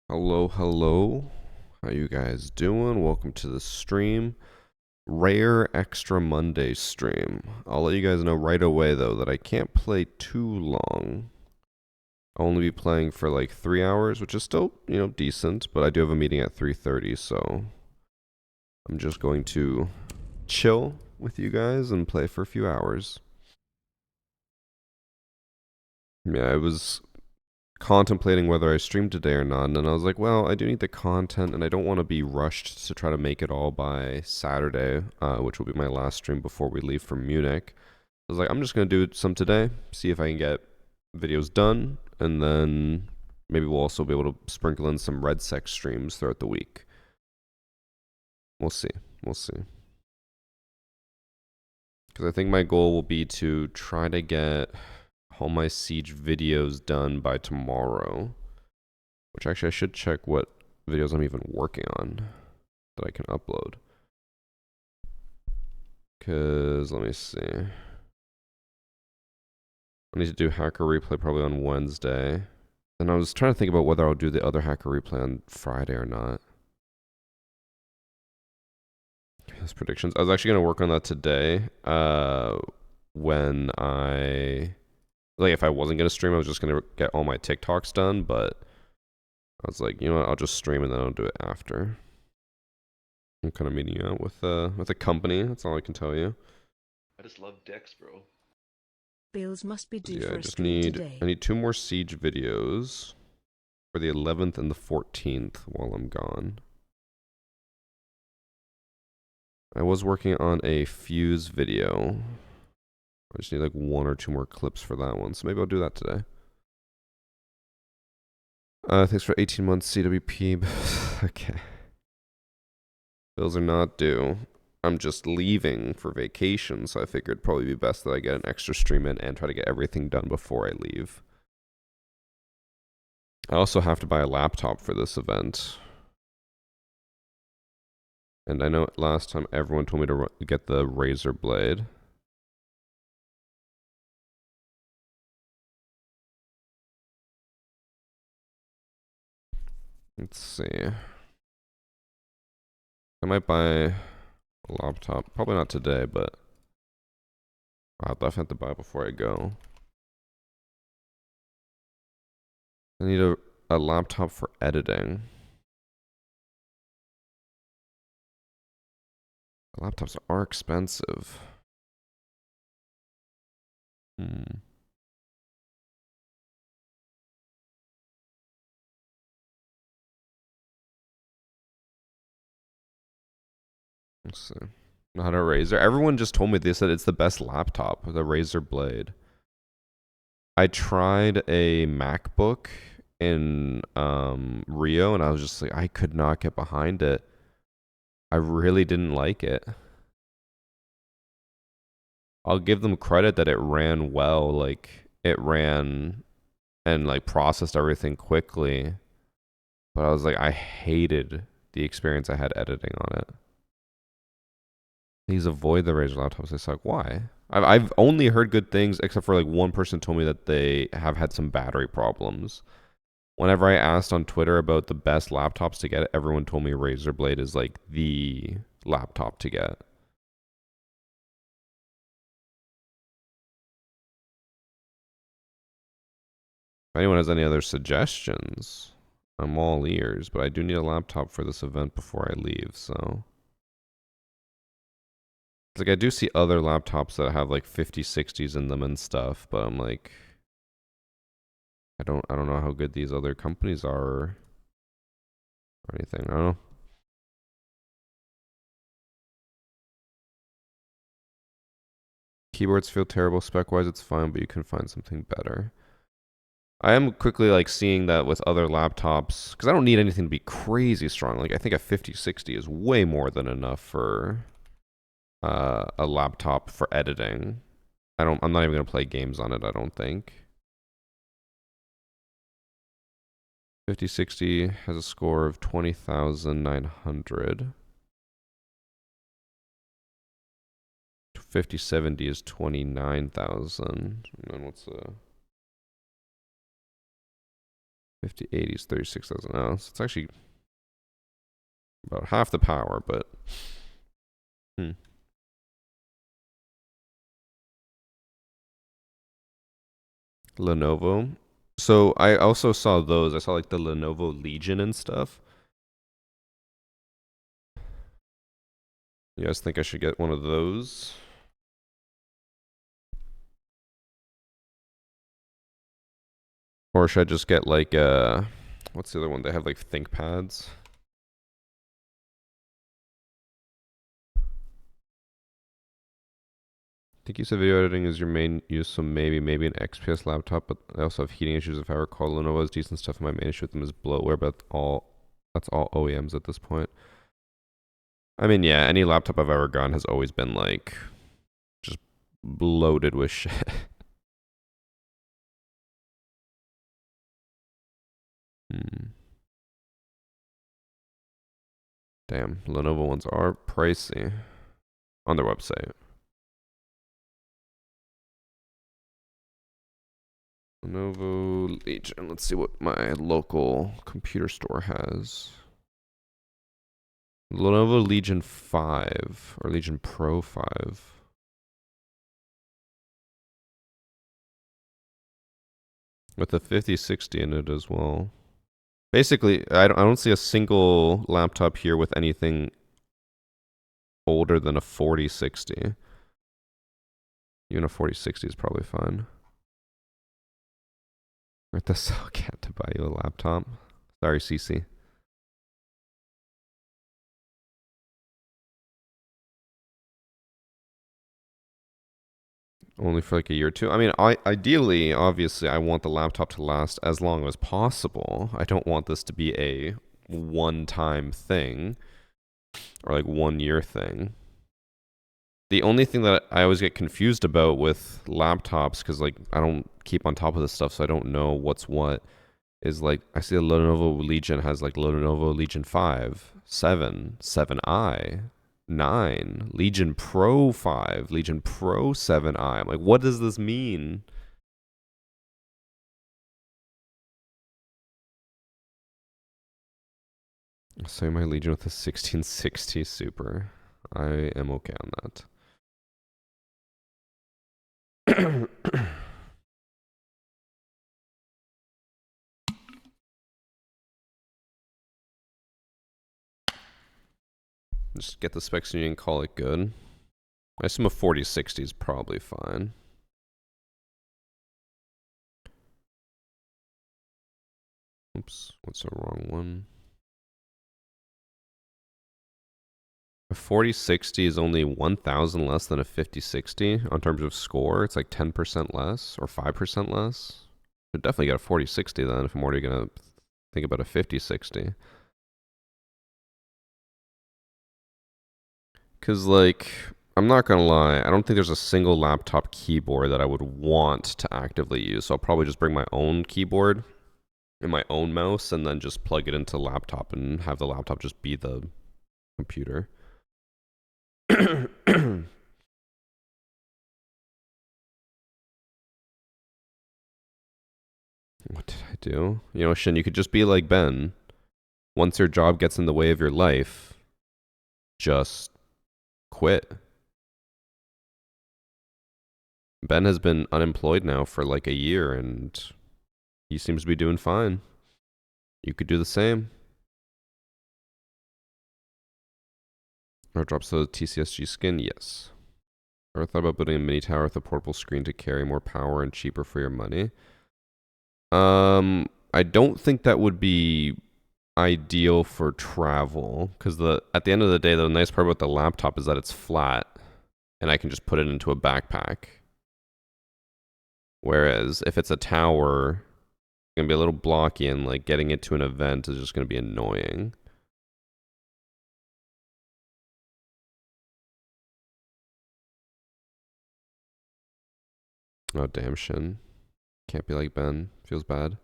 Hello, hello. How you guys doing? Welcome to the stream. Rare Extra Monday stream. I'll let you guys know right away though that I can't play too long. I'll only be playing for like 3 hours, which is still, decent, but I do have a meeting at 3:30, so I'm just going to chill with you guys and play for a few hours. Yeah, I was contemplating whether I stream today or not, and I was like, well, I do need the content, and I don't want to be rushed to try to make it all by Saturday, which will be my last stream before we leave for Munich. I was like, I'm just gonna do some today, see if I can get videos done, and then maybe we'll also be able to sprinkle in some Red Sex streams throughout the week. We'll see. We'll see. Because I think my goal will be to try to get all my Siege videos done by tomorrow. Which actually I should check what videos I'm even working on that I can upload. Because, let me see. I need to do hacker replay probably on Wednesday. And I was trying to think about whether I'll do the other hacker replay on Friday or not. His predictions. I was actually going to work on that today. When if I wasn't going to stream, I was just going to get all my TikToks done. But I was like, you know what? I'll just stream and then I'll do it after. I'm kind of meeting you out with a company. That's all I can tell you. I just love decks, bro. Bills must be due Yeah, for I a just stream need today. I need 2 more Siege videos for the 11th and the 14th while I'm gone. I was working on a Fuse video. I just need like 1 or 2 more clips for that one, so maybe I'll do that today. Thanks for 18 months CWP. Okay. Bills are not due. I'm just leaving for vacation, so I figured it'd probably be best that I get an extra stream in and try to get everything done before I leave. I also have to buy a laptop for this event. And I know last time everyone told me to get the Razer Blade. Let's see. I might buy a laptop. Probably not today, but I'll definitely have to buy it before I go. I need a laptop for editing. Laptops are expensive. Hmm. Let's see. Not a Razer. Everyone just told me they said it's the best laptop, the Razer Blade. I tried a MacBook in Rio, and I was just like, I could not get behind it. I really didn't like it. I'll give them credit that it ran well. Like, it ran and like processed everything quickly. But I was like, I hated the experience I had editing on it. Please avoid the Razer laptops. It's like, why? I've only heard good things, except for like one person told me that they have had some battery problems. Whenever I asked on Twitter about the best laptops to get, everyone told me Razer Blade is like the laptop to get. If anyone has any other suggestions, I'm all ears, but I do need a laptop for this event before I leave, so. Like, I do see other laptops that have like 5060s in them and stuff, but I'm like, I don't know how good these other companies are or anything. I don't know. Keyboards feel terrible spec-wise, it's fine, but you can find something better. I am quickly like seeing that with other laptops, because I don't need anything to be crazy strong. Like, I think a 5060 is way more than enough for a laptop for editing. I'm not even gonna play games on it, I don't think. 5060 has a score of 20,900. 5070 is 29,000. And then what's the 5080 is 36,000. Oh, so it's actually about half the power, but Lenovo. So I also saw those. I saw like the Lenovo Legion and stuff. You guys think I should get one of those? Or should I just get like what's the other one? They have like ThinkPads. I think you said video editing is your main use, so maybe an XPS laptop, but I also have heating issues. If I recall, Lenovo has decent stuff. My main issue with them is bloatware, but that's all OEMs at this point. I mean, yeah, any laptop I've ever gotten has always been like just bloated with shit. Damn, Lenovo ones are pricey on their website. Lenovo Legion. Let's see what my local computer store has. Lenovo Legion 5 or Legion Pro 5. With a 5060 in it as well. Basically, I don't see a single laptop here with anything older than a 4060. Even a 4060 is probably fine. We're at the sell cat to buy you a laptop. Sorry, CC. Only for like a year or two. I mean, ideally, obviously, I want the laptop to last as long as possible. I don't want this to be a one-time thing or like 1 year thing. The only thing that I always get confused about with laptops, because like I don't keep on top of this stuff, so I don't know what's what, is like I see the Lenovo Legion has like Lenovo Legion 5, 7, 7i, 9, Legion Pro 5, Legion Pro 7i. I'm like, what does this mean? So my Legion with a 1660 Super. I am okay on that. Just get the specs and you can call it good. I assume a 4060 is probably fine. Oops, what's the wrong one? A 4060 is only 1,000 less than a 5060 on terms of score. It's like 10% less or 5% less. Should definitely get a 4060 then if I'm already going to think about a 5060. Because, like, I'm not going to lie, I don't think there's a single laptop keyboard that I would want to actively use. So I'll probably just bring my own keyboard and my own mouse and then just plug it into laptop and have the laptop just be the computer. What did I do? You know, Shin, you could just be like Ben. Once your job gets in the way of your life, just quit. Ben has been unemployed now for like a year and he seems to be doing fine. You could do the same. Or drops the TCSG skin? Yes. Ever thought about building a mini tower with a portable screen to carry more power and cheaper for your money? I don't think that would be ideal for travel because at the end of the day, the nice part about the laptop is that it's flat and I can just put it into a backpack. Whereas if it's a tower, it's gonna be a little blocky and like getting it to an event is just gonna be annoying. Oh damn, Shin. Can't be like Ben. Feels bad.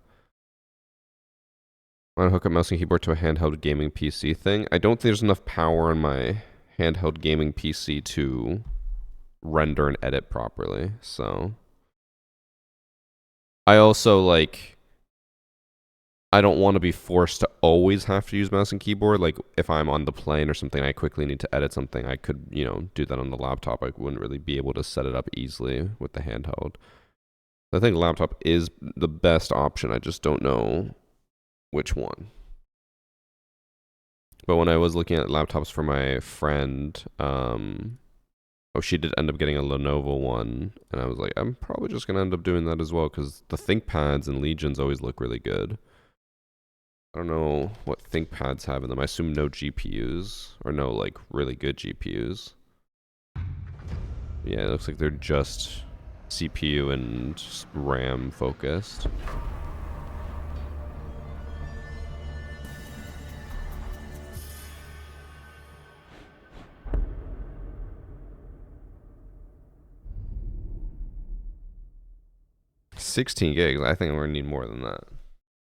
I want to hook up mouse and keyboard to a handheld gaming PC thing. I don't think there's enough power on my handheld gaming PC to render and edit properly. So I also like I don't want to be forced to always have to use mouse and keyboard. Like if I'm on the plane or something, I quickly need to edit something, I could, you know, do that on the laptop. I wouldn't really be able to set it up easily with the handheld. I think laptop is the best option. I just don't know which one. But when I was looking at laptops for my friend, she did end up getting a Lenovo one, and I was like, I'm probably just gonna end up doing that as well because the ThinkPads and Legions always look really good. I don't know what ThinkPads have in them. I assume no GPUs or no like really good GPUs. Yeah, it looks like they're just CPU and RAM focused. $16 gigs. I think we're gonna need more than that.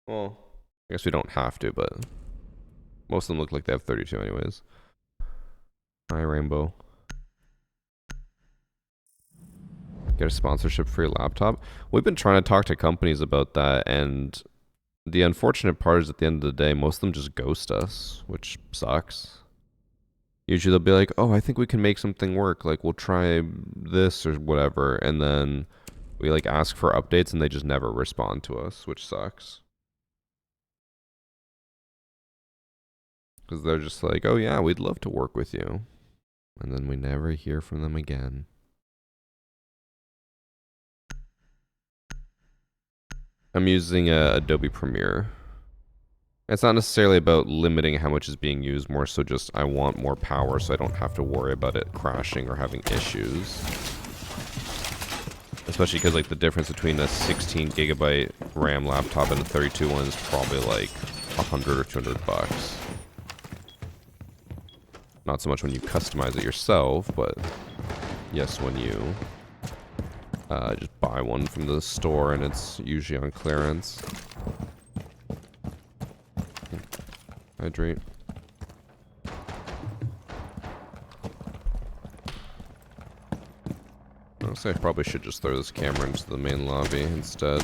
Well, I guess we don't have to, but most of them look like they have 32 anyways. Hi, Rainbow. Get a sponsorship for your laptop. We've been trying to talk to companies about that, and the unfortunate part is at the end of the day, most of them just ghost us, which sucks. Usually they'll be like, oh, I think we can make something work. Like, we'll try this or whatever. And then we like ask for updates and they just never respond to us, which sucks. Because they're just like, oh yeah, we'd love to work with you. And then we never hear from them again. I'm using Adobe Premiere. It's not necessarily about limiting how much is being used, more so just I want more power so I don't have to worry about it crashing or having issues. Especially because like the difference between a 16 gigabyte RAM laptop and a 32 one is probably like 100 or 200 bucks. Not so much when you customize it yourself, but yes, when you just buy one from the store and it's usually on clearance. Hydrate. Honestly, I probably should just throw this camera into the main lobby instead.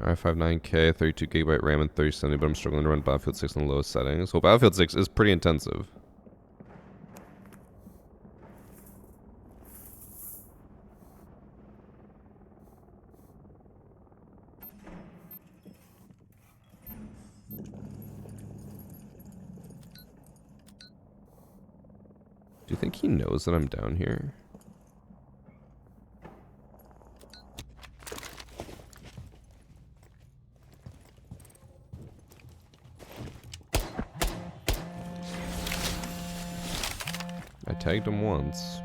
i5 9K, 32 gigabyte RAM and 3070, but I'm struggling to run Battlefield 6 on the lowest settings. Well, Battlefield 6 is pretty intensive. Do you think he knows that I'm down here? I tagged him once.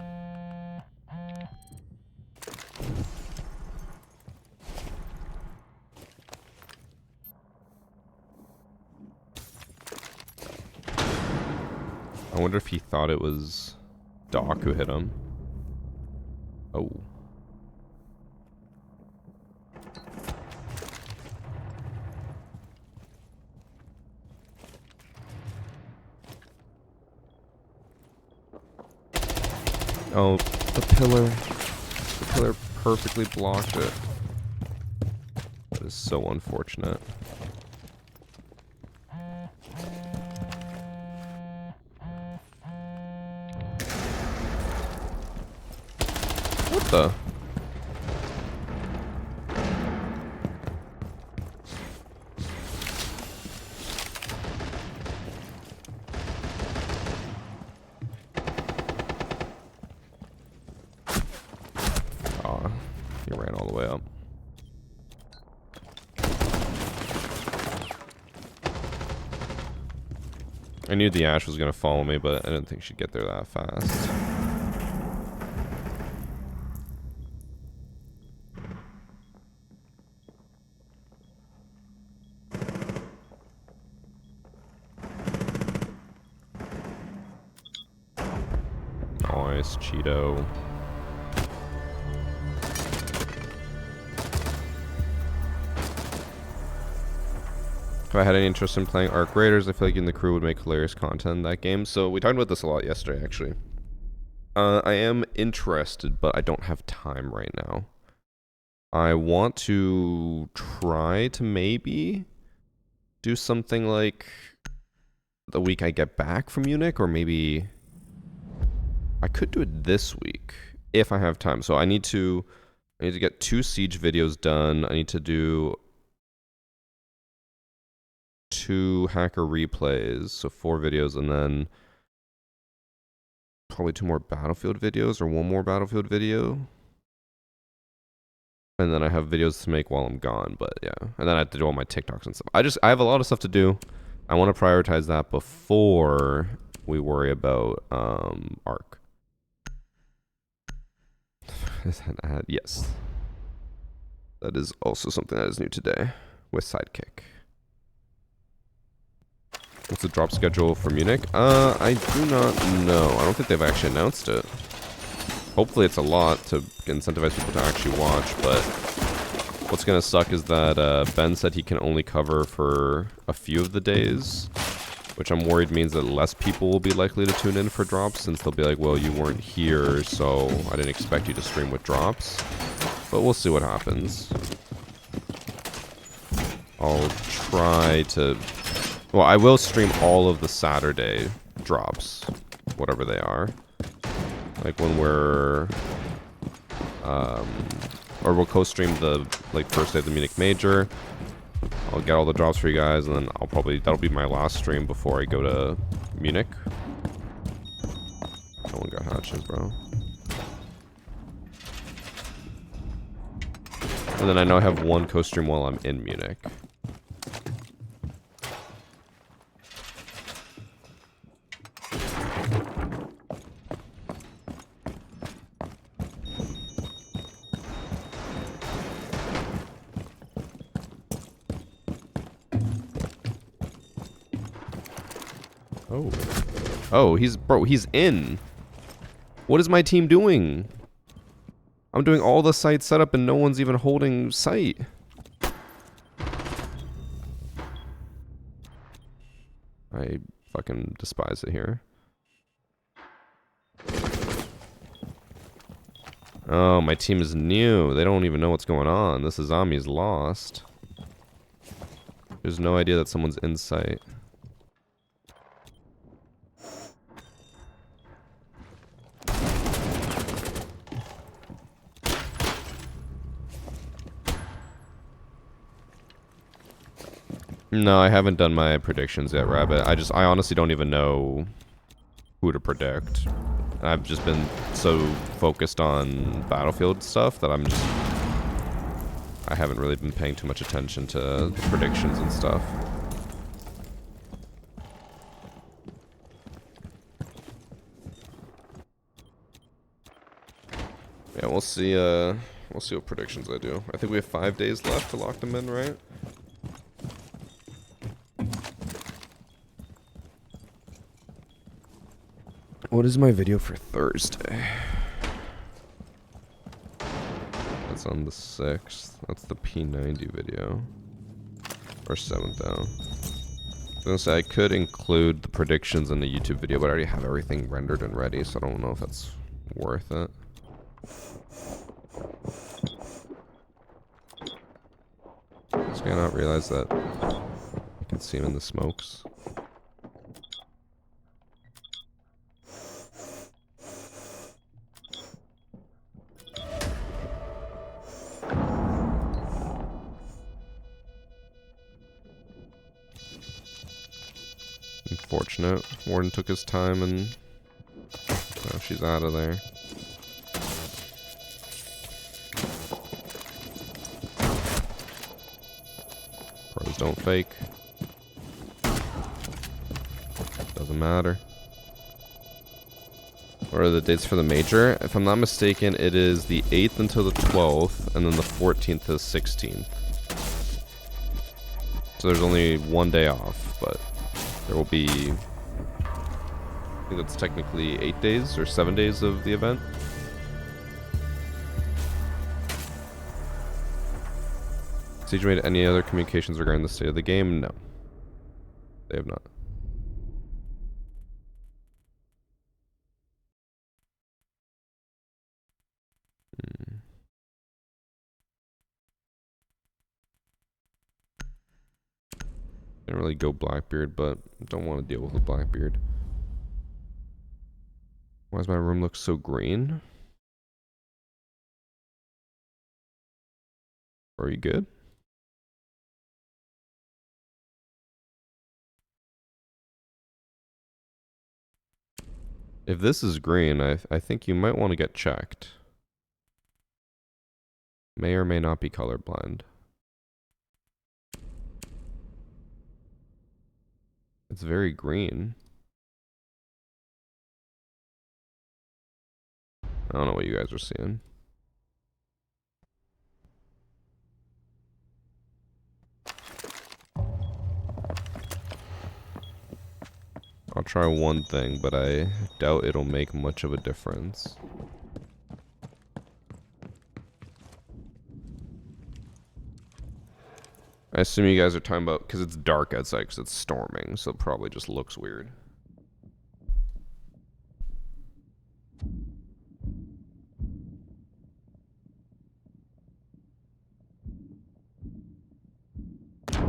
I wonder if he thought it was Doc who hit him. Oh. Oh, the pillar. The pillar perfectly blocked it. That is so unfortunate. What the? Aw, he ran all the way up. I knew the Ash was gonna follow me, but I didn't think she'd get there that fast. Nice, Cheeto. If I had any interest in playing Arc Raiders, I feel like you and the crew would make hilarious content in that game. So we talked about this a lot yesterday, actually. I am interested, but I don't have time right now. I want to try to maybe do something like the week I get back from Munich, or maybe I could do it this week if I have time. So I need to get 2 Siege videos done. I need to do 2 hacker replays, so 4 videos, and then probably 2 more Battlefield videos or 1 more Battlefield video. And then I have videos to make while I'm gone, but yeah. And then I have to do all my TikToks and stuff. I have a lot of stuff to do. I want to prioritize that before we worry about Arc. Is that an ad? Yes. That is also something that is new today with Sidekick. What's the drop schedule for Munich? I do not know. I don't think they've actually announced it. Hopefully it's a lot to incentivize people to actually watch, but what's going to suck is that Ben said he can only cover for a few of the days, which I'm worried means that less people will be likely to tune in for drops, since they'll be like, well, you weren't here, so I didn't expect you to stream with drops. But we'll see what happens. I'll try to... Well, I will stream all of the Saturday drops, whatever they are. Like when we're... or we'll co-stream the first day of the Munich Major. I'll get all the drops for you guys, and then that'll be my last stream before I go to Munich. No one got hatches, bro. And then I know I have 1 co-stream while I'm in Munich. Oh, he's in. What is my team doing? I'm doing all the site setup and no one's even holding site. I fucking despise it here. Oh, my team is new. They don't even know what's going on. This zombie's lost. There's no idea that someone's in site. No, I haven't done my predictions yet, Rabbit. I honestly don't even know who to predict. I've just been so focused on Battlefield stuff that I haven't really been paying too much attention to the predictions and stuff. Yeah, we'll see what predictions I do. I think we have 5 days left to lock them in, right? What is my video for Thursday? That's on the 6th. That's the P90 video. Or 7th down. I was gonna say I could include the predictions in the YouTube video, but I already have everything rendered and ready, so I don't know if that's worth it. Just gonna not realize that I can see him in the smokes. Unfortunate. Warden took his time and now she's out of there. Pros don't fake. Doesn't matter. What are the dates for the major? If I'm not mistaken, it is the 8th until the 12th, and then the 14th to the 16th. So there's only 1 day off, but there will be, I think that's technically 8 days or 7 days of the event. Siege made any other communications regarding the state of the game? No. They have not. Didn't really go Blackbeard, but don't want to deal with a Blackbeard. Why does my room look so green? Are you good? If this is green, I think you might want to get checked. May or may not be colorblind. It's very green. I don't know what you guys are seeing. I'll try one thing, but I doubt it'll make much of a difference. I assume you guys are talking about, because it's dark outside, because it's storming, so it probably just looks weird.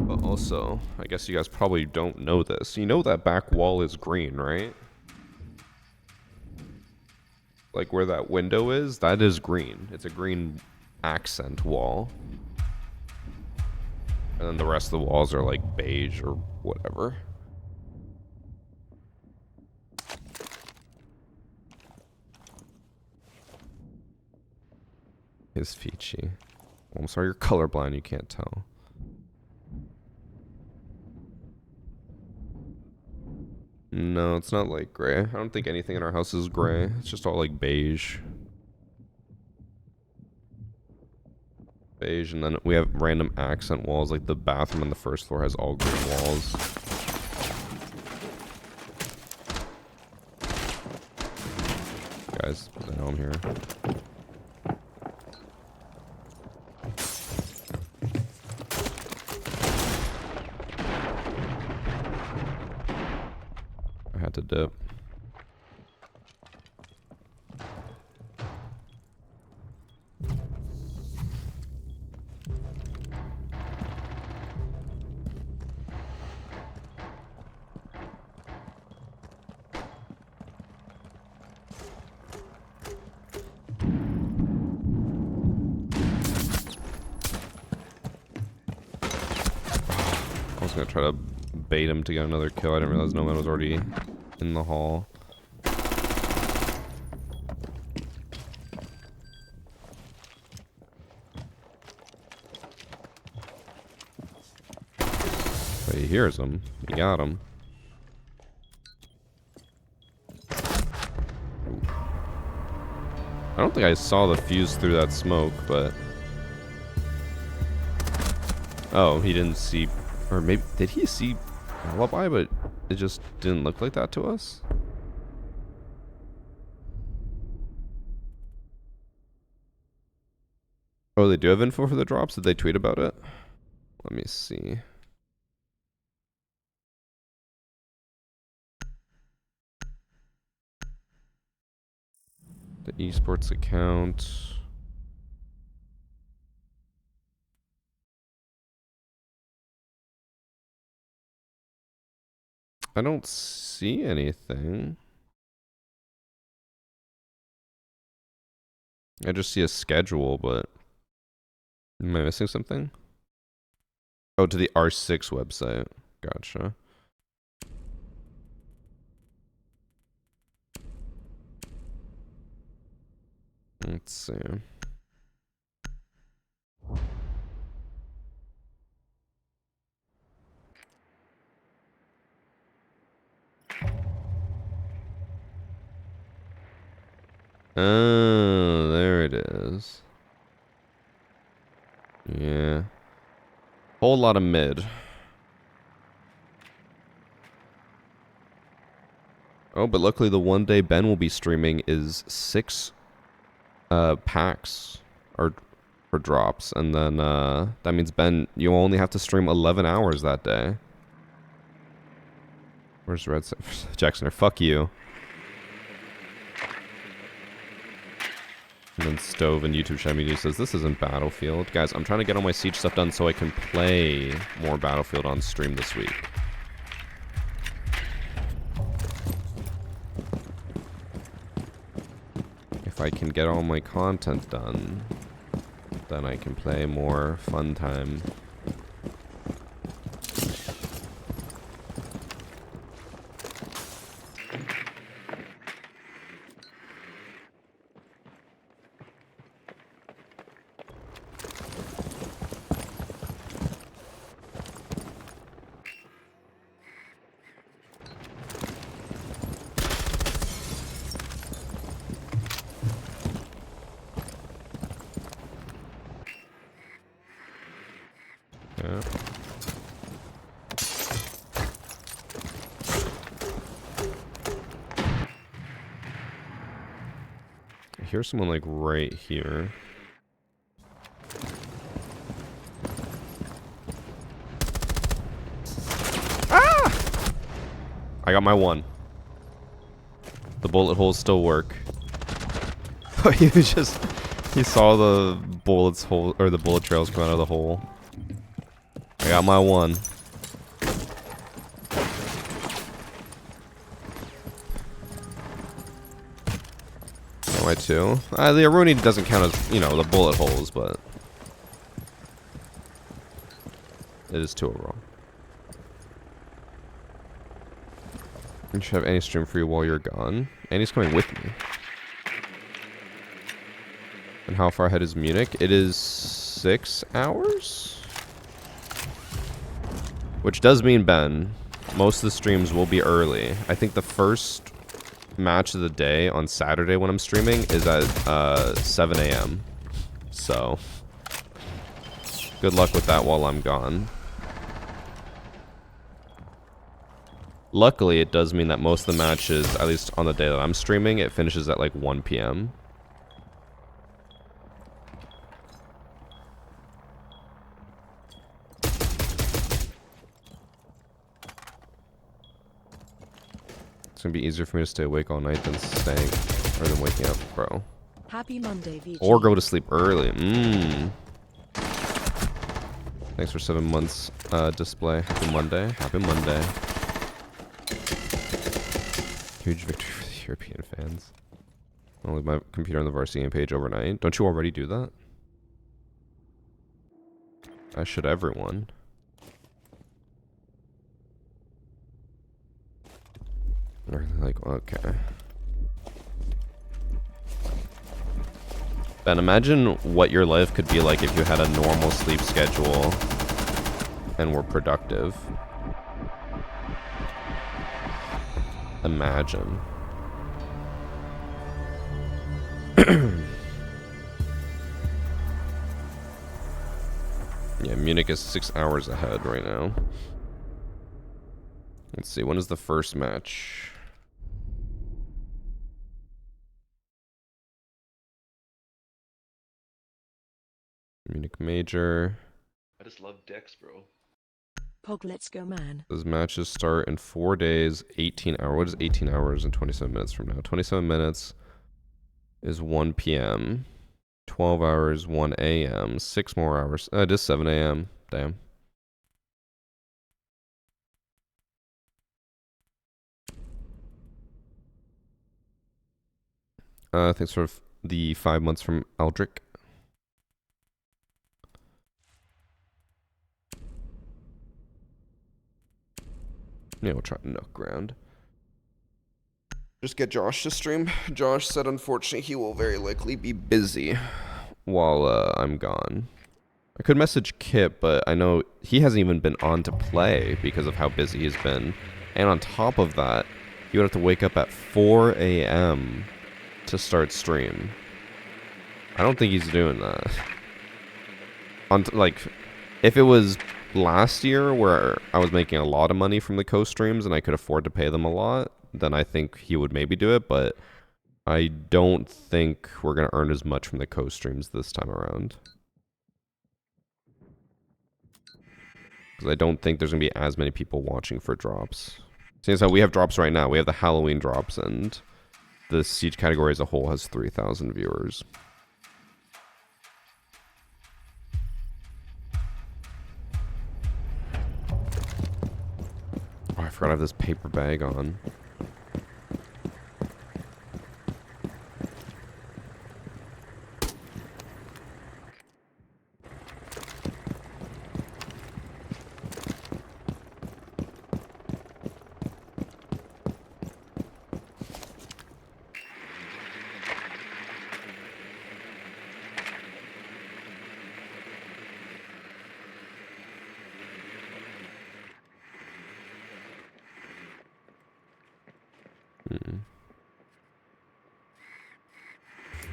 But also, I guess you guys probably don't know this. You know that back wall is green, right? Like where that window is, that is green. It's a green accent wall. And then the rest of the walls are like beige or whatever. Is Fichi. Oh, I'm sorry, you're colorblind, you can't tell. No, it's not like gray. I don't think anything in our house is gray. It's just all like beige. Beige, and then we have random accent walls, like the bathroom on the first floor has all green walls. Guys, I know I'm here. I had to dip. I was gonna try to bait him to get another kill. I didn't realize no man was already in the hall. But he hears him. He got him. I don't think I saw the fuse through that smoke, but... Oh, he didn't see... Or maybe... Did he see Alibi, but it just didn't look like that to us? Oh, they do have info for the drops? Did they tweet about it? Let me see. The esports account. I don't see anything. I just see a schedule, but... Am I missing something? Oh, to the R6 website. Gotcha. Let's see. Oh, there it is. Yeah. Whole lot of mid. Oh, but luckily the one day Ben will be streaming is 6 packs or drops, and then that means Ben, you only have to stream 11 hours that day. Where's Red Jacksoner? Fuck you. And then Stove and YouTube Chat Media says, this isn't Battlefield. Guys, I'm trying to get all my Siege stuff done so I can play more Battlefield on stream this week. If I can get all my content done, then I can play more fun time. Yeah. I hear someone like right here. Ah! I got my one. The bullet holes still work. he was just, he saw the bullets hole, or the bullet trails come out of the hole. I got my one. Got my two. The Aruni doesn't count as, you know, the bullet holes, but it is two overall. You should have any stream for you while you're gone. Annie's coming with me. And how far ahead is Munich? It is 6 hours? Which does mean, Ben, most of the streams will be early. I think the first match of the day on Saturday when I'm streaming is at 7 a.m. So, good luck with that while I'm gone. Luckily, it does mean that most of the matches, at least on the day that I'm streaming, it finishes at like 1 p.m. It's gonna be easier for me to stay awake all night than staying, or than waking up, bro. Happy Monday, VG. Or go to sleep early. Thanks for 7 months display. Happy Monday. Happy Monday. Huge victory for the European fans. I'll leave my computer on the Varsity Game page overnight. Don't you already do that? I should everyone. Or like, okay. Ben, imagine what your life could be like if you had a normal sleep schedule and were productive. Imagine. Yeah, Munich is 6 hours ahead right now. Let's see, when is the first match? Munich Major. I just love Dex, bro. Pog, let's go, man. Those matches start in 4 days, 18 hours. What is 18 hours and 27 minutes from now? 27 minutes is 1 p.m. 12 hours, 1 a.m. 6 more hours. It is 7 a.m. Damn. Thanks for the 5 months from Aldrich. Yeah, we'll try Nook Ground. Just get Josh to stream. Josh said unfortunately he will very likely be busy while I'm gone. I could message Kip, but I know he hasn't even been on to play because of how busy he's been. And on top of that, he would have to wake up at 4 a.m. to start stream. I don't think he's doing that. Like, if it was last year where I was making a lot of money from the co-streams and I could afford to pay them a lot, then I think he would maybe do it, but I don't think we're going to earn as much from the co-streams this time around. Because I don't think there's going to be as many people watching for drops. Seeing as how we have drops right now, we have the Halloween drops, and the Siege category as a whole has 3,000 viewers. Oh, I forgot I have this paper bag on.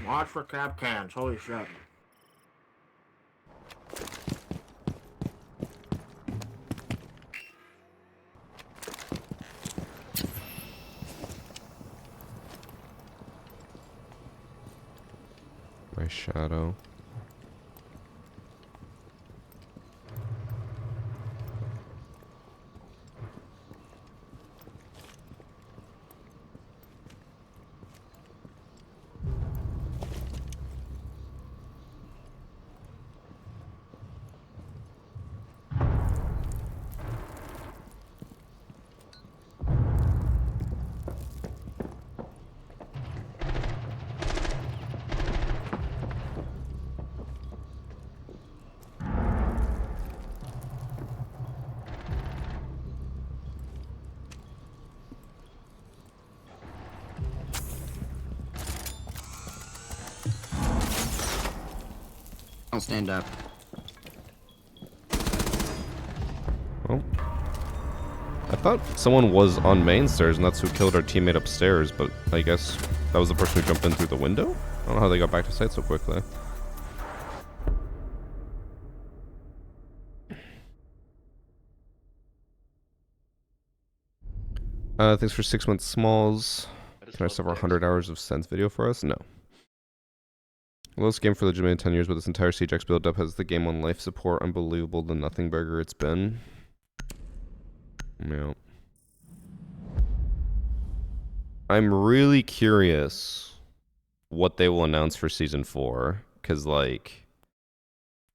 Watch for cap cans. Holy shit. My shadow. Don't stand up. Oh. I thought someone was on main stairs and that's who killed our teammate upstairs, but I guess that was the person who jumped in through the window? I don't know how they got back to site so quickly. Thanks for 6 months, Smalls. Can I suffer 100 hours of Sense video for us? No. Lowest game for legitimately 10 years, but this entire CJX build up has the game on life support. Unbelievable, the nothing burger it's been. Yeah. I'm really curious what they will announce for season 4, because like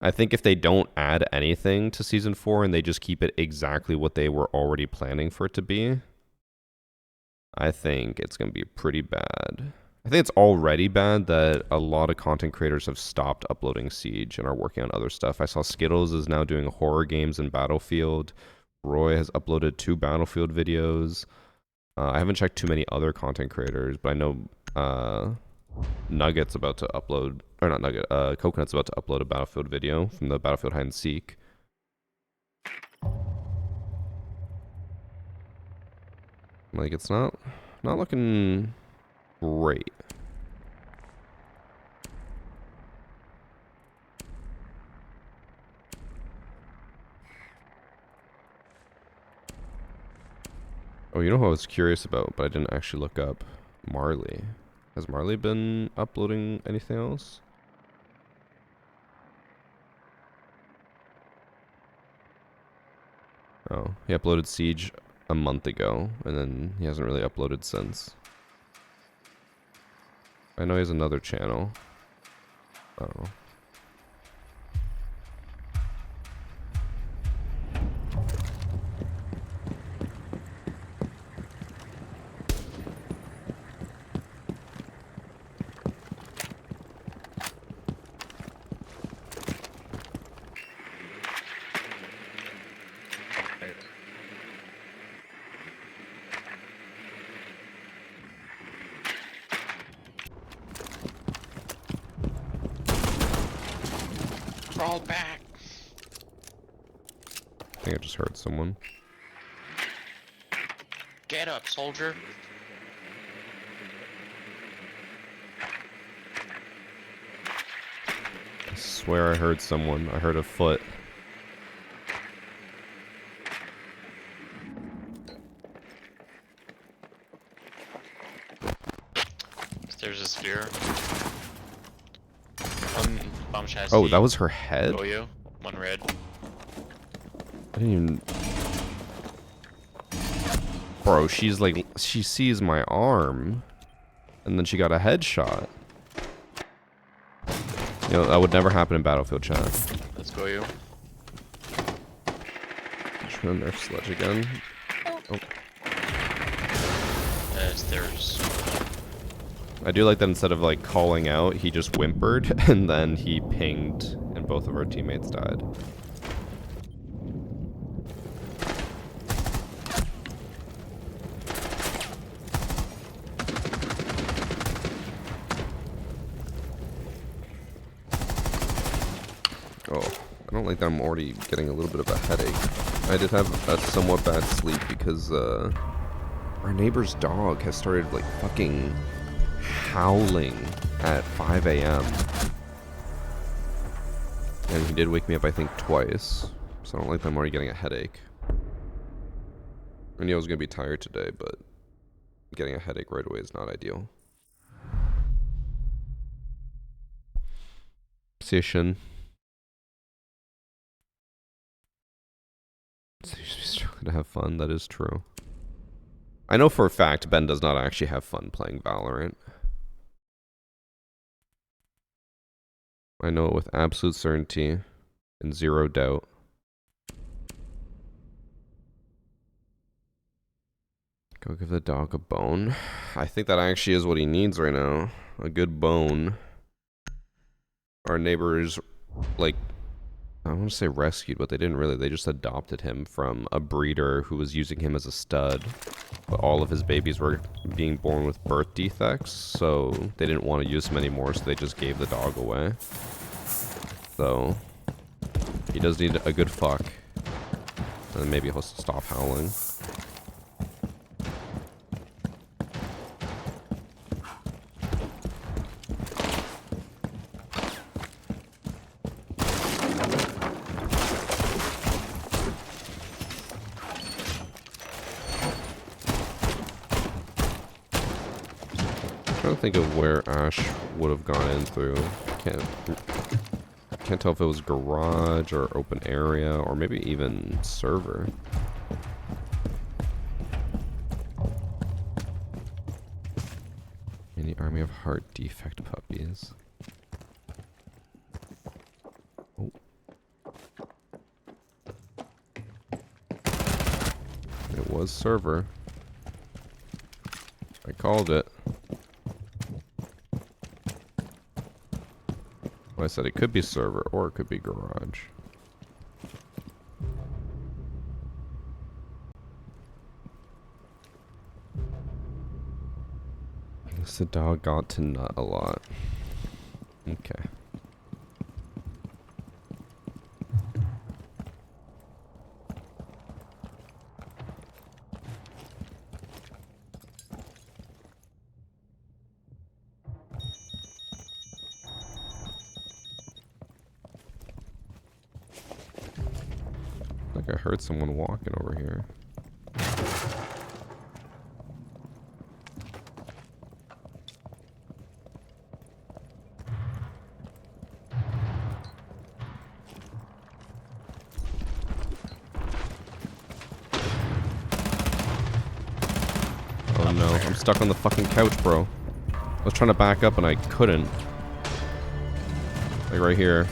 I think if they don't add anything to season 4 and they just keep it exactly what they were already planning for it to be, I think it's going to be pretty bad. I think it's already bad that a lot of content creators have stopped uploading Siege and are working on other stuff. I saw Skittles is now doing horror games in Battlefield. Roy has uploaded 2 Battlefield videos. I haven't checked too many other content creators, but I know Nugget's about to upload, or not Nugget, Coconut's about to upload a Battlefield video from the Battlefield Hide and Seek. Like, it's not looking great. Oh, you know who I was curious about, but I didn't actually look up? Marley. Has Marley been uploading anything else? Oh, he uploaded Siege a month ago, and then he hasn't really uploaded since. I know he has another channel. Oh. Crawl back. I think I just heard someone. Get up, soldier. I swear I heard someone. I heard a foot. There's a sphere. One bomb chassis. Oh, that was her head? Oh, you. One red. I didn't even... Bro, she's like, she sees my arm, and then she got a headshot. You know, that would never happen in Battlefield chat. Let's go, you. Trying to nerf Sledge again. Oh. There's... I do like that instead of like calling out, he just whimpered, and then he pinged, and both of our teammates died. Oh, I don't like that I'm already getting a little bit of a headache. I did have a somewhat bad sleep because our neighbor's dog has started like fucking howling at 5 a.m. And he did wake me up, I think, twice. So I don't like that I'm already getting a headache. I knew I was going to be tired today, but getting a headache right away is not ideal. See you, Shin. So you're struggling to have fun, that is true. I know for a fact Ben does not actually have fun playing Valorant. I know it with absolute certainty and zero doubt. Go give the dog a bone. I think that actually is what he needs right now. A good bone. Our neighbors, like, I want to say rescued, but they didn't really. They just adopted him from a breeder who was using him as a stud. But all of his babies were being born with birth defects, so they didn't want to use him anymore, so they just gave the dog away. So, he does need a good fuck. And then maybe he'll stop howling. Trying to think of where Ash would have gone in through. Can't tell if it was garage or open area or maybe even server. In the army of heart defect puppies. Oh. It was server. I called it. Well, I said it could be server or it could be garage. I guess the dog got to nut a lot. Okay. I heard someone walking over here. Oh no, I'm stuck on the fucking couch, bro. I was trying to back up and I couldn't. Like right here.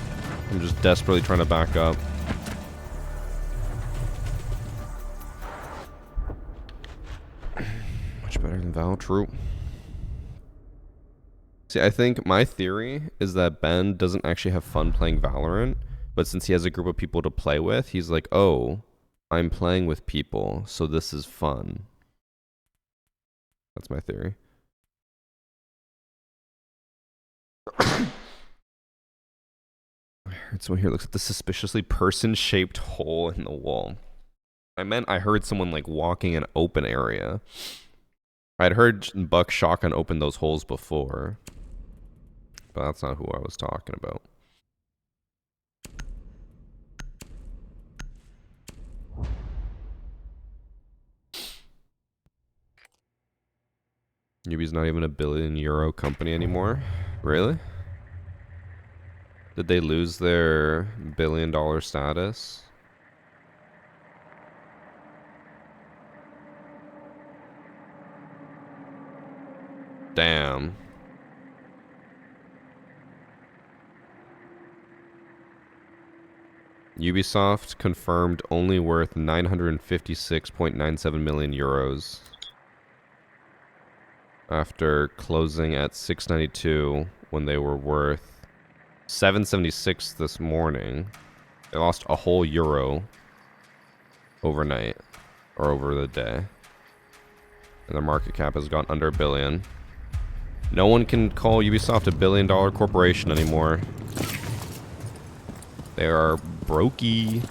I'm just desperately trying to back up. Better than Val, true. See, I think my theory is that Ben doesn't actually have fun playing Valorant, but since he has a group of people to play with, he's like, oh, I'm playing with people, so this is fun. That's my theory. I heard someone here looks at the suspiciously person-shaped hole in the wall. I meant I heard someone like walking an open area. I'd heard Buck Shotgun open those holes before, but that's not who I was talking about. Yubi's not even a €1 billion company anymore? Really? Did they lose their $1 billion status? Damn. Ubisoft confirmed only worth 956.97 million euros after closing at 692 when they were worth 776 this morning. They lost a whole euro overnight or over the day. And their market cap has gone under $1 billion. No one can call Ubisoft $1 billion corporation anymore. They are brokey. Is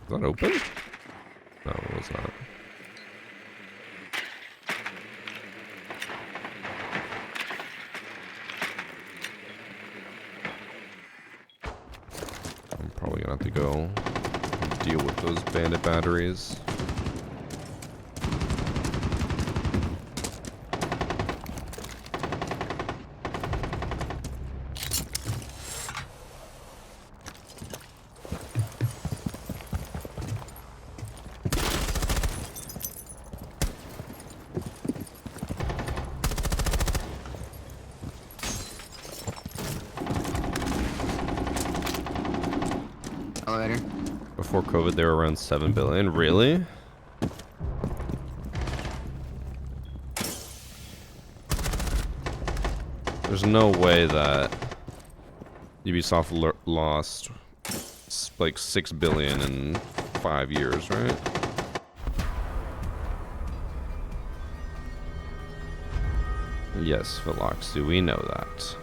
that open? No, it was not. I'm probably gonna have to go deal with those bandit batteries. Elevator. Before COVID, they were around 7 billion. Really? There's no way that Ubisoft lost like 6 billion in 5 years, right? Yes, Veloxu, we know that.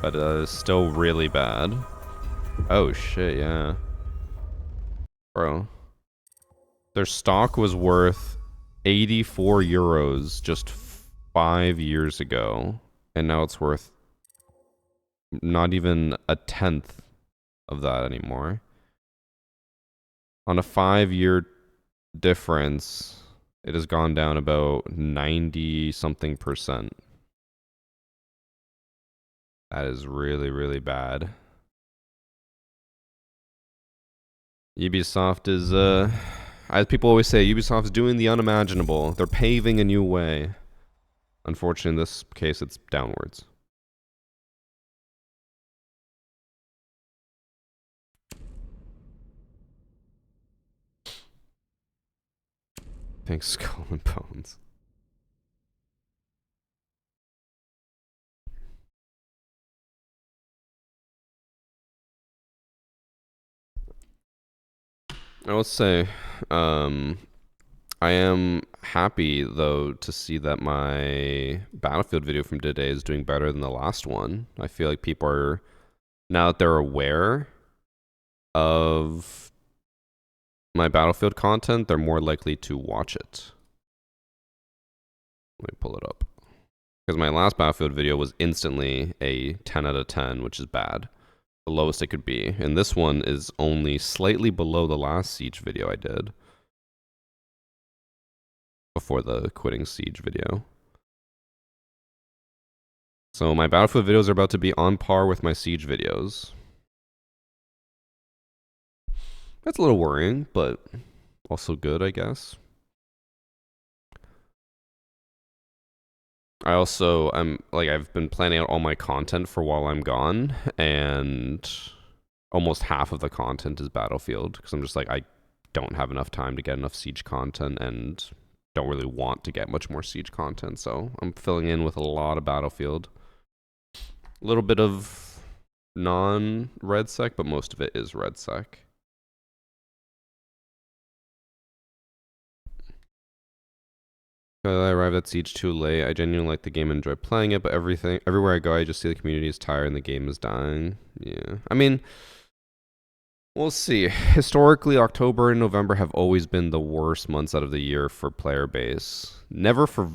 But it's still really bad. Oh shit, yeah. Bro. Their stock was worth 84 euros just 5 years ago. And now it's worth not even a tenth of that anymore. On a 5-year difference, it has gone down about 90 something percent. That is really, really bad. Ubisoft is, as people always say, Ubisoft's doing the unimaginable. They're paving a new way. Unfortunately, in this case, it's downwards. Thanks, Skull and Bones. I will say, I am happy, though, to see that my Battlefield video from today is doing better than the last one. I feel like people are, now that they're aware of my Battlefield content, they're more likely to watch it. Let me pull it up. Because my last Battlefield video was instantly a 10 out of 10, which is bad. The lowest it could be. And this one is only slightly below the last Siege video I did. Before the quitting Siege video. So my Battlefield videos are about to be on par with my Siege videos. That's a little worrying, but also good, I guess. I've been planning out all my content for while I'm gone, and almost half of the content is Battlefield, because I'm just like, I don't have enough time to get enough Siege content, and don't really want to get much more Siege content, so I'm filling in with a lot of Battlefield. A little bit of non-RedSec, but most of it is RedSec. I arrived at Siege too late. I genuinely like the game and enjoy playing it, but everywhere I go, I just see the community is tired and the game is dying. Yeah. I mean, we'll see. Historically, October and November have always been the worst months out of the year for player base. Never for,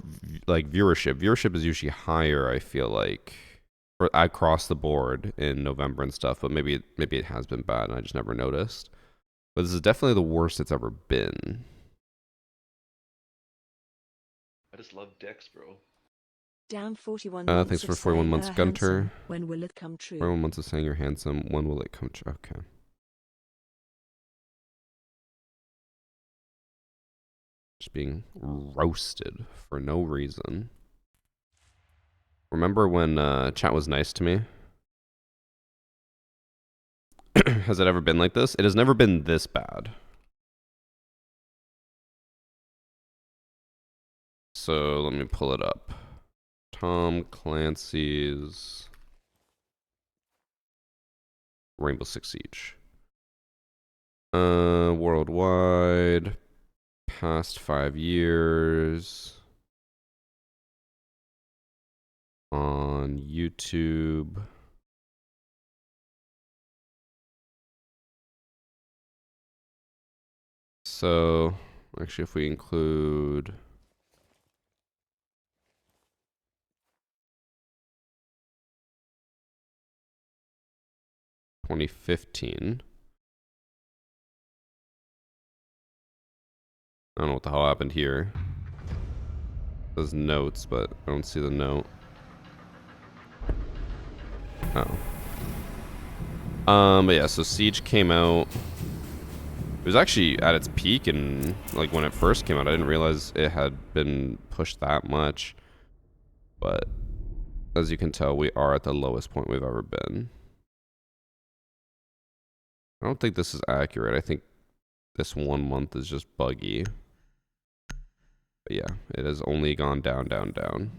like, viewership. Viewership is usually higher, I feel like, across the board in November and stuff, but maybe it has been bad and I just never noticed. But this is definitely the worst it's ever been. I just love Dex, bro. Down 41 Thanks for 41 months, Gunter. When will it come true? 41 months of saying you're handsome. When will it come true? Okay. Just being roasted for no reason. Remember when chat was nice to me? Has it ever been like this? It has never been this bad. So let me pull it up. Tom Clancy's Rainbow Six Siege. Worldwide, past 5 years. On YouTube. So, actually, if we include 2015. I don't know what the hell happened here. It says notes, but I don't see the note. Oh. But yeah, so Siege came out. It was actually at its peak, and like when it first came out, I didn't realize it had been pushed that much. But as you can tell, we are at the lowest point we've ever been. I don't think this is accurate. I think this 1 month is just buggy. But yeah, it has only gone down, down, down.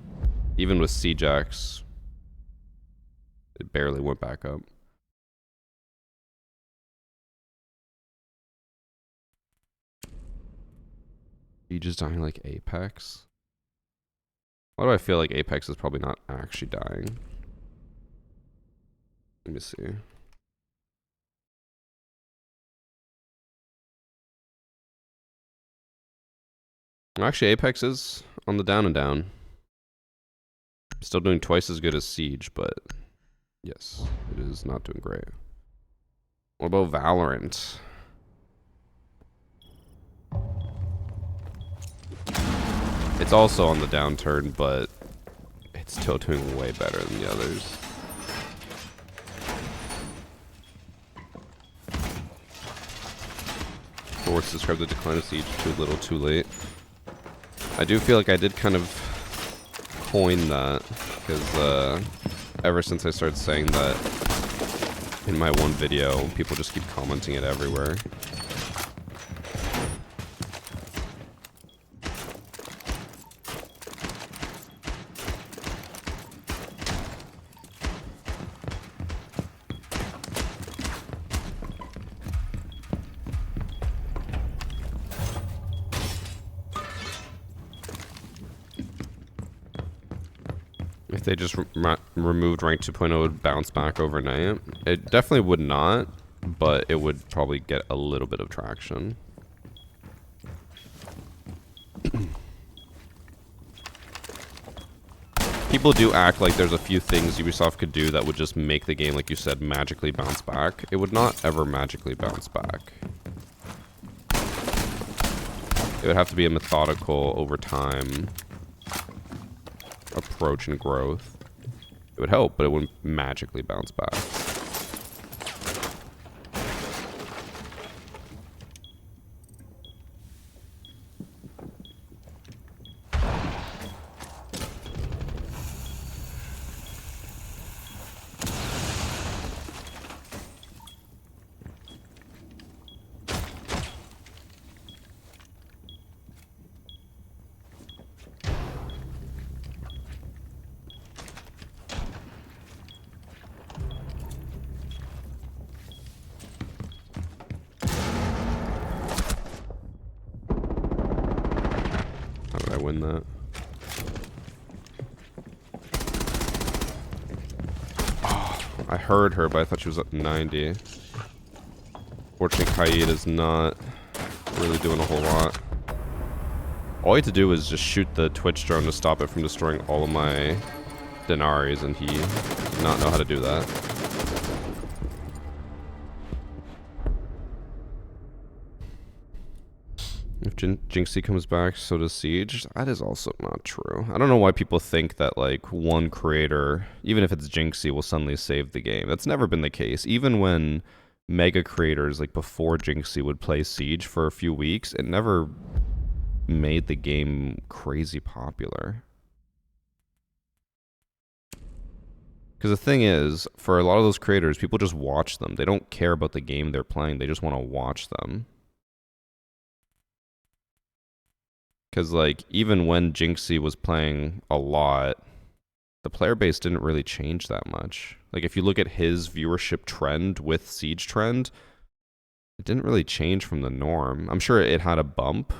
Even with Cjax, it barely went back up. Siege is dying like Apex. Why do I feel like Apex is probably not actually dying? Let me see. Actually, Apex is on the down and down. Still doing twice as good as Siege, but yes, it is not doing great. What about Valorant? It's also on the downturn, but it's still doing way better than the others. Force described the decline of Siege too little, too late. I do feel like I did kind of coin that, because ever since I started saying that in my one video, people just keep commenting it everywhere. If they just removed rank 2.0, it would bounce back overnight. It definitely would not, but it would probably get a little bit of traction. People do act like there's a few things Ubisoft could do that would just make the game, like you said, magically bounce back. It would not ever magically bounce back. It would have to be a methodical, over time approach and growth. It would help, but it wouldn't magically bounce back. Win that. Oh, I heard her, but I thought she was at 90. Fortunately, Kaid is not really doing a whole lot. All he had to do was just shoot the Twitch drone to stop it from destroying all of my Denaris, and he did not know how to do that. If Jinxie comes back, so does Siege. That is also not true. I don't know why people think that, like, one creator, even if it's Jinxie, will suddenly save the game. That's never been the case. Even when mega creators, like before Jinxie, would play Siege for a few weeks, it never made the game crazy popular. Because the thing is, for a lot of those creators, people just watch them. They don't care about the game they're playing. They just want to watch them. Because, like, even when Jinxie was playing a lot, the player base didn't really change that much. Like, if you look at his viewership trend with Siege Trend, it didn't really change from the norm. I'm sure it had a bump,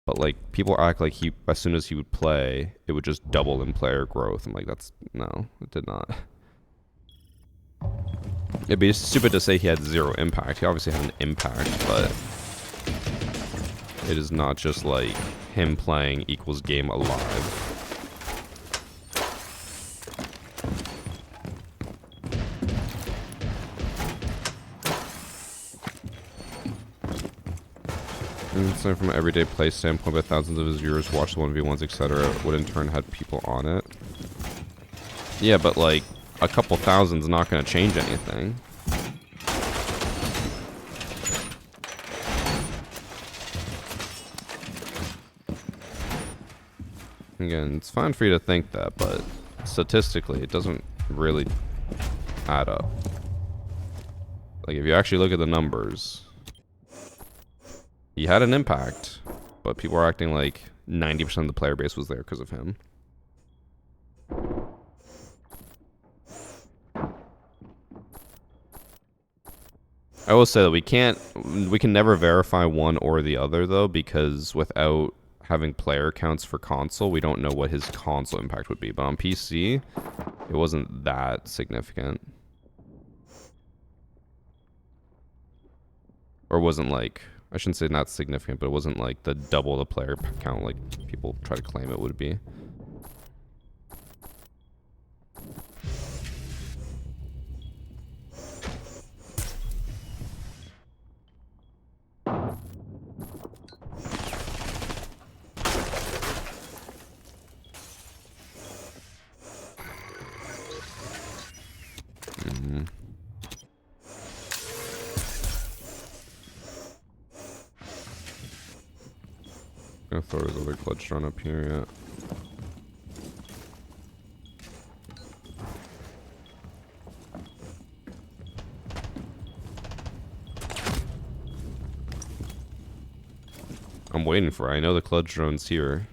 but, like, people act like as soon as he would play, it would just double in player growth. I'm like, no, it did not. It'd be stupid to say he had zero impact. He obviously had an impact, but it is not just like him playing equals game alive. And so from an everyday play standpoint, but thousands of his viewers watch the 1v1s, etc., would in turn have people on it. Yeah, but like a couple thousand's not going to change anything. Again, it's fine for you to think that, but statistically, it doesn't really add up. Like, if you actually look at the numbers, he had an impact, but people are acting like 90% of the player base was there because of him. I will say that we can never verify one or the other, though, because without having player counts for console, we don't know what his console impact would be. But on PC, it wasn't that significant. Or wasn't like, I shouldn't say not significant, but it wasn't like the double the player count like people try to claim it would be. Gonna throw his other clutch run up here, yeah. I'm waiting for it. I know the clutch drone's here.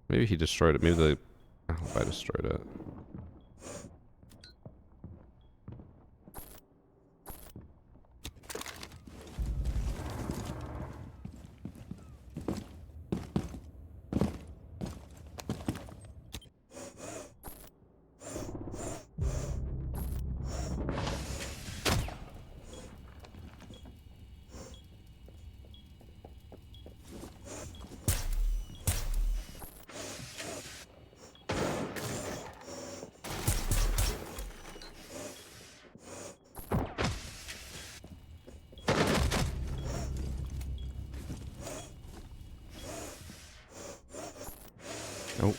Maybe he destroyed it. Maybe the alibi destroyed it. Nope.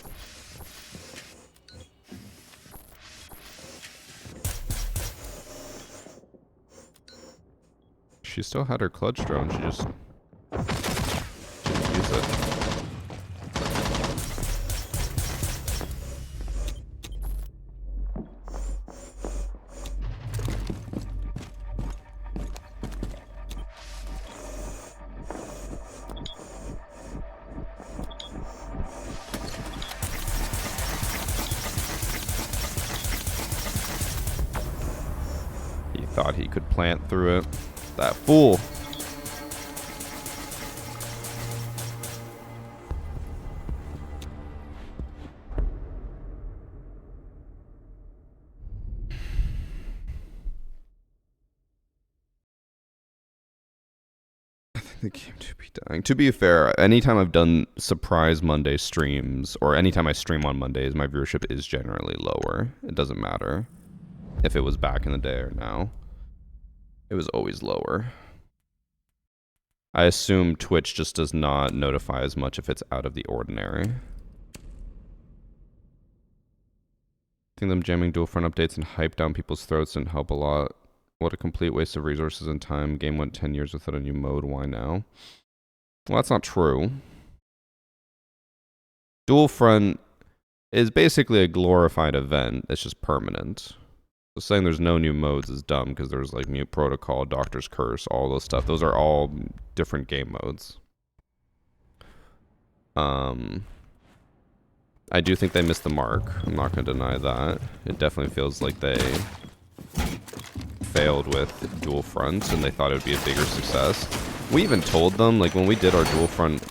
She still had her clutch drone, she just didn't use it. He thought he could plant through it. That fool. I think the game to be dying. To be fair, anytime I've done surprise Monday streams, or anytime I stream on Mondays, my viewership is generally lower. It doesn't matter if it was back in the day or now. It was always lower. I assume Twitch just does not notify as much if it's out of the ordinary. I think them jamming dual front updates and hype down people's throats didn't help a lot. What a complete waste of resources and time. Game went 10 years without a new mode. Why now? Well, that's not true. Dual front is basically a glorified event. It's just permanent. So saying there's no new modes is dumb because there's like Mute Protocol, Doctor's Curse, all those stuff. Those are all different game modes. I do think they missed the mark. I'm not going to deny that. It definitely feels like they failed with dual front and they thought it would be a bigger success. We even told them, like when we did our dual front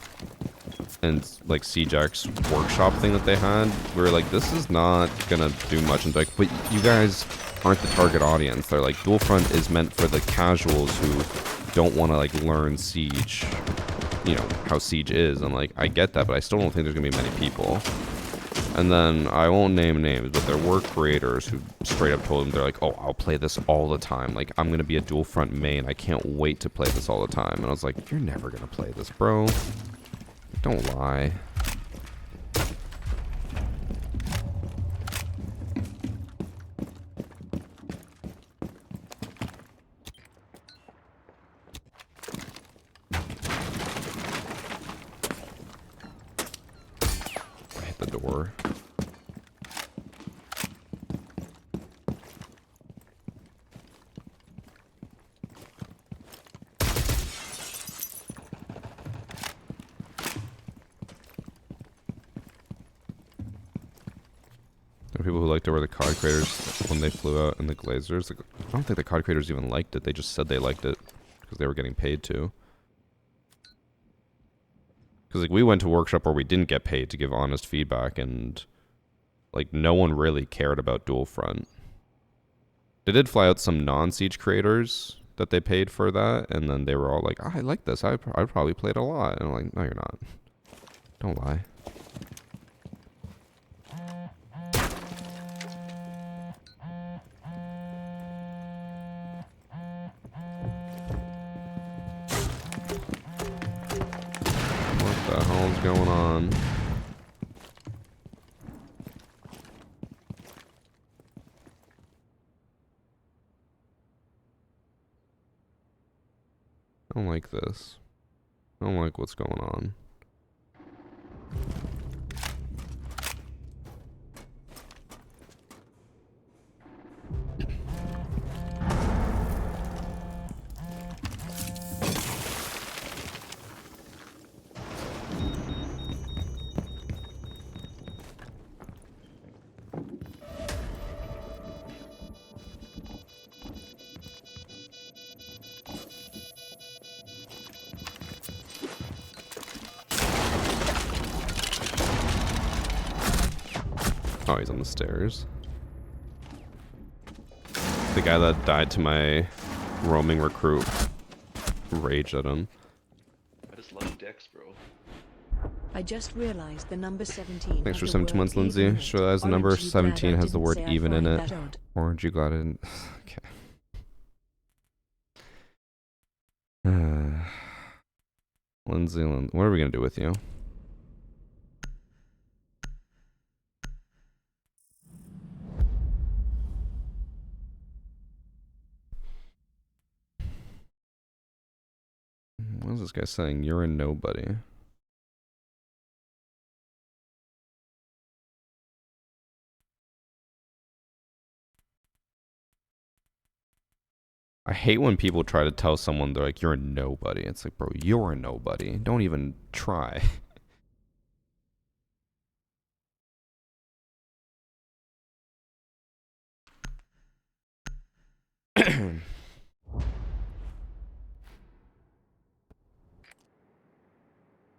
and like CJack's workshop thing that they had, we were like, this is not gonna do much. And like, but you guys aren't the target audience. They're like, dual front is meant for the casuals who don't want to like learn Siege, you know, how Siege is. I'm like, I get that, but I still don't think there's gonna be many people. And then, I won't name names, but there were creators who straight up told them, they're like, oh, I'll play this all the time. Like, I'm going to be a dual front main. I can't wait to play this all the time. And I was like, you're never going to play this, bro. Don't lie. I hit the door. There were people who liked it were the COD creators when they flew out and the Glazers. Like, I don't think the COD creators even liked it. They just said they liked it because they were getting paid to. Because like we went to a workshop where we didn't get paid to give honest feedback, and like no one really cared about dual front. They did fly out some non-Siege creators that they paid for that, and then they were all like, oh, I like this. I'd probably play it a lot. And I'm like, no, you're not. Don't lie. What the hell's going on? I don't like this. I don't like what's going on. Oh, he's on the stairs. The guy that died to my roaming recruit raged at him. I just love Dex, bro. I just realized the number 17. Thanks has for the 17 word months, even Lindsay. in it. Sure, that is the Aren't number you glad 17 I has the didn't word say I even in find it. that odd? Aren't you glad I didn't? Okay. Lindsay, what are we gonna do with you? What is this guy saying? You're a nobody. I hate when people try to tell someone they're like, you're a nobody. It's like, bro, you're a nobody. Don't even try.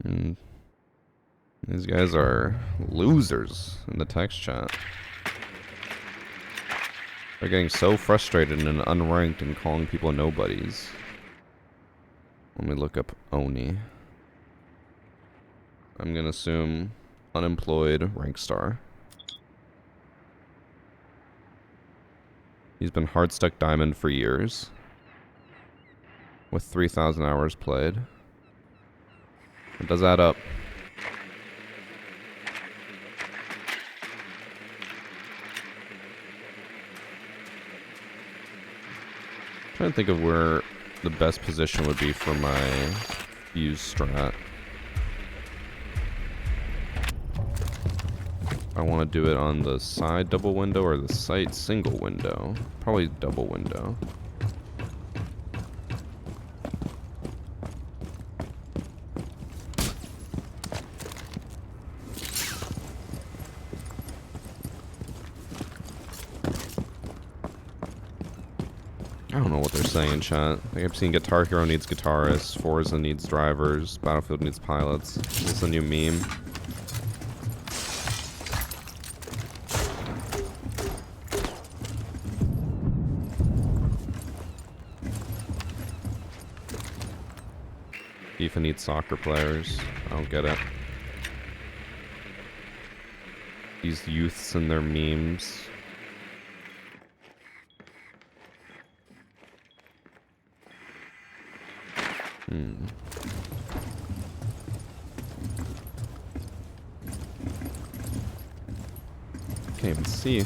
Mm, these guys are losers in the text chat. They're getting so frustrated and unranked and calling people nobodies. Let me look up Oni. I'm gonna assume unemployed rank star. He's been hard stuck diamond for years. With 3,000 hours played. It does add up. Trying to think of where the best position would be for my fuse strat. I want to do it on the side double window or the side single window. Probably double window. I don't know what they're saying in chat. I think I've seen Guitar Hero needs guitarists, Forza needs drivers, Battlefield needs pilots. This is a new meme. FIFA needs soccer players. I don't get it. These youths and their memes. Can't even see.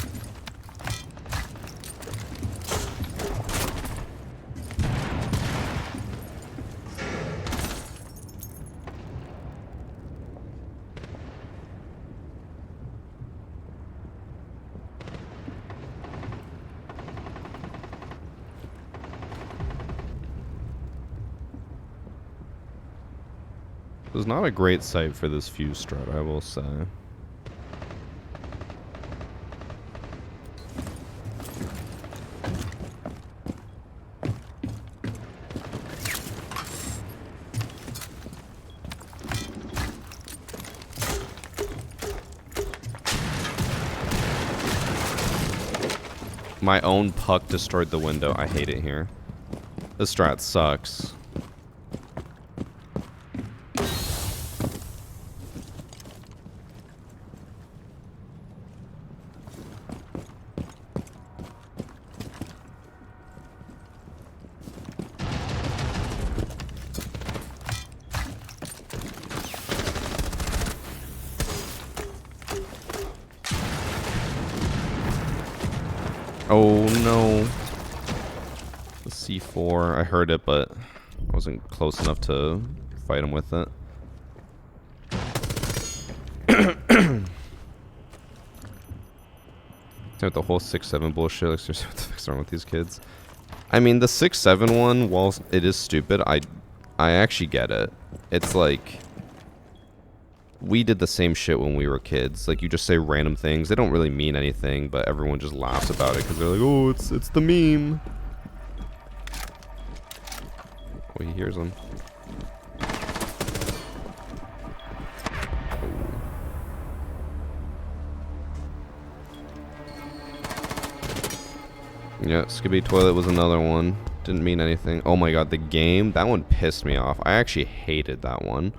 It was not a great site for this fuse strat, I will say. My own puck destroyed the window. I hate it here. This strat sucks. Oh no. The C4. I heard it, but I wasn't close enough to fight him with it. With the whole 6-7 bullshit, like seriously, what the fuck's wrong with these kids? I mean, the 6-7 one, while it is stupid, I actually get it. It's like, we did the same shit when we were kids. Like, you just say random things. They don't really mean anything, but everyone just laughs about it because they're like, oh, it's the meme. Oh, he hears them. Yeah, Skibby Toilet was another one. Didn't mean anything. Oh my god, the game, that one pissed me off. I actually hated that one.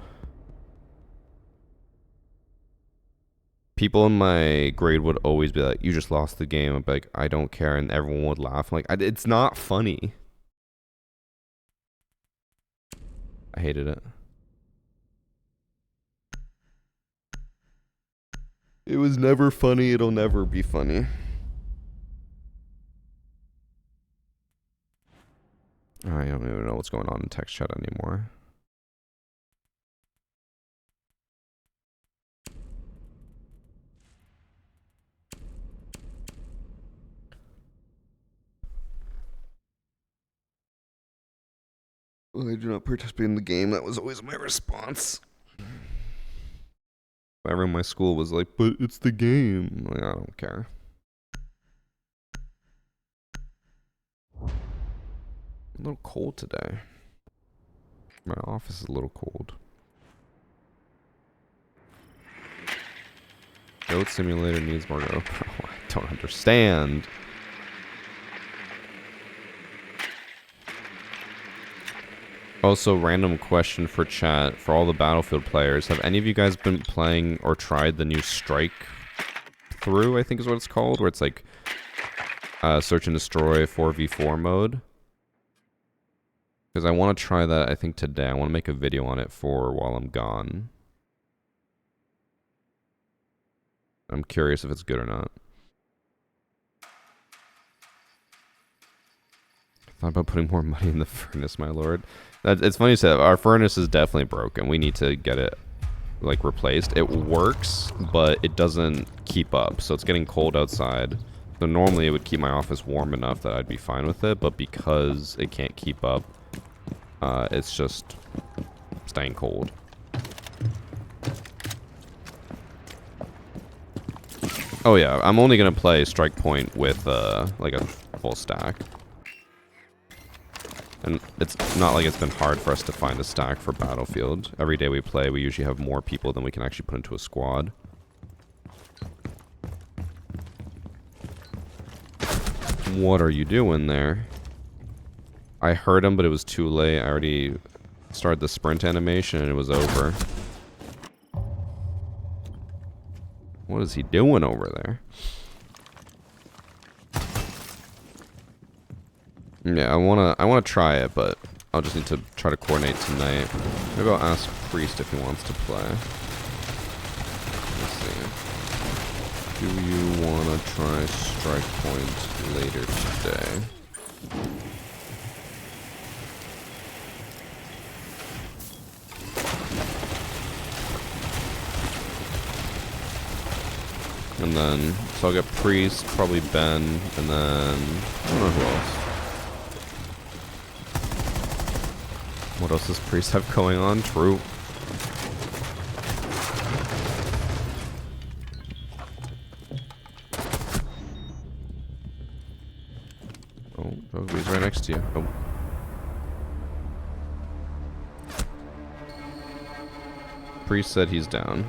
People in my grade would always be like, you just lost the game. I'd be like, I don't care, and everyone would laugh. I'm like, it's not funny. I hated it. It was never funny, it'll never be funny. I don't even know what's going on in text chat anymore. Well, I do not participate in the game. That was always my response. Everyone in my school was like, but it's the game. Like, I don't care. A little cold today. My office is a little cold. Goat Simulator needs more GoPro. I don't understand. Also, random question for chat for all the Battlefield players. Have any of you guys been playing or tried the new Strike Through, I think is what it's called, where it's like search and destroy 4v4 mode? Because I want to try that, I think, today. I want to make a video on it for while I'm gone. I'm curious if it's good or not. Thought about putting more money in the furnace, my lord. It's funny you say that. Our furnace is definitely broken. We need to get it, like, replaced. It works, but it doesn't keep up. So it's getting cold outside. So normally it would keep my office warm enough that I'd be fine with it. But because it can't keep up, it's just staying cold. Oh yeah, I'm only gonna play Strike Point with like a full stack. And it's not like it's been hard for us to find a stack for Battlefield. Every day we play, we usually have more people than we can actually put into a squad. What are you doing there? I heard him, but it was too late. I already started the sprint animation and it was over. What is he doing over there? Yeah, I wanna try it, but I'll just need to try to coordinate tonight. Maybe I'll ask Priest if he wants to play. Let's see. Do you wanna try Strike Point later today? And then, so I'll get Priest, probably Ben, and then, I don't know who else. What else does Priest have going on? True. Oh, he's right next to you. Oh. Priest said he's down.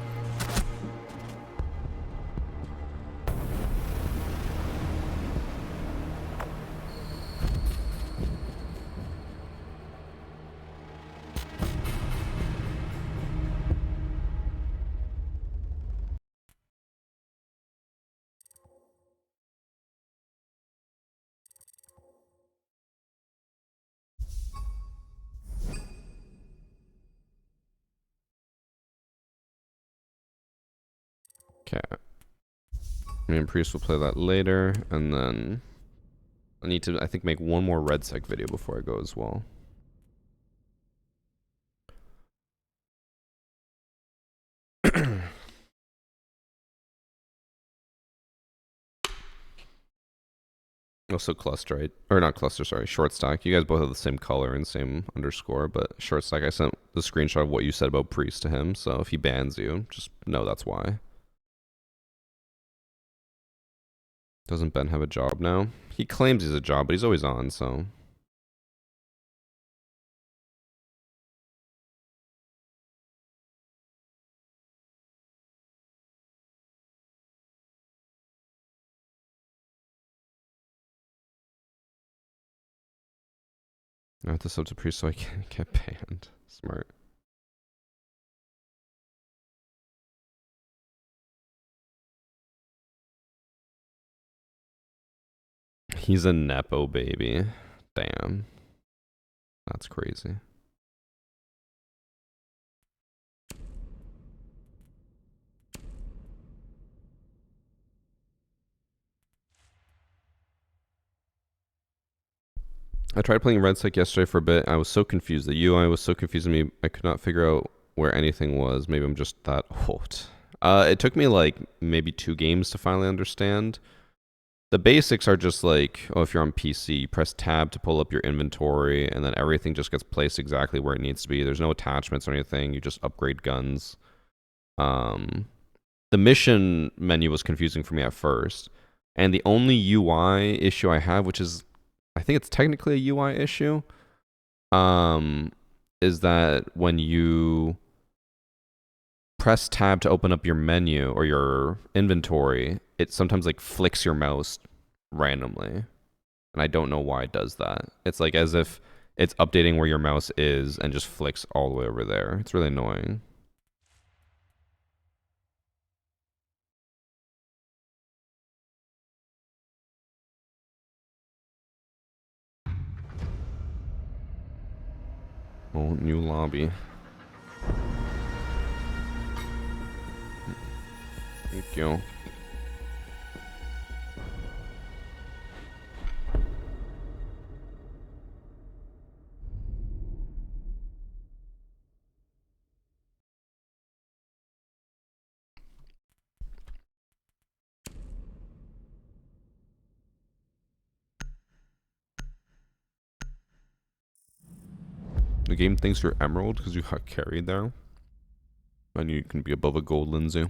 Okay. Me and Priest will play that later, and then I need to, I think, make one more Red Sec video before I go as well. Also cluster, right? Or not cluster, sorry, short stack. You guys both have the same color and same underscore, but short stack, I sent the screenshot of what you said about Priest to him, so if he bans you, just know that's why. Doesn't Ben have a job now? He claims he's a job, but he's always on, so. I have to sub to Priest so I can't get banned. Smart. He's a Nepo baby. Damn. That's crazy. I tried playing Red Sec yesterday for a bit. I was so confused. The UI was so confusing me. I could not figure out where anything was. Maybe I'm just that old. It took me like maybe 2 games to finally understand. The basics are just like, oh, if you're on PC, you press tab to pull up your inventory, and then everything just gets placed exactly where it needs to be. There's no attachments or anything. You just upgrade guns. The mission menu was confusing for me at first. And the only UI issue I have, which is, I think it's technically a UI issue, is that when you press tab to open up your menu or your inventory, it sometimes like flicks your mouse randomly. And I don't know why it does that. It's like as if it's updating where your mouse is and just flicks all the way over there. It's really annoying. Oh, new lobby. Thank you. The game thinks you're emerald because you got carried there. And you can be above a gold Lindsay.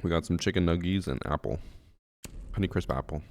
We got some chicken nuggies and apple. Honeycrisp apple.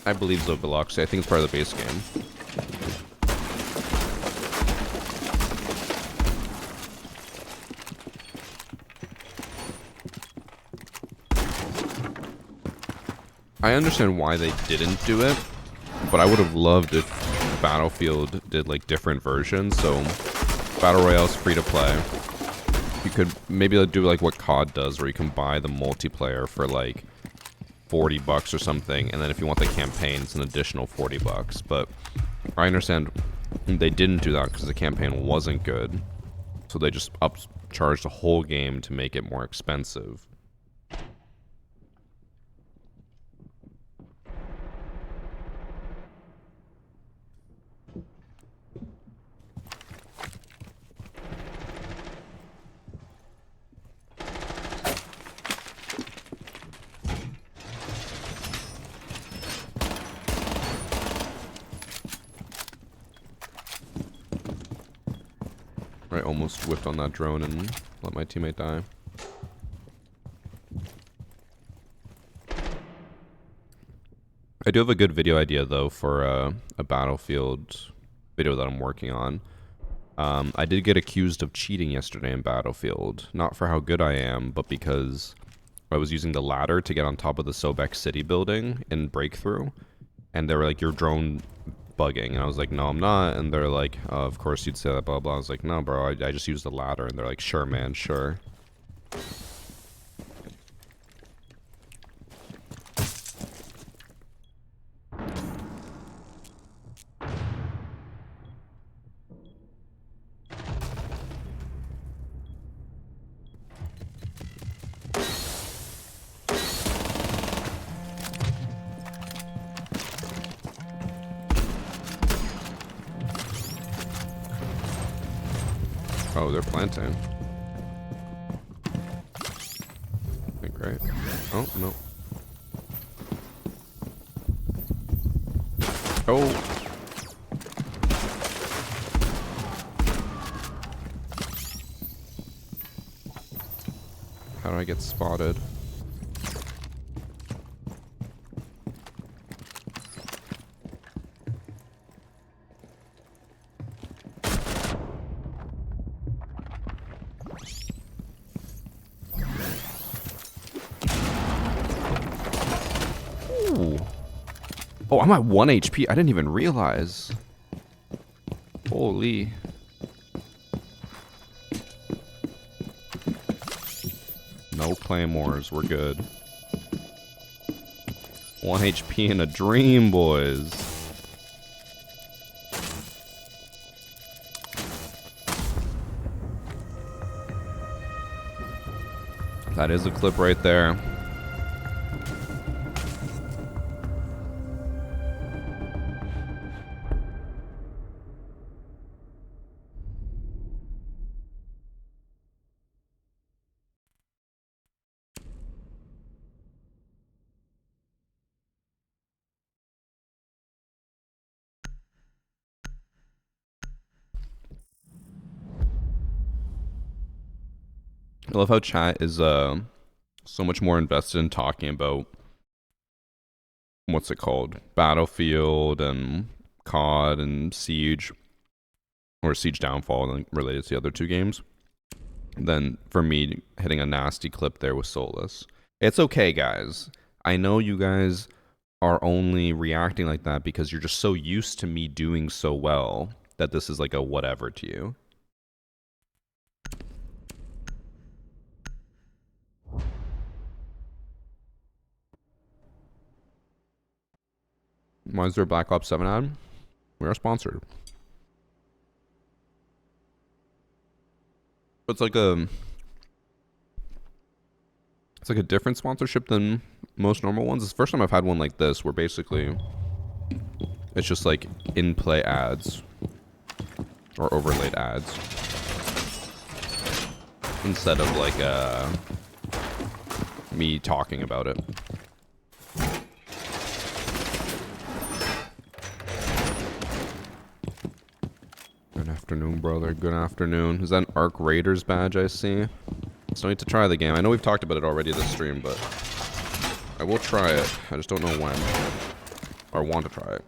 I believe so, Velox. I think it's part of the base game. I understand why they didn't do it, but I would have loved if Battlefield did like different versions. So Battle Royale's free to play. You could maybe do like what COD does, where you can buy the multiplayer for like $40 or something, and then if you want the campaign, it's an additional $40. But I understand they didn't do that because the campaign wasn't good, so they just upcharged the whole game to make it more expensive. I almost whipped on that drone and let my teammate die. I do have a good video idea though for a Battlefield video that I'm working on. I did get accused of cheating yesterday in Battlefield. Not for how good I am, but because I was using the ladder to get on top of the Sobek City building in Breakthrough. And they were like, your drone bugging, and I was like, no, I'm not. And they're like, oh, of course you'd say that, blah blah. I was like, no bro, I just used the ladder. And they're like, sure man, sure. Oh, they're planting. Okay, great. Oh, no. Oh! How do I get spotted? Oh, I'm at 1 HP. I didn't even realize. Holy. No claymores. We're good. 1 HP in a dream, boys. That is a clip right there. I love how chat is so much more invested in talking about what's it called? Battlefield and COD and Siege, or Siege Downfall, and related to the other two games. Than for me hitting a nasty clip there with Soulless. It's okay, guys. I know you guys are only reacting like that because you're just so used to me doing so well that this is like a whatever to you. Why is there a Black Ops 7 ad? We are sponsored. It's like a different sponsorship than most normal ones. It's the first time I've had one like this where basically it's just like in-play ads or overlaid ads instead of like me talking about it. Good afternoon, brother. Good afternoon. Is that an Arc Raiders badge I see? Still need to try the game. I know we've talked about it already this stream, but I will try it. I just don't know when. Or want to try it.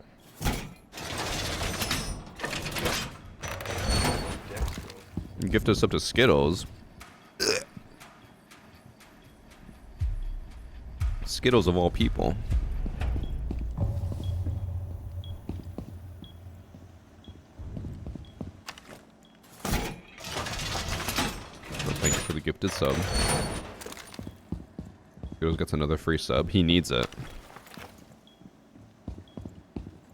You gift us up to Skittles. Skittles of all people. Thank you for the gifted sub. Skittles gets another free sub. He needs it.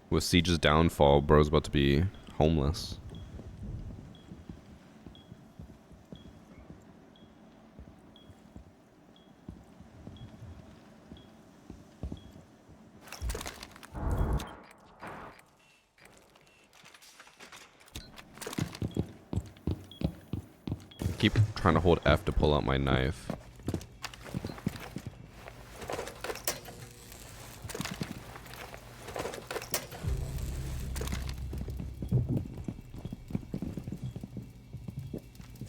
With Siege's downfall, bro's about to be homeless. Keep trying to hold F to pull out my knife.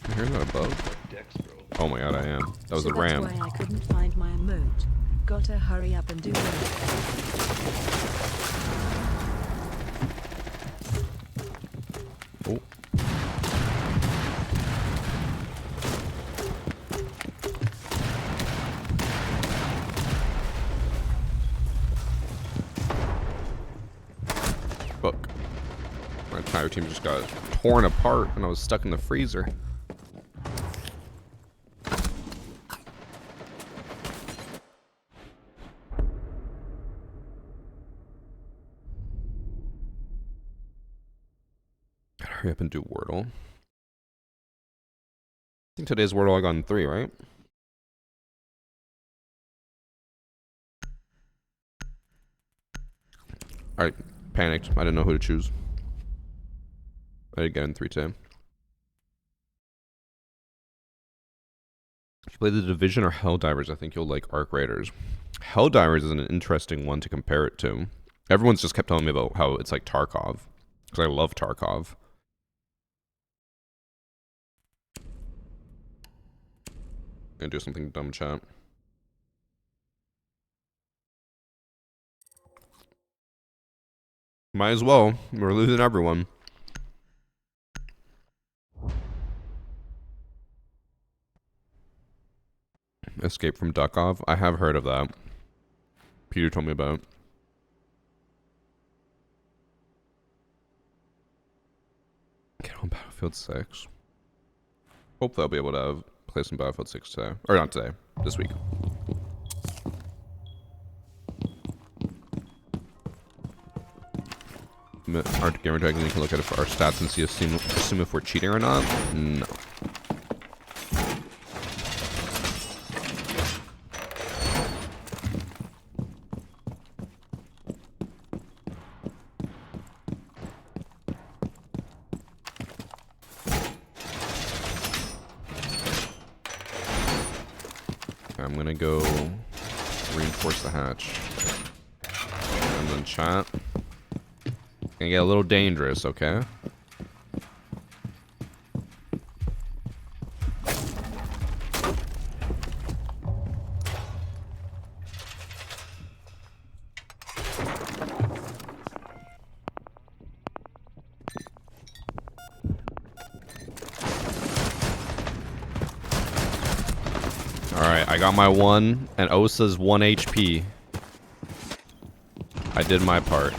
You hear that above? Oh my god, I am. That was So a ram. that's why I couldn't find my emote. Gotta hurry up and do it. Oh. Fuck. My entire team just got torn apart and I was stuck in the freezer. Gotta hurry up and do Wordle. I think today's Wordle I got in 3, right? Alright, panicked. I didn't know who to choose. I did get in 3 today. If you play the Division or Helldivers, I think you'll like Arc Raiders. Helldivers is an interesting one to compare it to. Everyone's just kept telling me about how it's like Tarkov. Because I love Tarkov. Gonna do something dumb, chat. Might as well. We're losing everyone. Escape from Duckov? I have heard of that. Peter told me about it. Get on Battlefield 6. Hopefully I'll be able to play some Battlefield 6 today. Or not today. This week. Our gamer tag, you can look at it for our stats and see assume if we're cheating or not. No. I'm gonna go reinforce the hatch. And then chat. Gonna get a little dangerous, okay? Alright, I got my 1, and Osa's 1 HP. I did my part.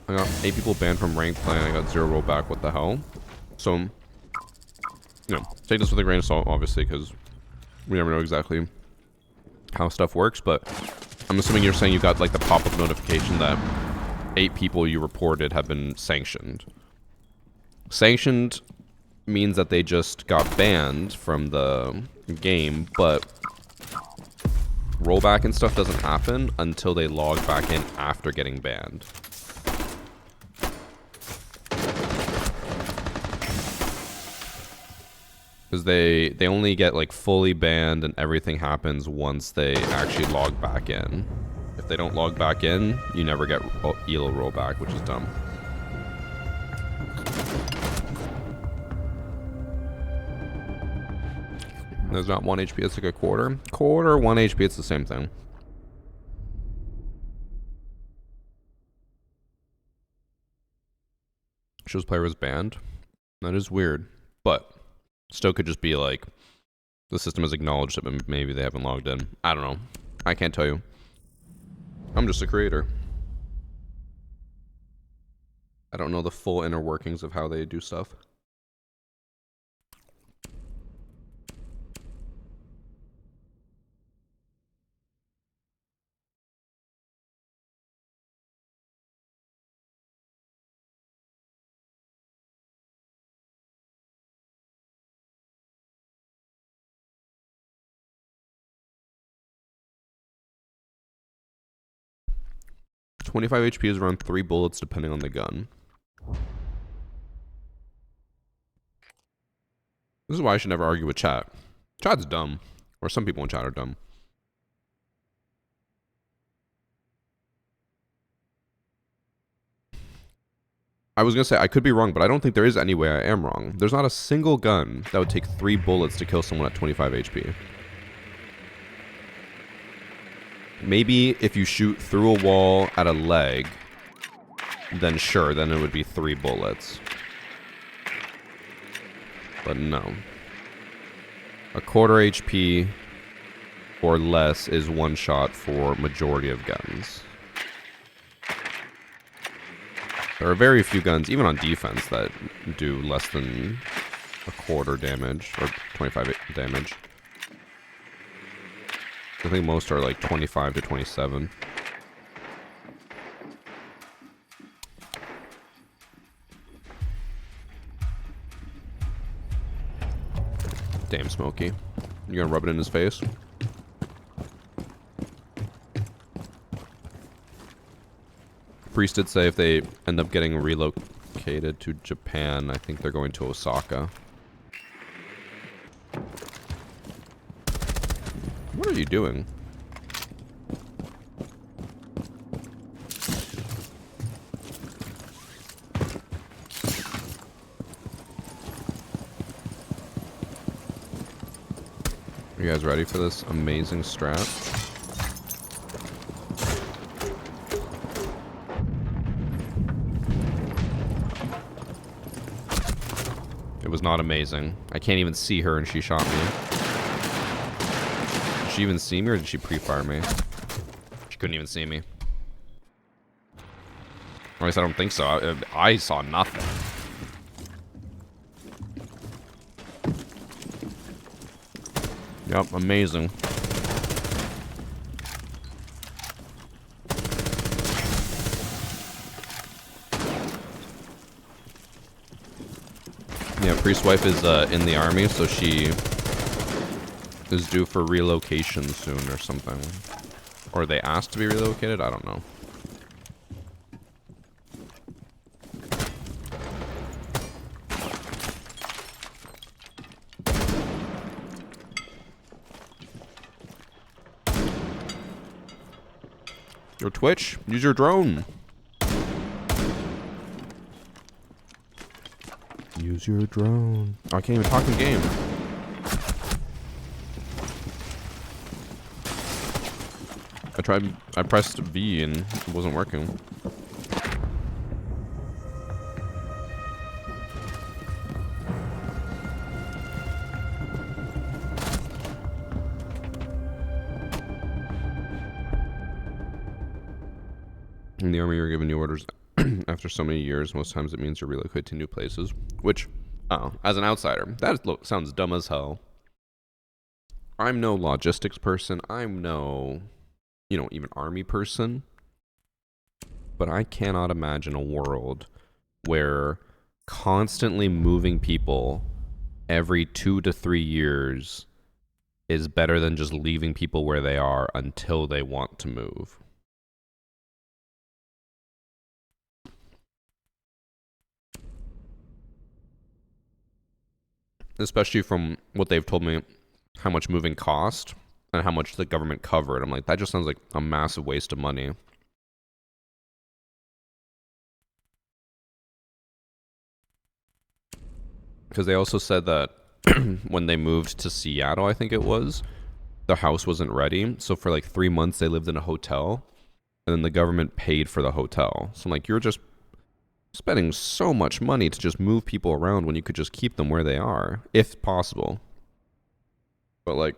I got 8 people banned from ranked play, and I got 0 rollback. What the hell? So, you know, take this with a grain of salt, obviously, because we never know exactly how stuff works, but I'm assuming you're saying you got, like, the pop-up notification that 8 people you reported have been sanctioned. Sanctioned means that they just got banned from the game, but rollback and stuff doesn't happen until they log back in after getting banned. Because they only get like fully banned and everything happens once they actually log back in. If they don't log back in, you never get ELO rollback, which is dumb. There's not 1 HP, it's like a quarter. Quarter, 1 HP, it's the same thing. Shows player was banned. That is weird, but still could just be like the system has acknowledged it, but maybe they haven't logged in. I don't know. I can't tell you. I'm just a creator. I don't know the full inner workings of how they do stuff. .25 HP is around 3 bullets depending on the gun. This is why I should never argue with chat. Chat's dumb. Or some people in chat are dumb. I was going to say, I could be wrong, but I don't think there is any way I am wrong. There's not a single gun that would take 3 bullets to kill someone at 25 HP. Maybe if you shoot through a wall at a leg, then sure, then it would be 3 bullets. But no. A quarter HP or less is 1 shot for majority of guns. There are very few guns, even on defense, that do less than a quarter damage, or 25 damage. I think most are like 25 to 27. Damn, Smokey. You gonna rub it in his face? Priest did say if they end up getting relocated to Japan, I think they're going to Osaka. What are you doing? Are you guys ready for this amazing strat? It was not amazing. I can't even see her and she shot me. Did she even see me or did she pre-fire me? She couldn't even see me. Or at least I don't think so. I saw nothing. Yep, amazing. Yeah, Priest's wife is in the army, so she is due for relocation soon or something. Or they asked to be relocated? I don't know. Your Twitch, use your drone. Use your drone. Oh, I can't even talk in game. I pressed V and it wasn't working. In the army, you're given new orders after so many years. Most times it means you're relocated to new places. Which, as an outsider, that sounds dumb as hell. I'm no logistics person. I'm no, even army person. But I cannot imagine a world where constantly moving people every 2 to 3 years is better than just leaving people where they are until they want to move. Especially from what they've told me, how much moving cost and how much the government covered. I'm like, that just sounds like a massive waste of money. Because they also said that when they moved to Seattle, I think it was, the house wasn't ready. So for like 3 months, they lived in a hotel. And then the government paid for the hotel. So I'm like, you're just spending so much money to just move people around when you could just keep them where they are, if possible. But like,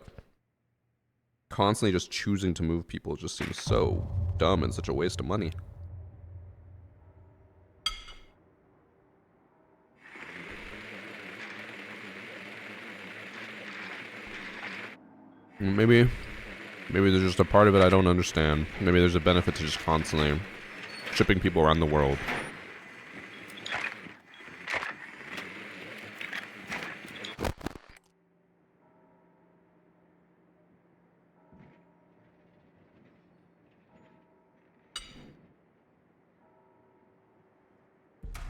constantly just choosing to move people just seems so dumb and such a waste of money. Maybe there's just a part of it I don't understand. Maybe there's a benefit to just constantly shipping people around the world.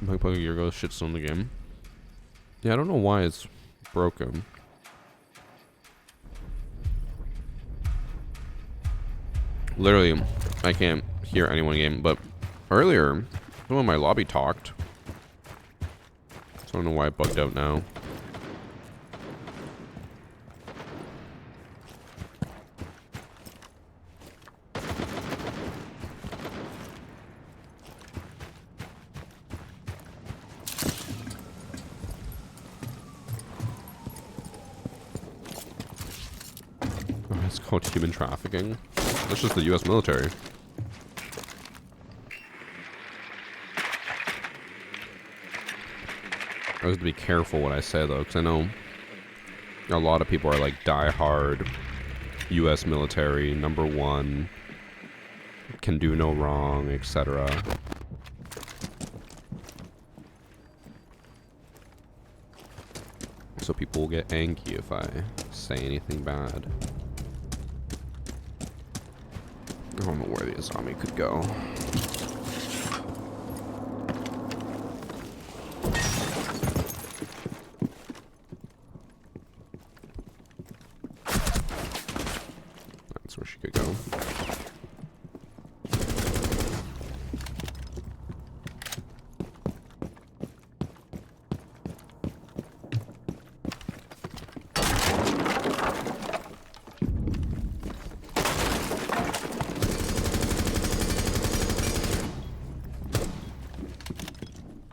Like a year ago, shit's still in the game. Yeah, I don't know why it's broken. Literally, I can't hear anyone in game, but earlier, someone in my lobby talked. So I don't know why it bugged out now. Oh, it's called human trafficking. That's just the US military. I have to be careful what I say though, because I know a lot of people are like die-hard US military, #1, can do no wrong, etc. So people will get angry if I say anything bad. I don't know where the Azami could go. That's where she could go.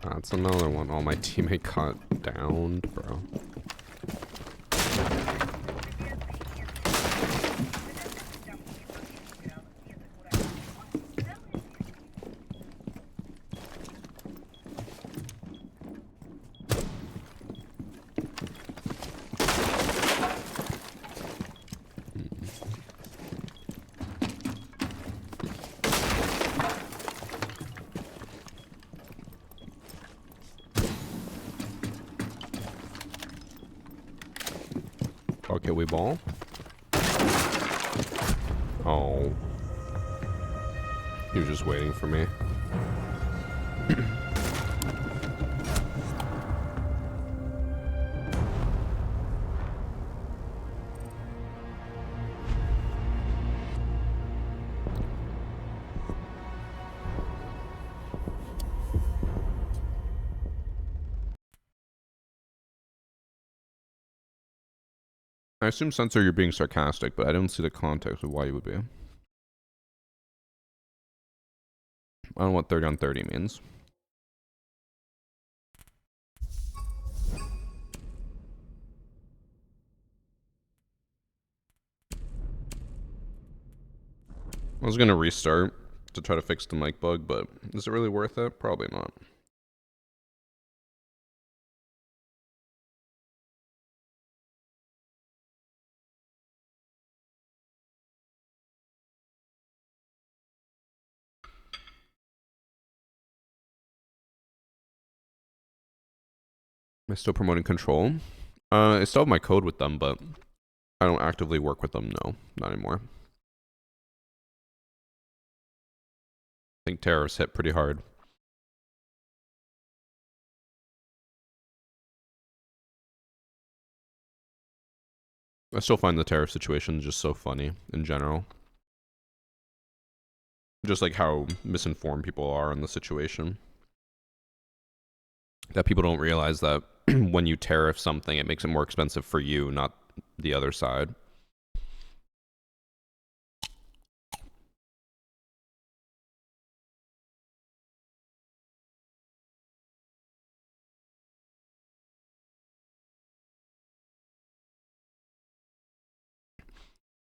That's another one. Oh, my teammate got downed, bro. Okay, we ball. Oh. He was just waiting for me. I assume, Sensor, you're being sarcastic, but I don't see the context of why you would be. I don't know what 30 on 30 means. I was gonna restart to try to fix the mic bug, but is it really worth it? Probably not. Am I still promoting Control? I still have my code with them, but I don't actively work with them. No, not anymore. I think tariffs hit pretty hard. I still find the tariff situation just so funny in general. Just like how misinformed people are in the situation. That people don't realize that when you tariff something, it makes it more expensive for you, not the other side.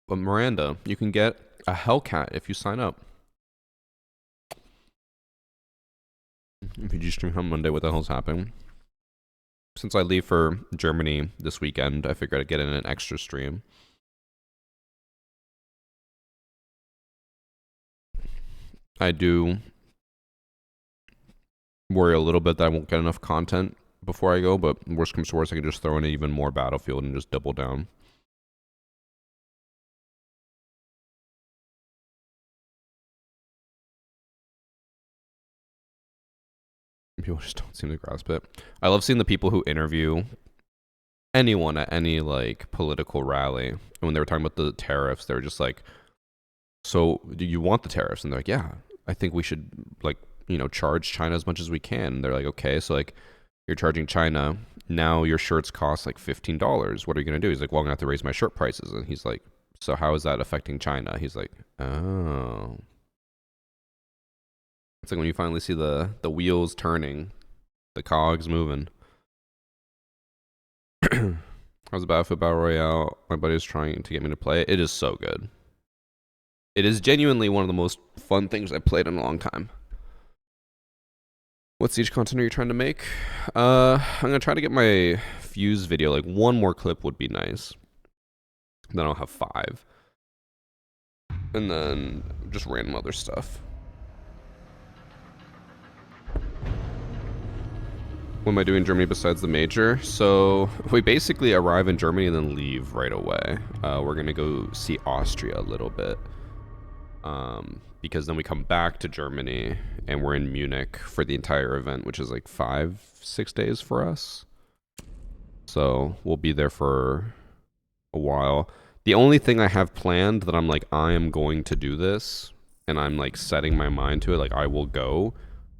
But Miranda, you can get a Hellcat if you sign up. PG stream on Monday, what the hell's happening? Since I leave for Germany this weekend, I figured I'd get in an extra stream. I do worry a little bit that I won't get enough content before I go, but worst comes to worst, I can just throw in even more Battlefield and just double down. People just don't seem to grasp it. I love seeing the people who interview anyone at any like political rally. And when they were talking about the tariffs, they were just like, so do you want the tariffs? And they're like, yeah, I think we should like, you know, charge China as much as we can. And they're like, okay, so like you're charging China. Now your shirts cost like $15. What are you going to do? He's like, well, I'm going to have to raise my shirt prices. And he's like, so how is that affecting China? He's like, oh. It's like when you finally see the wheels turning, the cogs moving. How's the Battlefield Battle Royale? My buddy is trying to get me to play it. It is so good. It is genuinely one of the most fun things I've played in a long time. What siege content are you trying to make? I'm gonna try to get my Fuse video. Like one more clip would be nice. Then I'll have 5. And then just random other stuff. What am I doing in Germany besides the major? So we basically arrive in Germany and then leave right away. We're gonna go see Austria a little bit. Because then we come back to Germany and we're in Munich for the entire event, which is like 5-6 days for us. So we'll be there for a while. The only thing I have planned that I'm like, I am going to do this, and I'm like setting my mind to it, like I will go,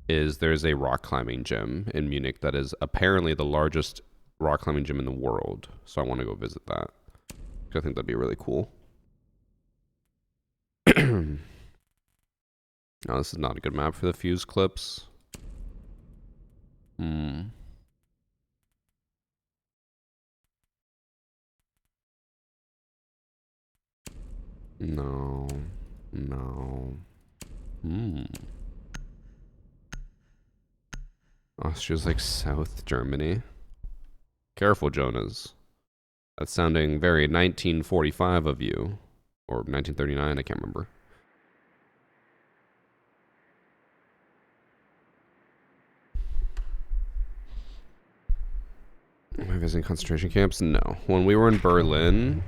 is there's a rock climbing gym in Munich that is apparently the largest rock climbing gym in the world. So I want to go visit that. I think that'd be really cool. No, this is not a good map for the fuse clips. No. No. Austria's like South Germany. Careful, Jonas. That's sounding very 1945 of you. Or 1939, I can't remember. Am I visiting concentration camps? No. When we were in Berlin,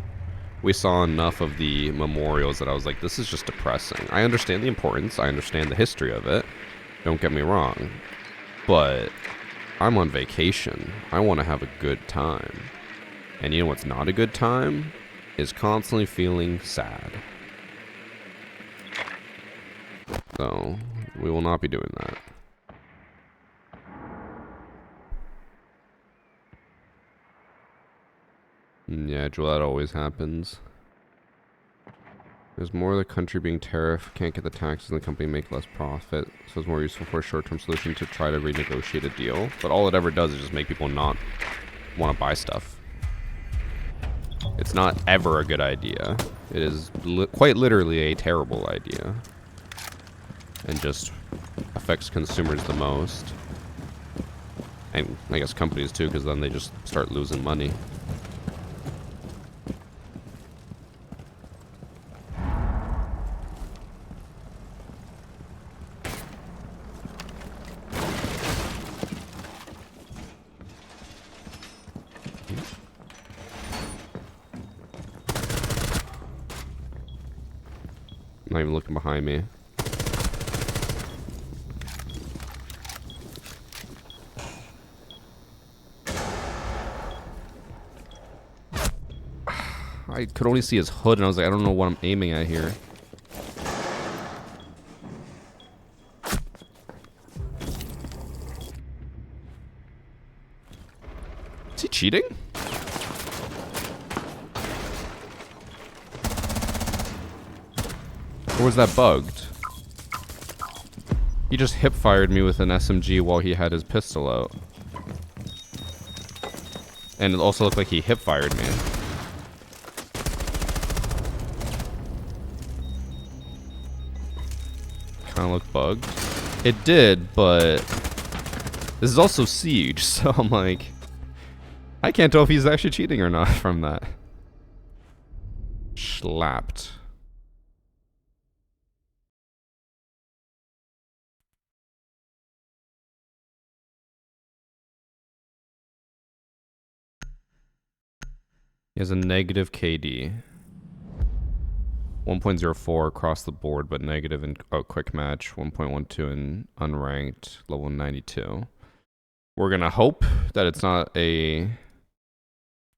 we saw enough of the memorials that I was like, this is just depressing. I understand the importance. I understand the history of it. Don't get me wrong. But I'm on vacation. I want to have a good time. And you know what's not a good time? Is constantly feeling sad. So, we will not be doing that. Yeah, Joel, that always happens. There's more of the country being tariff, can't get the taxes, and the company make less profit. So it's more useful for a short-term solution to try to renegotiate a deal. But all it ever does is just make people not want to buy stuff. It's not ever a good idea. It is quite literally a terrible idea. And just affects consumers the most. And I guess companies too, because then they just start losing money. Not even looking behind me. I could only see his hood, and I was like, I don't know what I'm aiming at here. Is he cheating? Or was that bugged? He just hip fired me with an SMG while he had his pistol out. And it also looked like he hip fired me. Kind of looked bugged. It did, but this is also Siege, so I'm like, I can't tell if he's actually cheating or not from that. Schlapped. He has a negative KD. 1.04 across the board, but negative in quick match. 1.12 in unranked, level 92. We're going to hope that it's not a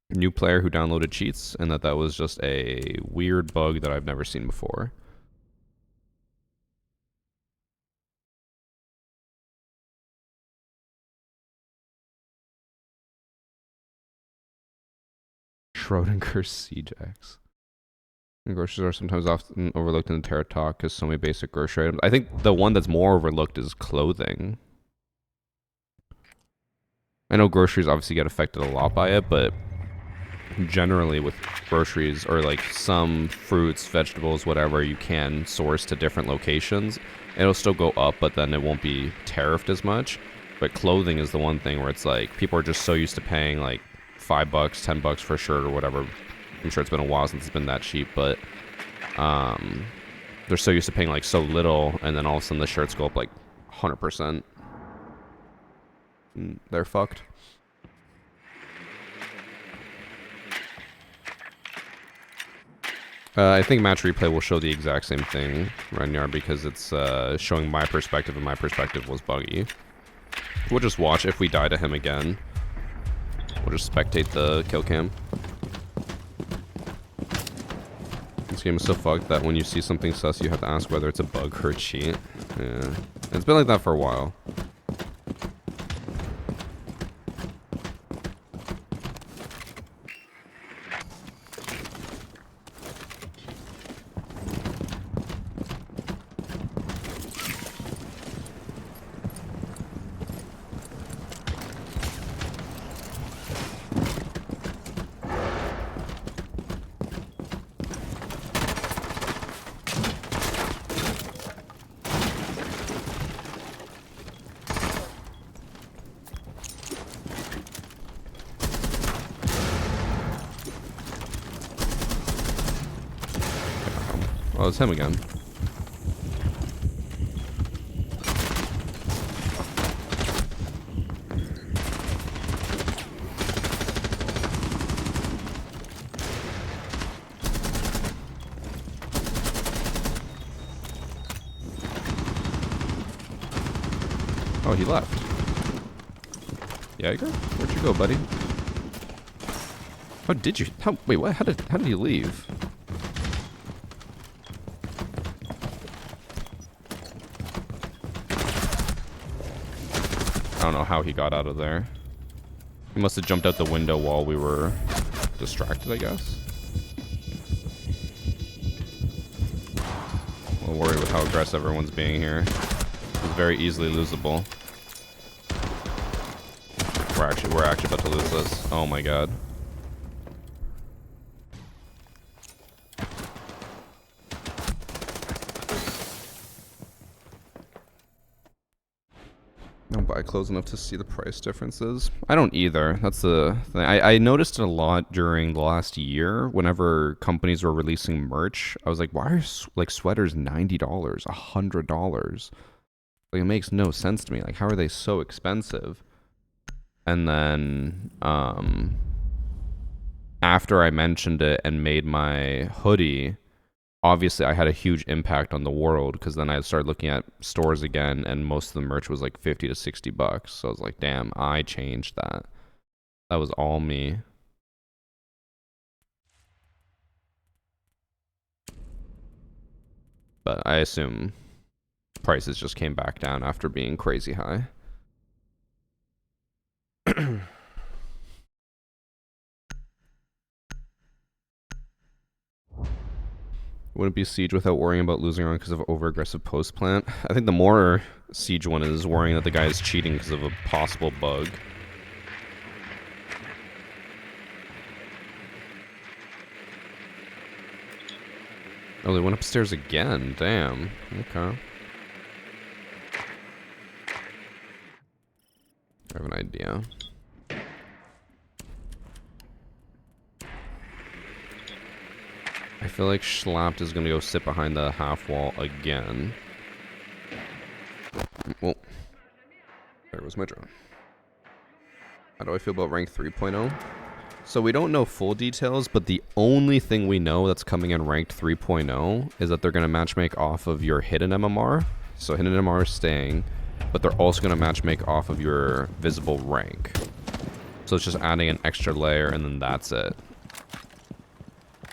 new player who downloaded cheats and that was just a weird bug that I've never seen before. Schrodinger's Siege-X. Groceries are sometimes often overlooked in the Terra Talk because so many basic grocery items. I think the one that's more overlooked is clothing. I know groceries obviously get affected a lot by it, but generally with groceries or like some fruits, vegetables, whatever you can source to different locations, it'll still go up, but then it won't be tariffed as much. But clothing is the one thing where it's like people are just so used to paying like $5, $10 for a shirt or whatever. I'm sure it's been a while since it's been that cheap, but they're so used to paying like so little, and then all of a sudden the shirts go up like 100%. They're fucked. I think match replay will show the exact same thing, Renyar, because it's showing my perspective, and my perspective was buggy. We'll just watch. If we die to him again, we'll just spectate the kill cam. This game is so fucked that when you see something sus, you have to ask whether it's a bug or a cheat. Yeah. It's been like that for a while. Oh, it's him again. Oh, he left. Jaeger? Where'd you go, buddy? How did you? Wait, what? How did he leave? I don't know how he got out of there. He must have jumped out the window while we were distracted, I guess. little worried with how aggressive everyone's being here. It's very easily losable. We're actually about to lose this. Oh my god. I don't buy clothes enough to see the price differences. I don't either. That's the thing. I noticed it a lot during the last year. Whenever companies were releasing merch, I was like, why are like sweaters $90, $100? Like, it makes no sense to me. Like, how are they so expensive? And then after I mentioned it and made my hoodie, obviously I had a huge impact on the world, because then I started looking at stores again and most of the merch was like 50 to 60 bucks. So I was like, damn, I changed that. That was all me. But I assume prices just came back down after being crazy high. Wouldn't be Siege without worrying about losing on because of over-aggressive post-plant. I think the more Siege one is worrying that the guy is cheating because of a possible bug. Oh, they went upstairs again. Damn. Okay. I have an idea. I feel like Schlapt is going to go sit behind the half wall again. Well, there was my drone. How do I feel about rank 3.0? So we don't know full details, but the only thing we know that's coming in ranked 3.0 is that they're going to matchmake off of your hidden MMR. So hidden MMR is staying, but they're also going to matchmake off of your visible rank. So it's just adding an extra layer and then that's it.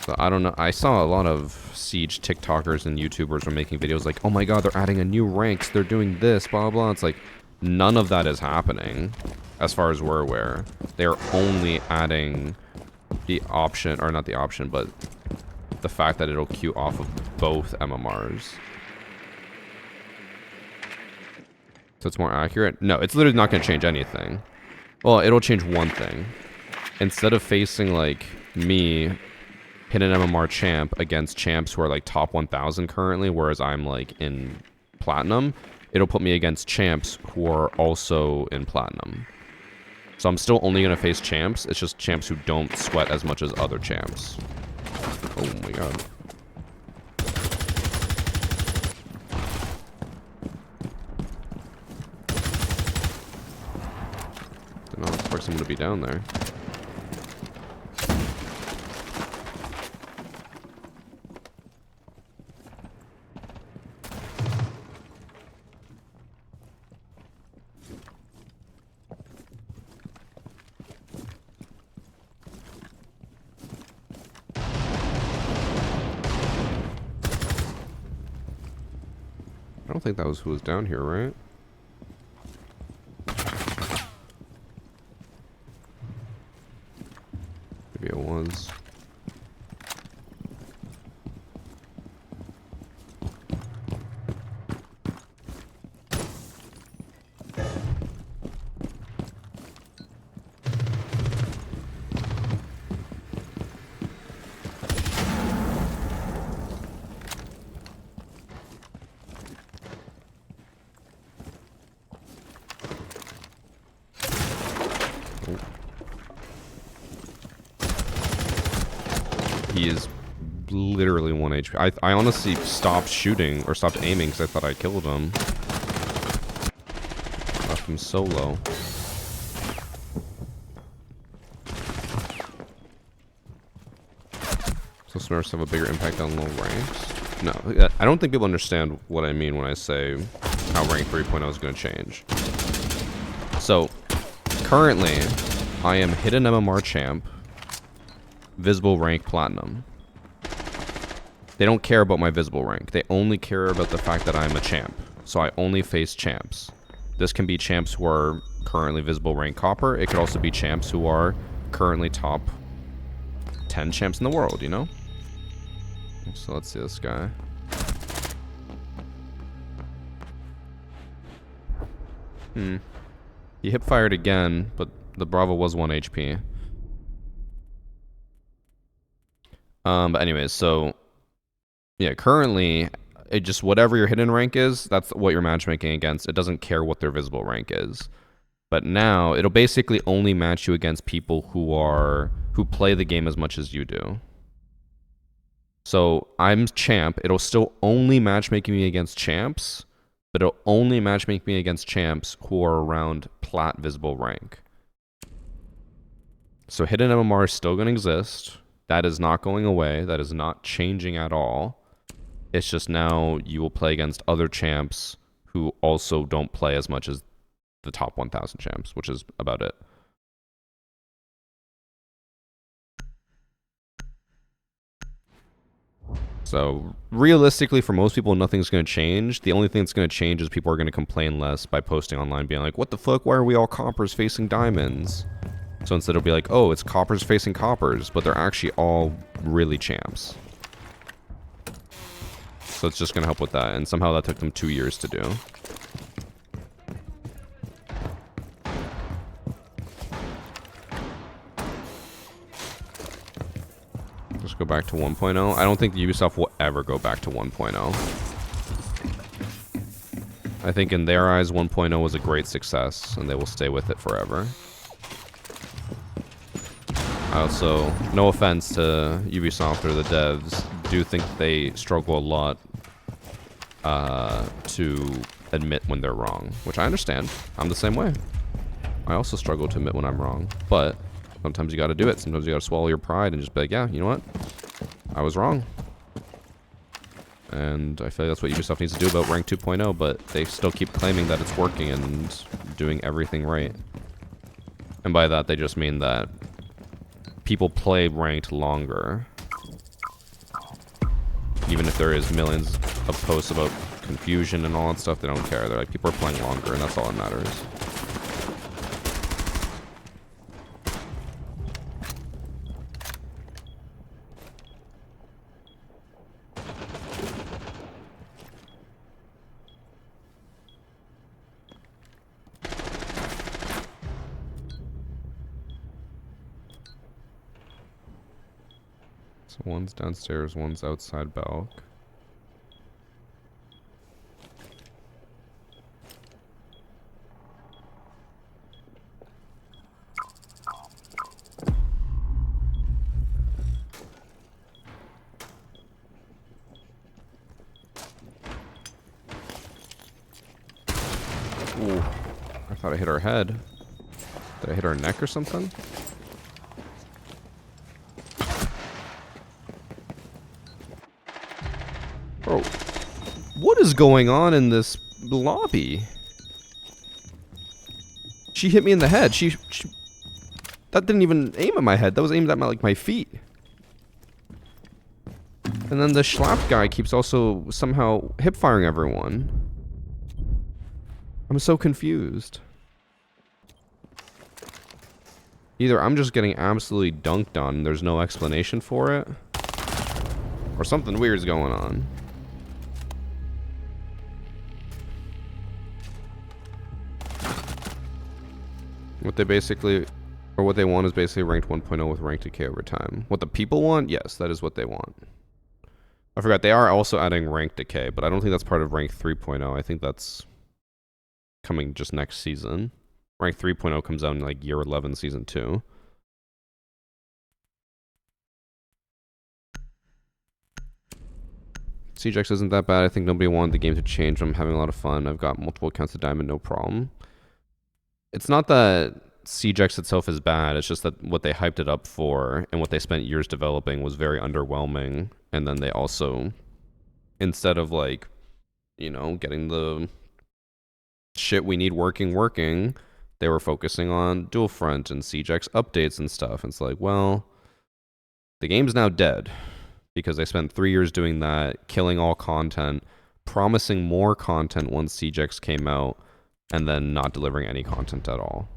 So I don't know. I saw a lot of Siege TikTokers and YouTubers were making videos like, oh my god, they're adding a new ranks, they're doing this, blah, blah. It's like, none of that is happening, as far as we're aware. They're only adding the option, or not the option, but the fact that it'll queue off of both MMRs. So it's more accurate? No, it's literally not going to change anything. Well, it'll change one thing. Instead of facing, like, me, hidden MMR champ against champs who are like top 1000 currently, whereas I'm like in platinum, it'll put me against champs who are also in platinum. So I'm still only going to face champs. It's just champs who don't sweat as much as other champs. Oh my god. Didn't know expect someone to be down there. I don't think that was who was down here, right? Maybe it was. He is literally 1 HP. I honestly stopped shooting, or stopped aiming, because I thought I killed him. Left him so low. So Smurfs have a bigger impact on low ranks? No, I don't think people understand what I mean when I say how rank 3.0 is going to change. So, currently, I am hidden MMR champ, visible rank platinum. They don't care about my visible rank. They only care about the fact that I'm a champ. So I only face champs. This can be champs who are currently visible rank copper. It could also be champs who are currently top 10 champs in the world, you know? So let's see this guy. He hip fired again, but the Bravo was 1 HP. But anyways, so yeah, currently it just whatever your hidden rank is, that's what you're matchmaking against. It doesn't care what their visible rank is. But now it'll basically only match you against people who play the game as much as you do. So I'm champ. It'll still only matchmake me against champs, but it'll only matchmake me against champs who are around plat visible rank. So hidden MMR is still going to exist. That is not going away. That is not changing at all. It's just now you will play against other champs who also don't play as much as the top 1,000 champs, which is about it. So realistically, for most people, nothing's going to change. The only thing that's going to change is people are going to complain less by posting online, being like, what the fuck, why are we all coppers facing diamonds? So instead it'll be like, oh, it's coppers facing coppers, but they're actually all really champs. So it's just going to help with that, and somehow that took them 2 years to do. Just go back to 1.0. I don't think Ubisoft will ever go back to 1.0. I think in their eyes, 1.0 was a great success, and they will stay with it forever. I also, no offense to Ubisoft or the devs, do think they struggle a lot to admit when they're wrong, which I understand. I'm the same way. I also struggle to admit when I'm wrong, but sometimes you gotta do it. Sometimes you gotta swallow your pride and just be like, yeah, you know what? I was wrong. And I feel like that's what Ubisoft needs to do about Rank 2.0, but they still keep claiming that it's working and doing everything right. And by that, they just mean that people play ranked longer. Even if there is millions of posts about confusion and all that stuff, they don't care. They're like, people are playing longer, and that's all that matters. So one's downstairs, one's outside Belk. Ooh, I thought I hit her head. Did I hit her neck or something? Bro, what is going on in this lobby? She hit me in the head. She that didn't even aim at my head. That was aimed at my feet. And then the Schlapp guy keeps also somehow hip firing everyone. I'm so confused. Either I'm just getting absolutely dunked on and there's no explanation for it, or something weird's going on. What they basically, or what they want is basically ranked 1.0 with ranked decay over time. What the people want? Yes, that is what they want. I forgot, they are also adding ranked decay, but I don't think that's part of rank 3.0. I think that's coming just next season. Rank 3.0 comes out in like year 11, season 2. CJX isn't that bad. I think nobody wanted the game to change. I'm having a lot of fun. I've got multiple accounts of Diamond, no problem. It's not that CJX itself is bad. It's just that what they hyped it up for and what they spent years developing was very underwhelming. And then they also, instead of like, you know, getting the shit we need working, they were focusing on dual front and CJX updates and stuff. And it's like, well, the game's now dead because they spent 3 years doing that, killing all content, promising more content once CJX came out, and then not delivering any content at all.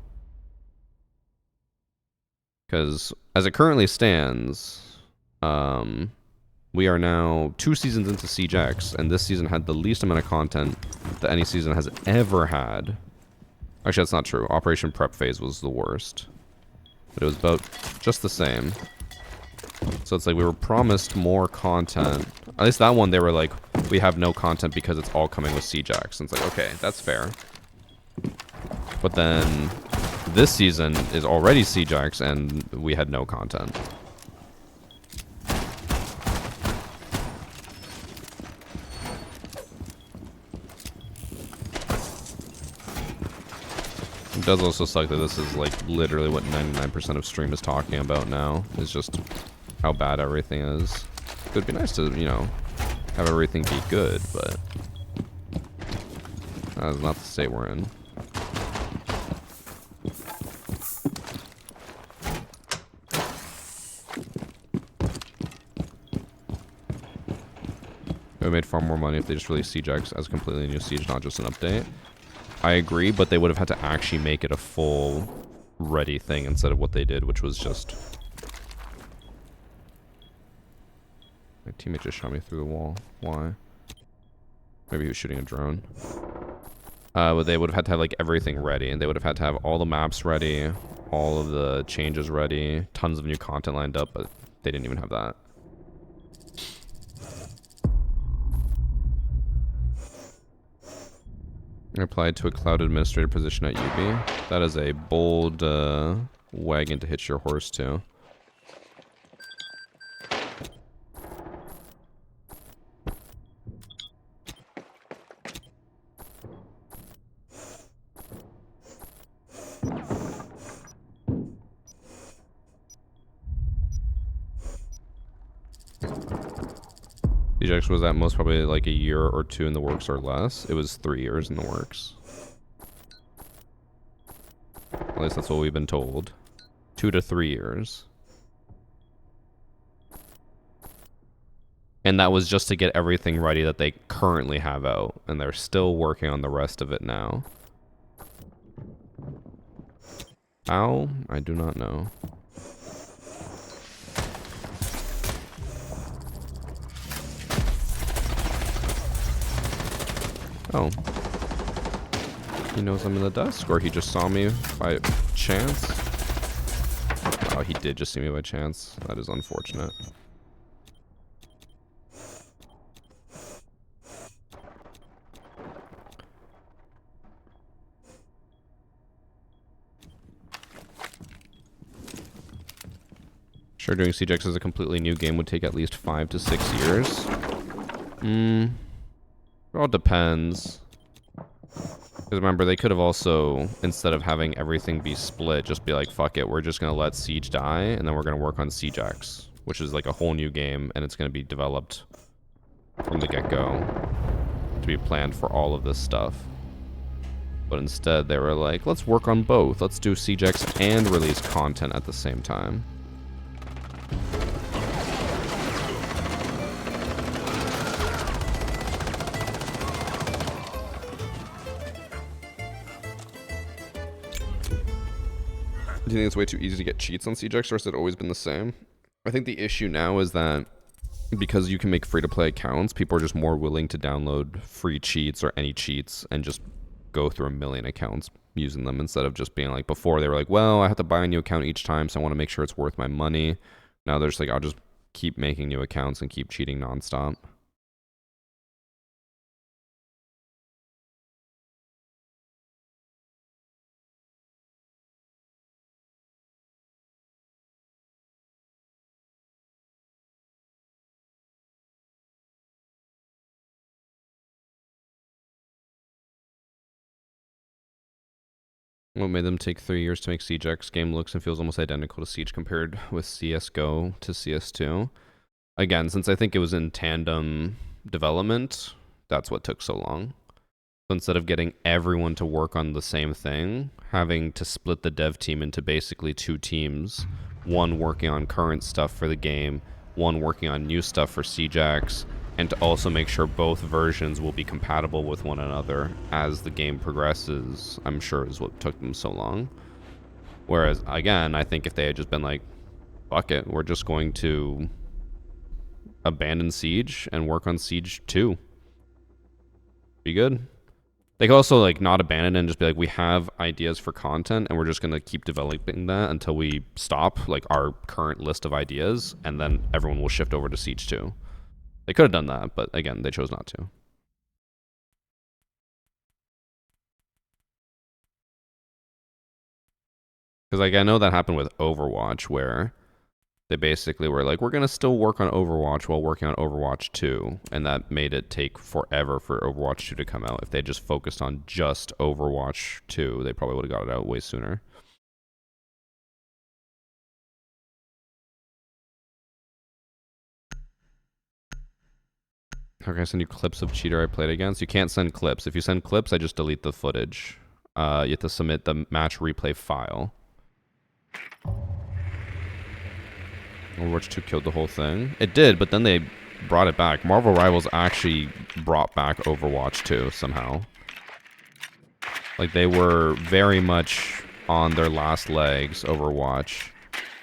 Because as it currently stands, we are now 2 seasons into CJX, and this season had the least amount of content that any season has ever had. Actually, that's not true. Operation Prep Phase was the worst. But it was about just the same. So it's like we were promised more content. At least that one, they were like, we have no content because it's all coming with Siegex. And it's like, okay, that's fair. But then this season is already Siegex and we had no content. It does also suck that this is like literally what 99% of stream is talking about now. Is just how bad everything is. It would be nice to, you know, have everything be good, but that is not the state we're in. They made far more money if they just released Siegex as a completely new Siege, not just an update. I agree, but they would have had to actually make it a full ready thing instead of what they did, which was just... My teammate just shot me through the wall. Why? Maybe he was shooting a drone. But they would have had to have like everything ready, and they would have had to have all the maps ready, all of the changes ready, tons of new content lined up, but they didn't even have that. I applied to a cloud administrator position at UB. That is a bold wagon to hitch your horse to. Siegex was at most probably like a year or two in the works or less. It was 3 years in the works. At least that's what we've been told. 2 to 3 years. And that was just to get everything ready that they currently have out. And they're still working on the rest of it now. How? I do not know. Oh. He knows I'm in the dusk, or he just saw me by chance? Oh, he did just see me by chance. That is unfortunate. Sure, doing Siegex as a completely new game would take at least 5 to 6 years. It all depends. Because remember, they could have also, instead of having everything be split, just be like, fuck it, we're just going to let Siege die, and then we're going to work on Siegex, which is like a whole new game, and it's going to be developed from the get-go to be planned for all of this stuff. But instead, they were like, let's work on both. Let's do Siegex and release content at the same time. Do you think it's way too easy to get cheats on Siegex, or has it always been the same? I think the issue now is that because you can make free-to-play accounts, people are just more willing to download free cheats or any cheats and just go through a million accounts using them instead of just being like, before they were like, well, I have to buy a new account each time, so I want to make sure it's worth my money. Now they're just like, I'll just keep making new accounts and keep cheating nonstop. What made them take 3 years to make Siegex? Game looks and feels almost identical to Siege compared with CSGO to CS2. Again, since I think it was in tandem development, that's what took so long. So instead of getting everyone to work on the same thing, having to split the dev team into basically 2 teams, one working on current stuff for the game, one working on new stuff for Siegex, and to also make sure both versions will be compatible with one another as the game progresses, I'm sure is what took them so long. Whereas, again, I think if they had just been like, fuck it, we're just going to abandon Siege and work on Siege 2. Be good. They could also like not abandon it and just be like, we have ideas for content and we're just gonna keep developing that until we stop like our current list of ideas, and then everyone will shift over to Siege 2. They could have done that, but again, they chose not to. Because like I know that happened with Overwatch, where they basically were like, we're going to still work on Overwatch while working on Overwatch 2. And that made it take forever for Overwatch 2 to come out. If they just focused on just Overwatch 2, they probably would have got it out way sooner. How can I send you clips of cheater I played against? You can't send clips. If you send clips, I just delete the footage. You have to submit the match replay file. Overwatch 2 killed the whole thing. It did, but then they brought it back. Marvel Rivals actually brought back Overwatch 2 somehow. Like, they were very much on their last legs, Overwatch.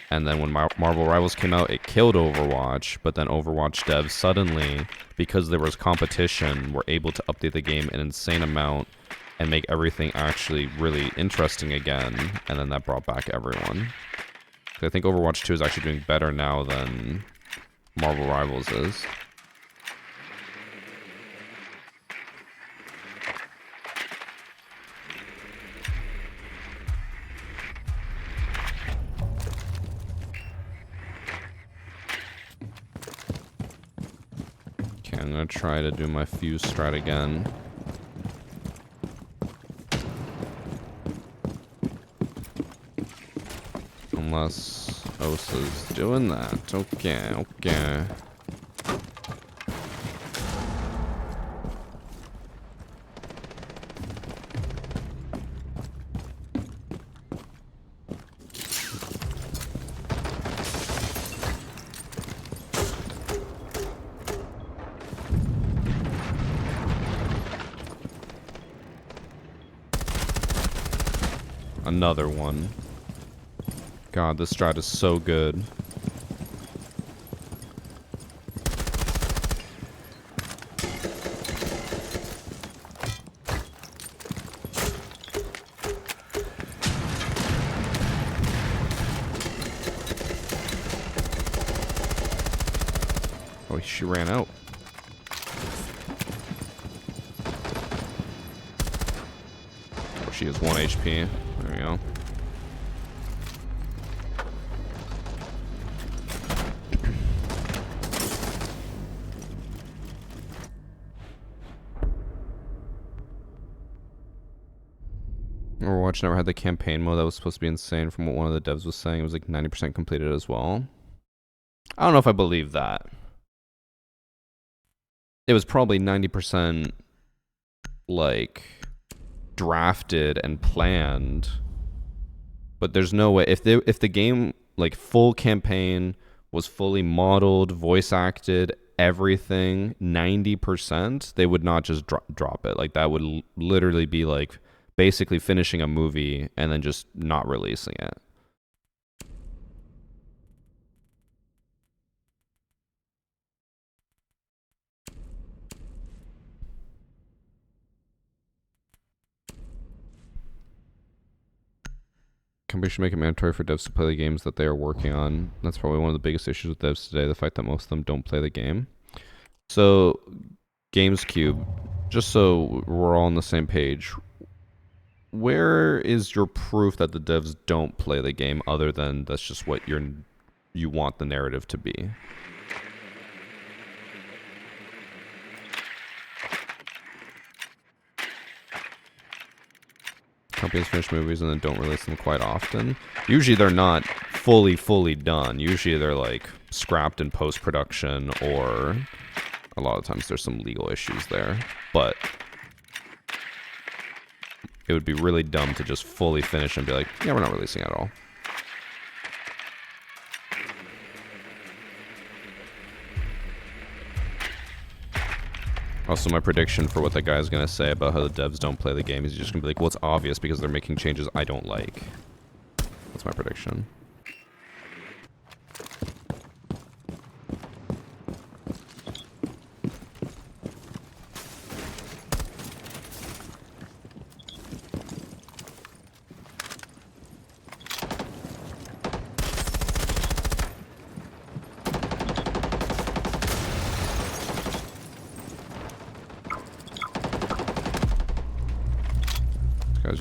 And then when Marvel Rivals came out, it killed Overwatch. But then Overwatch devs suddenly, because there was competition, were able to update the game an insane amount and make everything actually really interesting again. And then that brought back everyone. I think Overwatch 2 is actually doing better now than Marvel Rivals is. Okay, I'm gonna try to do my fuse strat again. Unless Osa's doing that. Okay, okay. Another one. God, this strat is so good. Oh, she ran out. Oh, she has 1 HP. There we go. Overwatch never had the campaign mode. That was supposed to be insane from what one of the devs was saying. It was like 90% completed as well. I don't know if I believe that. It was probably 90% like drafted and planned. But there's no way if the game like full campaign was fully modeled, voice acted, everything 90%, they would not just drop it. Like that would literally be like basically finishing a movie and then just not releasing it. Companies should make it mandatory for devs to play the games that they are working on. That's probably one of the biggest issues with devs today, the fact that most of them don't play the game. So, GamesCube, just so we're all on the same page, where is your proof that the devs don't play the game other than that's just what you want the narrative to be? Companies finish movies and then don't release them quite often. Usually they're not fully done. Usually they're like scrapped in post-production, or a lot of times there's some legal issues there. But it would be really dumb to just fully finish and be like, yeah, we're not releasing at all. Also, my prediction for what that guy's going to say about how the devs don't play the game is he's just going to be like, well, it's obvious because they're making changes I don't like. That's my prediction.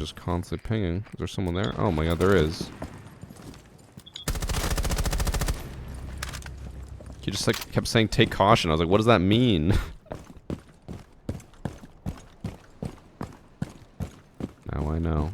just constantly pinging. Is there someone there? Oh my god, there is. He just like kept saying take caution. I was like, what does that mean? Now I know.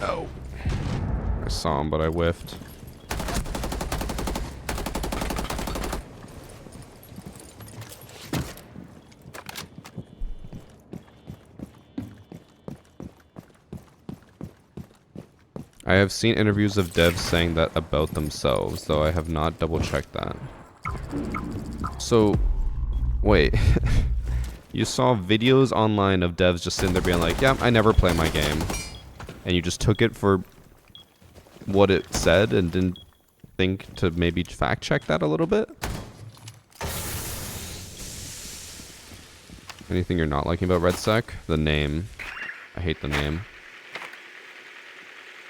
Oh. I saw him, but I whiffed. I have seen interviews of devs saying that about themselves, though I have not double-checked that. So, wait. You saw videos online of devs just sitting there being like, yeah, I never play my game. And you just took it for what it said and didn't think to maybe fact-check that a little bit? Anything you're not liking about RedSec? The name. I hate the name.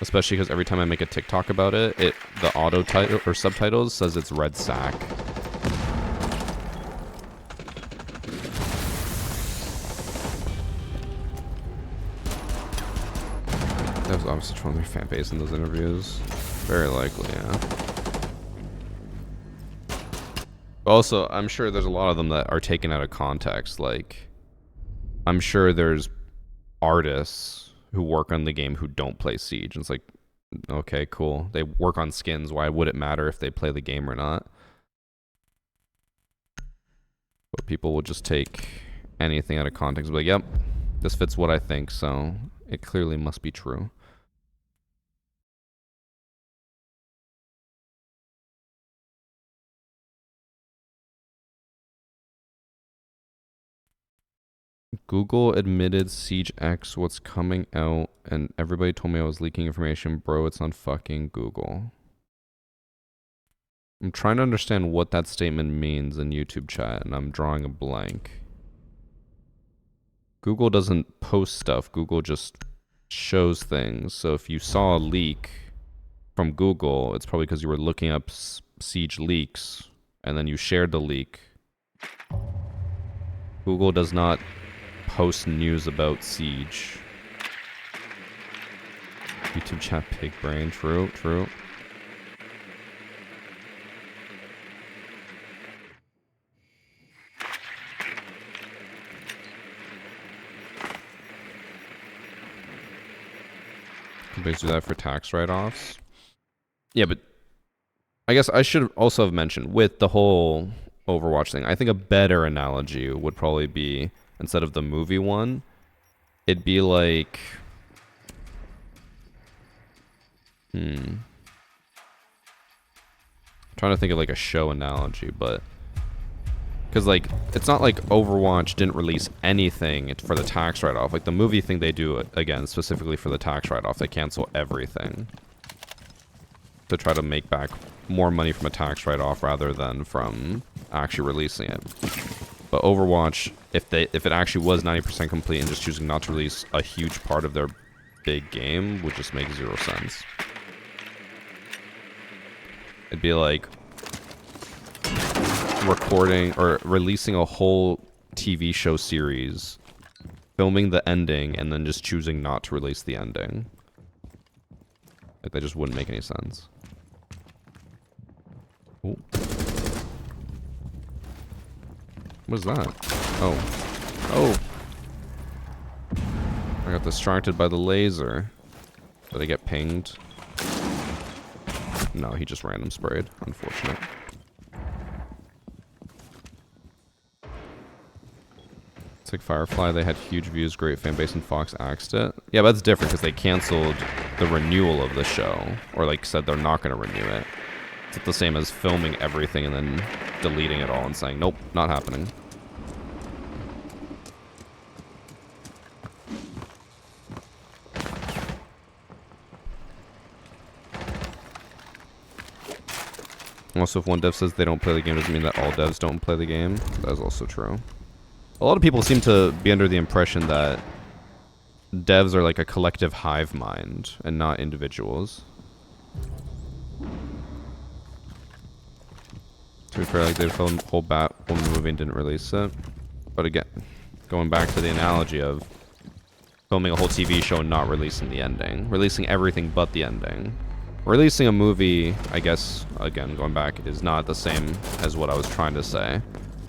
Especially because every time I make a TikTok about it, the auto title or subtitles says it's Red Sack. That was obviously from their fan base in those interviews. Very likely, yeah. Also, I'm sure there's a lot of them that are taken out of context. Like, I'm sure there's artists who work on the game who don't play Siege. And it's like, okay, cool. They work on skins. Why would it matter if they play the game or not? But people will just take anything out of context. Like, yep, this fits what I think, so it clearly must be true. Google admitted Siege X what's coming out, and everybody told me I was leaking information. Bro, it's on fucking Google. I'm trying to understand what that statement means in YouTube chat, and I'm drawing a blank. Google doesn't post stuff. Google just shows things. So if you saw a leak from Google, it's probably because you were looking up Siege leaks, and then you shared the leak. Google does not post news about Siege. YouTube chat pig brain. True, true. Companies do that for tax write-offs. Yeah, but I guess I should also have mentioned with the whole Overwatch thing, I think a better analogy would probably be, instead of the movie one, it'd be like, trying to think of like a show analogy, but because like it's not like Overwatch didn't release anything for the tax write-off. Like the movie thing, they do again specifically for the tax write-off. They cancel everything to try to make back more money from a tax write-off rather than from actually releasing it. But Overwatch, if it actually was 90% complete and just choosing not to release a huge part of their big game, would just make 0 sense. It'd be like recording or releasing a whole TV show series, filming the ending, and then just choosing not to release the ending. Like, that just wouldn't make any sense. Ooh. What is that? Oh. Oh! I got distracted by the laser. Did I get pinged? No, he just random sprayed. Unfortunate. It's like Firefly, they had huge views, great fan base, and Fox axed it. Yeah, but that's different because they canceled the renewal of the show. Or like said they're not going to renew it. It's the same as filming everything and then deleting it all and saying, nope, not happening. Also, if one dev says they don't play the game, doesn't mean that all devs don't play the game. That is also true. A lot of people seem to be under the impression that devs are like a collective hive mind and not individuals. To be fair, like they filmed whole Batwoman movie and didn't release it. But again, going back to the analogy of filming a whole TV show and not releasing the ending. Releasing everything but the ending. Releasing a movie, I guess, again, going back, is not the same as what I was trying to say.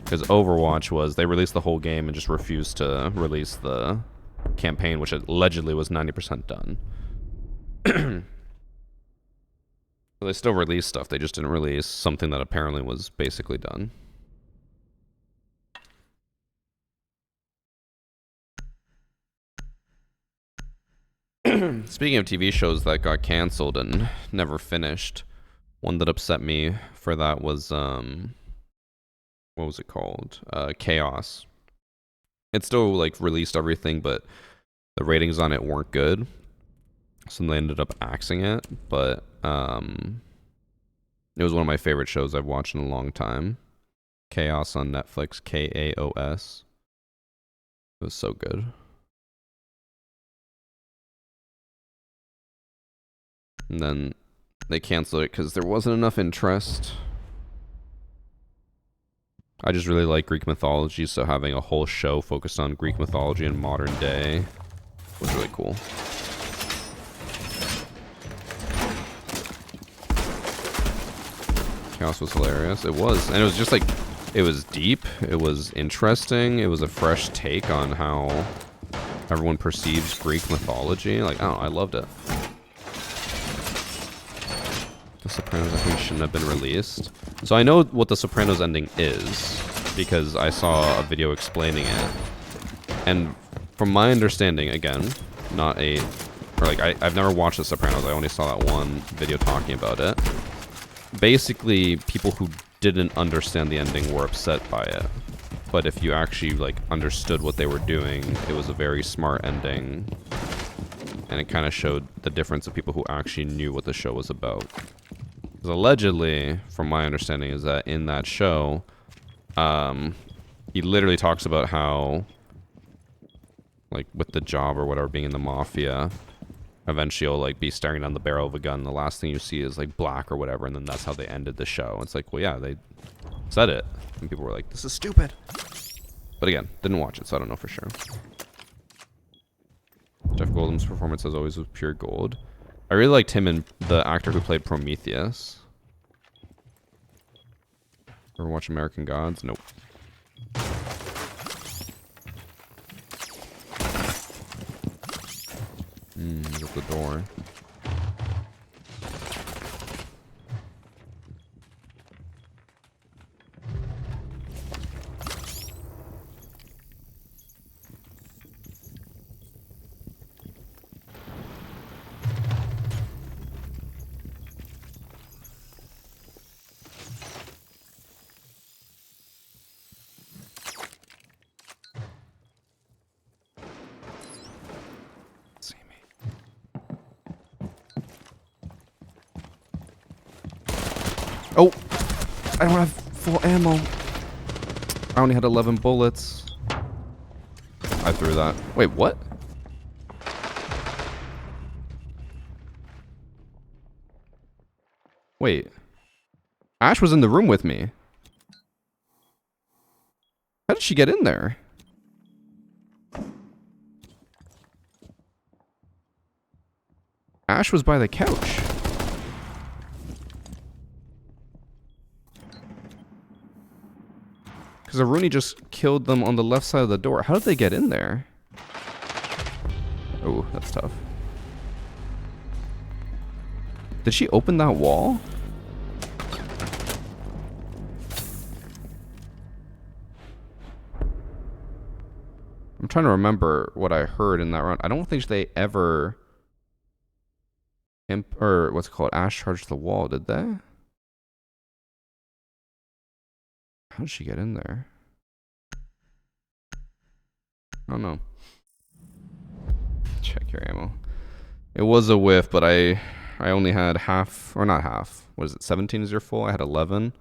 Because Overwatch was, they released the whole game and just refused to release the campaign, which allegedly was 90% done. But they still released stuff, they just didn't release something that apparently was basically done. Speaking of TV shows that got canceled and never finished, one that upset me for that was, what was it called? Chaos. It still, like, released everything, but the ratings on it weren't good. So they ended up axing it, but, it was one of my favorite shows I've watched in a long time. Chaos on Netflix, K-A-O-S. It was so good. And then they canceled it because there wasn't enough interest. I just really like Greek mythology, so having a whole show focused on Greek mythology in modern day was really cool. Chaos was hilarious. It was. And it was just like, it was deep. It was interesting. It was a fresh take on how everyone perceives Greek mythology. Like, I don't know, I loved it. The Sopranos, I think, shouldn't have been released. So I know what the Sopranos ending is, because I saw a video explaining it. And from my understanding, again, not a... Or like, I've never watched The Sopranos, I only saw that one video talking about it. Basically, people who didn't understand the ending were upset by it. But if you actually, like, understood what they were doing, it was a very smart ending. And it kind of showed the difference of people who actually knew what the show was about. Because allegedly, from my understanding, is that in that show, he literally talks about how, like, with the job or whatever, being in the mafia, eventually you'll, like, be staring down the barrel of a gun. The last thing you see is, like, black or whatever, and then that's how they ended the show. It's like, well, yeah, they said it. And people were like, this is stupid. But again, didn't watch it, so I don't know for sure. Jeff Goldblum's performance, as always, was pure gold. I really liked him and the actor who played Prometheus. Ever watch American Gods? Nope. Look at the door. Oh! I don't have full ammo. I only had 11 bullets. I threw that. Wait, what? Wait. Ash was in the room with me. How did she get in there? Ash was by the couch. Because Aruni just killed them on the left side of the door. How did they get in there? Oh, that's tough. Did she open that wall? I'm trying to remember what I heard in that round. I don't think they ever... or what's it called? Ash charged the wall, did they? How did she get in there? I don't know. Check your ammo. It was a whiff, but I only had half, or not half. What is it? 17 is your full? I had 11.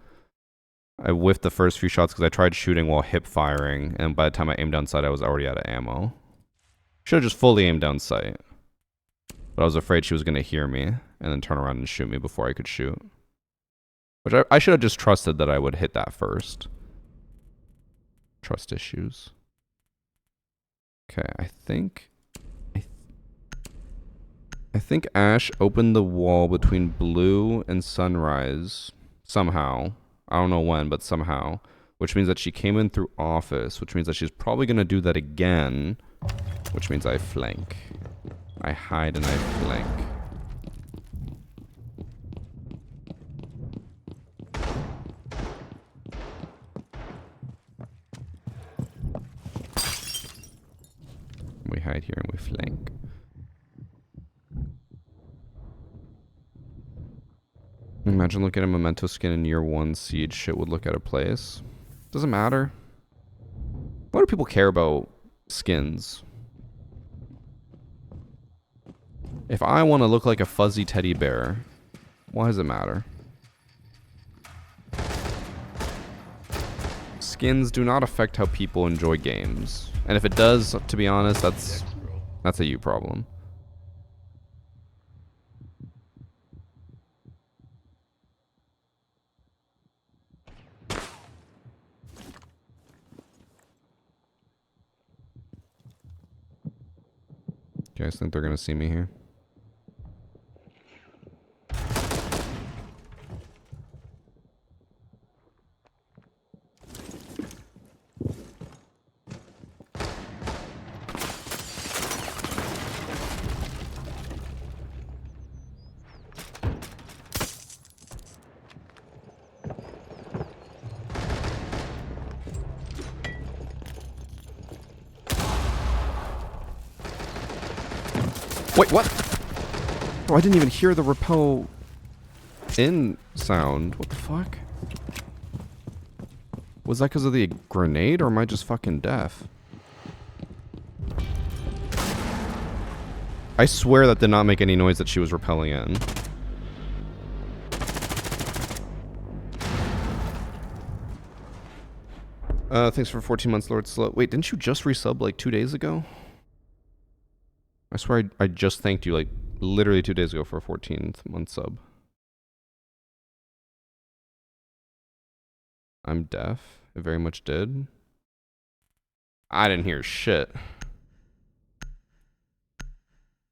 I whiffed the first few shots because I tried shooting while hip firing, and by the time I aimed down sight, I was already out of ammo. Should have just fully aimed down sight. But I was afraid she was going to hear me and then turn around and shoot me before I could shoot. Which I should have just trusted that I would hit that first. Trust issues. Okay, I think Ash opened the wall between Blue and Sunrise somehow. I don't know when, but somehow. Which means that she came in through office, which means that she's probably going to do that again. Which means I flank. I hide and I flank. We hide here and we flank. Imagine looking at a Memento skin in year 1 Siege. Shit would look out of place. Doesn't matter. Why do people care about skins? If I want to look like a fuzzy teddy bear, why does it matter? Skins do not affect how people enjoy games. And if it does, to be honest, that's a you problem. You guys think they're gonna see me here? Wait, what? Oh, I didn't even hear the repel in sound. What the fuck? Was that because of the grenade, or am I just fucking deaf? I swear that did not make any noise that she was repelling in. Thanks for 14 months, Lord Slow. Wait, didn't you just resub like 2 days ago? I swear I just thanked you like literally 2 days ago for a 14th month sub. I'm deaf. It very much did. I didn't hear shit.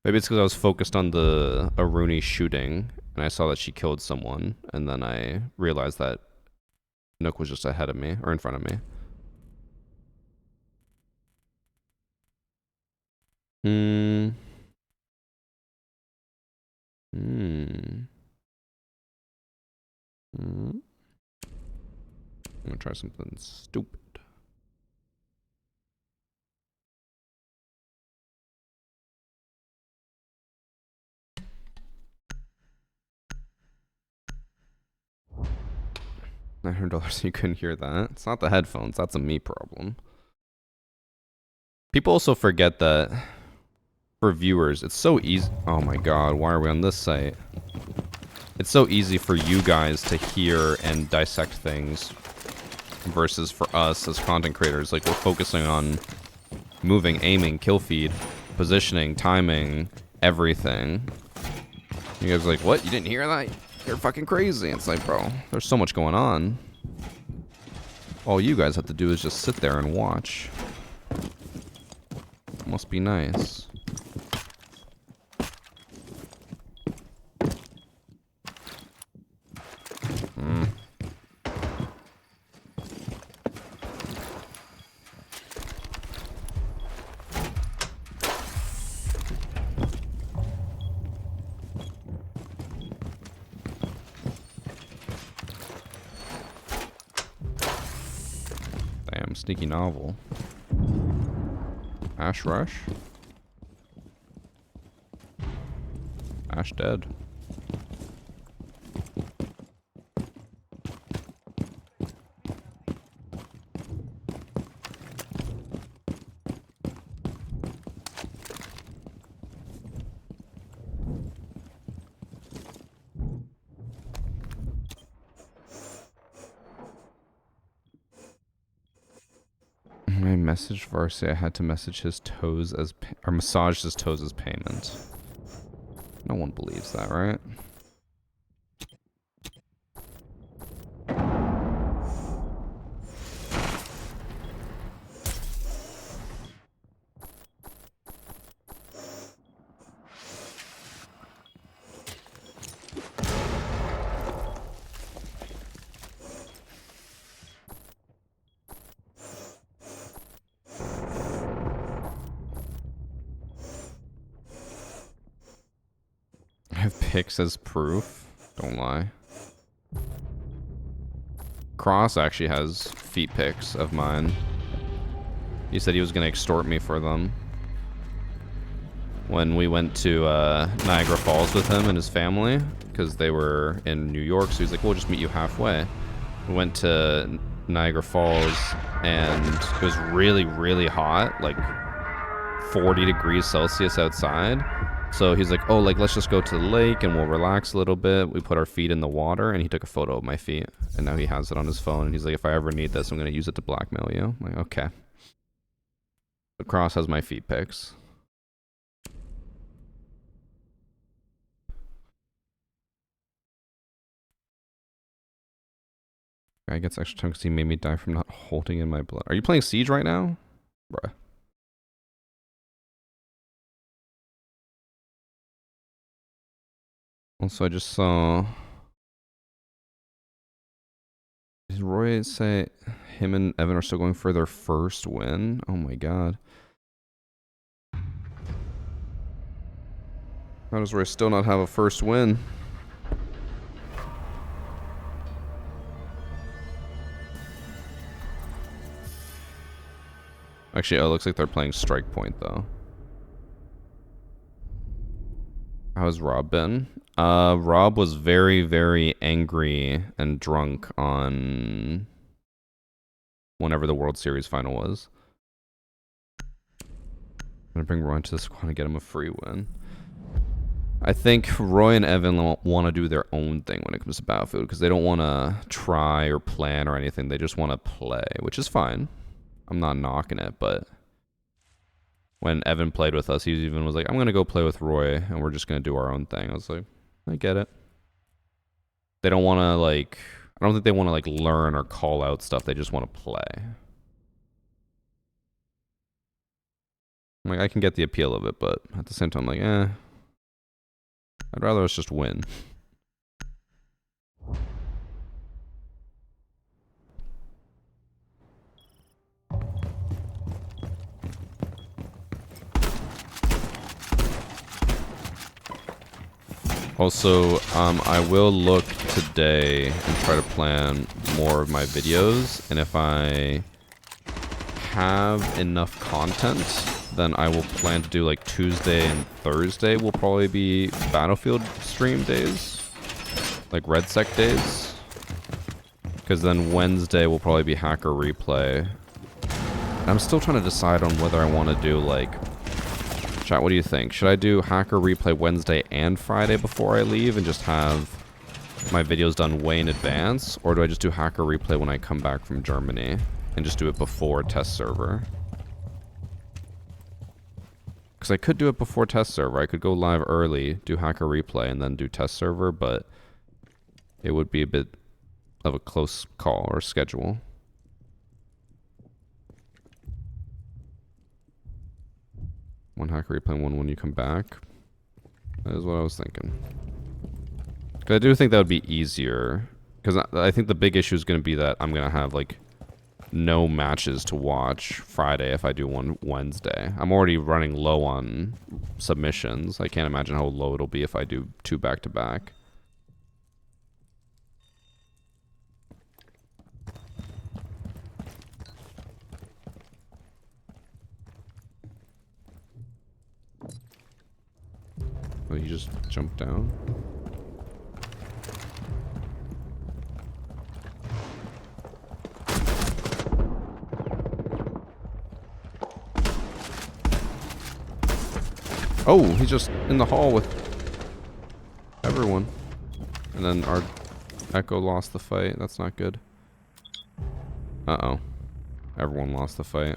Maybe it's because I was focused on the Aruni shooting and I saw that she killed someone, and then I realized that Nook was just ahead of me or in front of me. I'm gonna try something stupid. $900, you couldn't hear that. It's not the headphones, that's a me problem. People also forget that for viewers, it's so easy. Oh my god, why are we on this site? It's so easy for you guys to hear and dissect things versus for us as content creators. Like, we're focusing on moving, aiming, kill feed, positioning, timing, everything. You guys are like, what? You didn't hear that? You're fucking crazy. It's like, bro, there's so much going on. All you guys have to do is just sit there and watch. Must be nice. Damn, sneaky novel. Ash Rush? Ash dead. messaged Varsity. I had to message his toes as or massage his toes as payment. No one believes that, right? I have pics as proof. Don't lie. Cross actually has feet pics of mine. He said he was going to extort me for them. When we went to Niagara Falls with him and his family, because they were in New York, so he's like, we'll just meet you halfway. We went to Niagara Falls, and it was really, really hot, like 40 degrees Celsius outside. So he's like, oh, like, let's just go to the lake and we'll relax a little bit. We put our feet in the water, and he took a photo of my feet. And now he has it on his phone. And he's like, if I ever need this, I'm going to use it to blackmail you. I'm like, okay. The Cross has my feet pics. Guy gets extra time because he made me die from not holding in my blood. Are you playing Siege right now? Bruh. Also, I just saw... Did Roy say him and Evan are still going for their first win? Oh my god. How does Roy still not have a first win? Actually, oh, it looks like they're playing Strike Point, though. How's Rob been? Rob was very, very angry and drunk on whenever the World Series final was. I'm gonna bring Roy into the squad and get him a free win. I think Roy and Evan want to do their own thing when it comes to Battlefield, because they don't want to try or plan or anything. They just want to play, which is fine. I'm not knocking it, but when Evan played with us, he even was like, I'm going to go play with Roy, and we're just going to do our own thing. I was like, I get it. They don't want to, like... I don't think they want to, like, learn or call out stuff. They just want to play. I'm like, I can get the appeal of it, but at the same time, I'm like, I'd rather us just win. Also, I will look today and try to plan more of my videos, and if I have enough content, then I will plan to do like Tuesday and Thursday will probably be Battlefield stream days, like RedSec days, because then Wednesday will probably be Hacker Replay. And I'm still trying to decide on whether I want to do like... Chat, what do you think? Should I do Hacker Replay Wednesday and Friday before I leave and just have my videos done way in advance? Or do I just do Hacker Replay when I come back from Germany and just do it before test server? Because I could do it before test server. I could go live early, do Hacker Replay, and then do test server, but it would be a bit of a close call or schedule. One Hacker Replay, one when you come back. That is what I was thinking. Because I do think that would be easier. Because I think the big issue is going to be that I'm going to have, like, no matches to watch Friday if I do one Wednesday. I'm already running low on submissions. I can't imagine how low it'll be if I do 2 back-to-back. Oh, you just jumped down? Oh, he's just in the hall with everyone. And then our Echo lost the fight. That's not good. Uh-oh. Everyone lost the fight.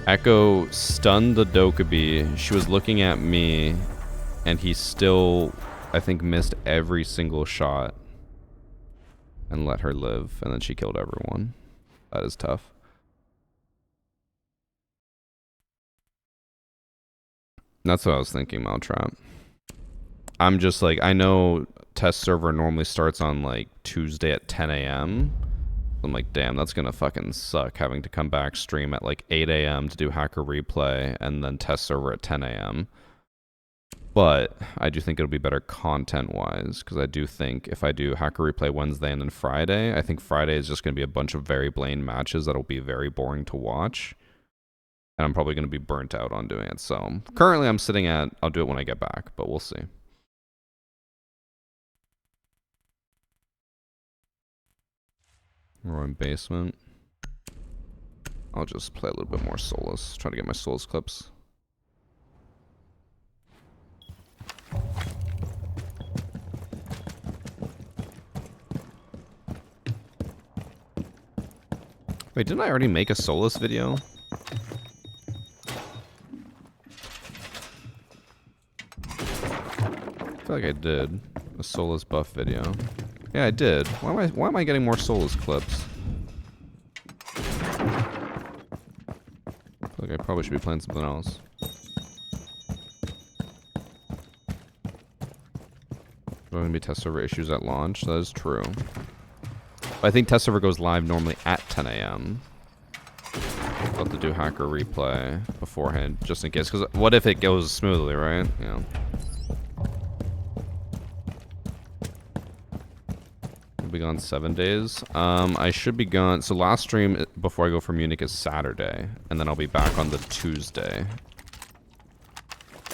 Echo stunned the Dokkaebi. She was looking at me, and he still, I think, missed every single shot and let her live, and then she killed everyone. That is tough. That's what I was thinking, Maltrap. I'm just like, I know test server normally starts on like Tuesday at 10 a.m. I'm like, damn, that's gonna fucking suck having to come back stream at like 8 a.m. to do hacker replay and then test server at 10 a.m. But I do think it'll be better content-wise, because I do think if I do hacker replay Wednesday and then Friday, I think Friday is just going to be a bunch of very bland matches that'll be very boring to watch. And I'm probably going to be burnt out on doing it. So currently I'm sitting at, I'll do it when I get back, but we'll see. We're in basement. I'll just play a little bit more Solus. Try to get my Solus clips. Wait, didn't I already make a Solus video? I feel like I did a Solus buff video. Yeah, I did. Why am I getting more Solus clips? I feel like I probably should be playing something else. There are going to be test server issues at launch. That is true. But I think test server goes live normally at 10 a.m. I'll have to do hacker replay beforehand, just in case. Because what if it goes smoothly, right? Yeah. We'll be gone 7 days. I should be gone. So last stream before I go for Munich is Saturday, and then I'll be back on the Tuesday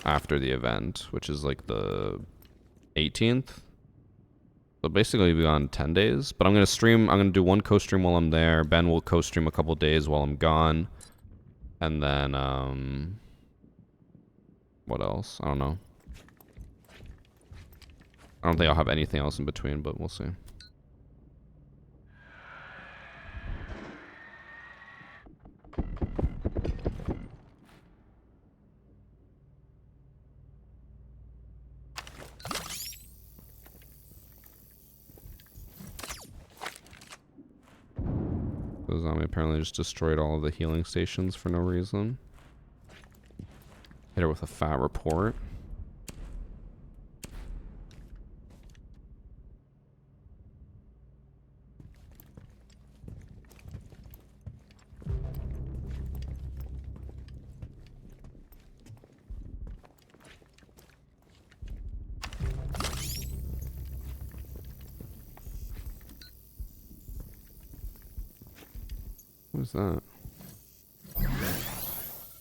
after the event, which is like the 18th. So basically we'll be on 10 days. But I'm going to stream. I'm going to do one co-stream while I'm there. Ben will co-stream a couple days while I'm gone. And then, what else? I don't know. I don't think I'll have anything else in between, but we'll see. The zombie apparently just destroyed all of the healing stations for no reason. Hit her with a fat report. What is that?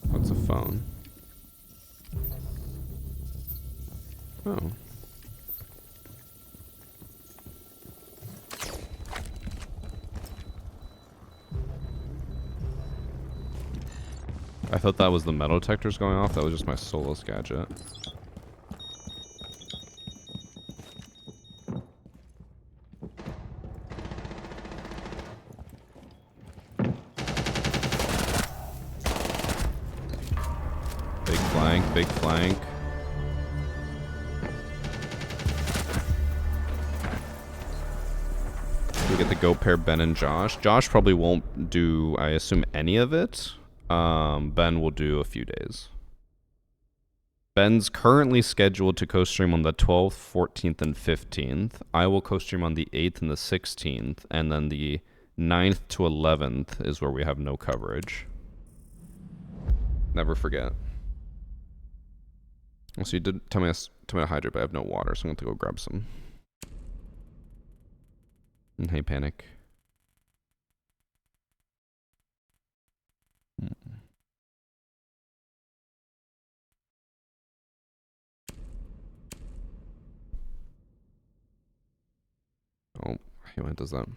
What's a phone? Oh. I thought that was the metal detectors going off. That was just my Solus gadget. Big flank. We get the goat pair Ben and Josh. Josh probably won't do, I assume, any of it. Ben will do a few days. Ben's currently scheduled to co-stream on the 12th, 14th, and 15th. I will co-stream on the 8th and the 16th. And then the 9th to 11th is where we have no coverage. Never forget. So you did tell me to hydrate, but I have no water, so I'm going to go grab some. And hey, Panic. Oh, he went does that.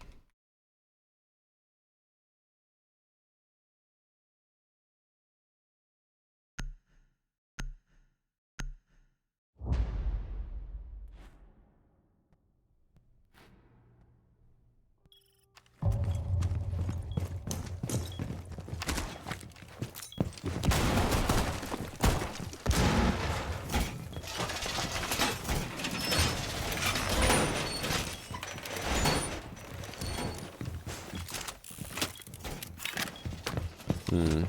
Hmm.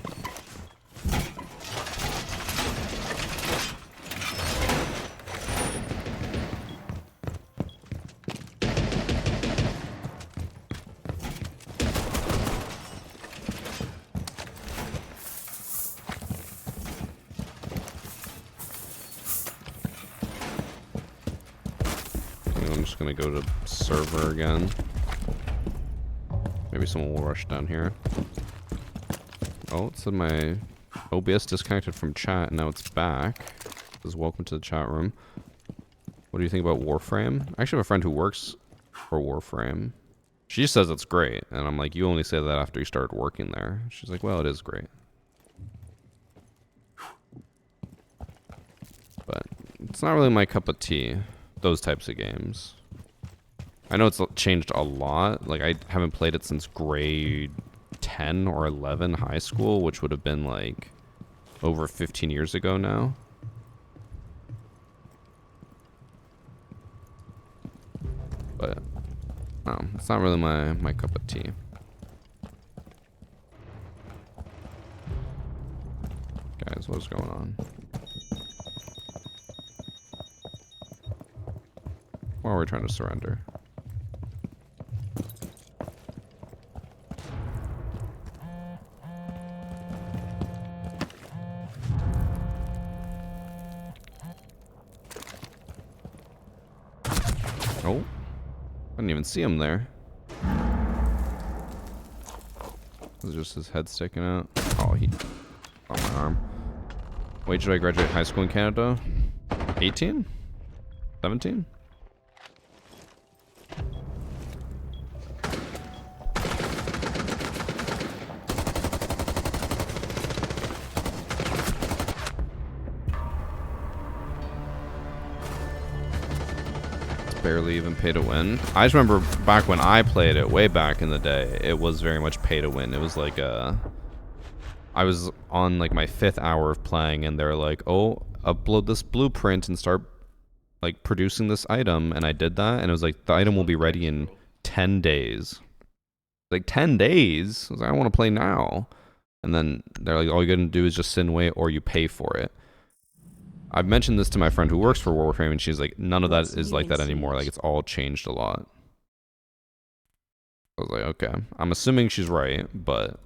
I'm just gonna go to server again. Maybe someone will rush down here. Oh, it said my OBS disconnected from chat, and now it's back. It says welcome to the chat room. What do you think about Warframe? I actually have a friend who works for Warframe. She says it's great, and I'm like, you only say that after you started working there. She's like, well, it is great. But it's not really my cup of tea, those types of games. I know it's changed a lot. Like, I haven't played it since grade 10 or 11 high school, which would have been like over 15 years ago now. But no, it's not really my cup of tea. Guys, what's going on? Why are we trying to surrender? Oh, I didn't even see him there. Was just his head sticking out? Oh, he on my arm. Wait, should I graduate high school in Canada? 18? 17? Barely even pay to win. I just remember back when I played it, way back in the day, it was very much pay to win. It was like I was on like my 5th hour of playing, and they're like, oh, upload this blueprint and start like producing this item, and I did that, and it was like, the item will be ready in 10 days. Like 10 days? I was like, I want to play now. And then they're like, all you're gonna do is just sit and wait, or you pay for it. I've mentioned this to my friend who works for Warframe, and she's like, none of that is like that anymore. Like, it's all changed a lot. I was like, okay. I'm assuming she's right, but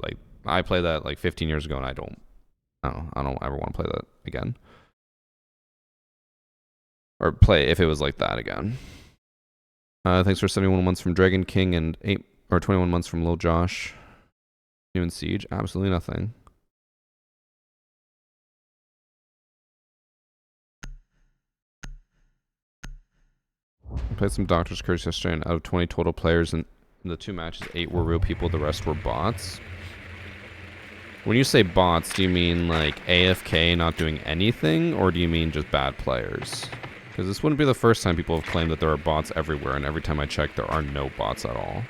like, I played that like 15 years ago, and I don't ever want to play that again. Or play if it was like that again. Thanks for 71 months from Dragon King and 21 months from Lil Josh. New in Siege? Absolutely nothing. I played some Doctor's Curse yesterday, and out of 20 total players in the 2 matches, 8 were real people, the rest were bots. When you say bots, do you mean like AFK not doing anything, or do you mean just bad players? Because this wouldn't be the first time people have claimed that there are bots everywhere, and every time I check, there are no bots at all.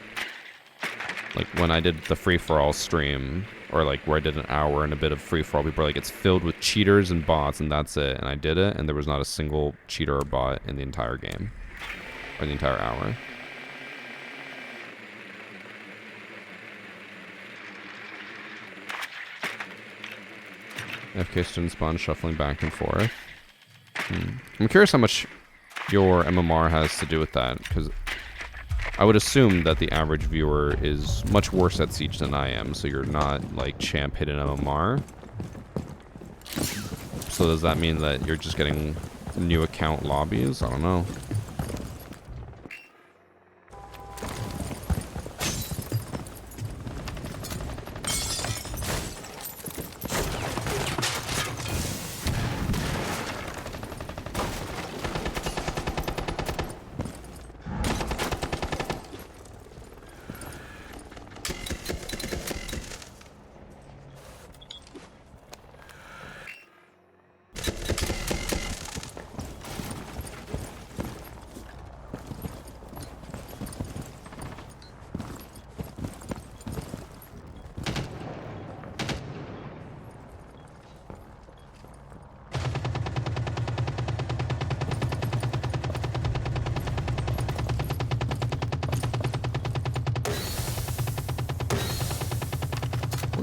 Like when I did the free-for-all stream, or like where I did an hour and a bit of free-for-all, people were like, it's filled with cheaters and bots, and that's it. And I did it, and there was not a single cheater or bot in the entire game. Or the entire hour. FK student spawn shuffling back and forth. I'm curious how much your MMR has to do with that, because I would assume that the average viewer is much worse at Siege than I am, so you're not like champ hidden MMR. So does that mean that you're just getting new account lobbies? I don't know.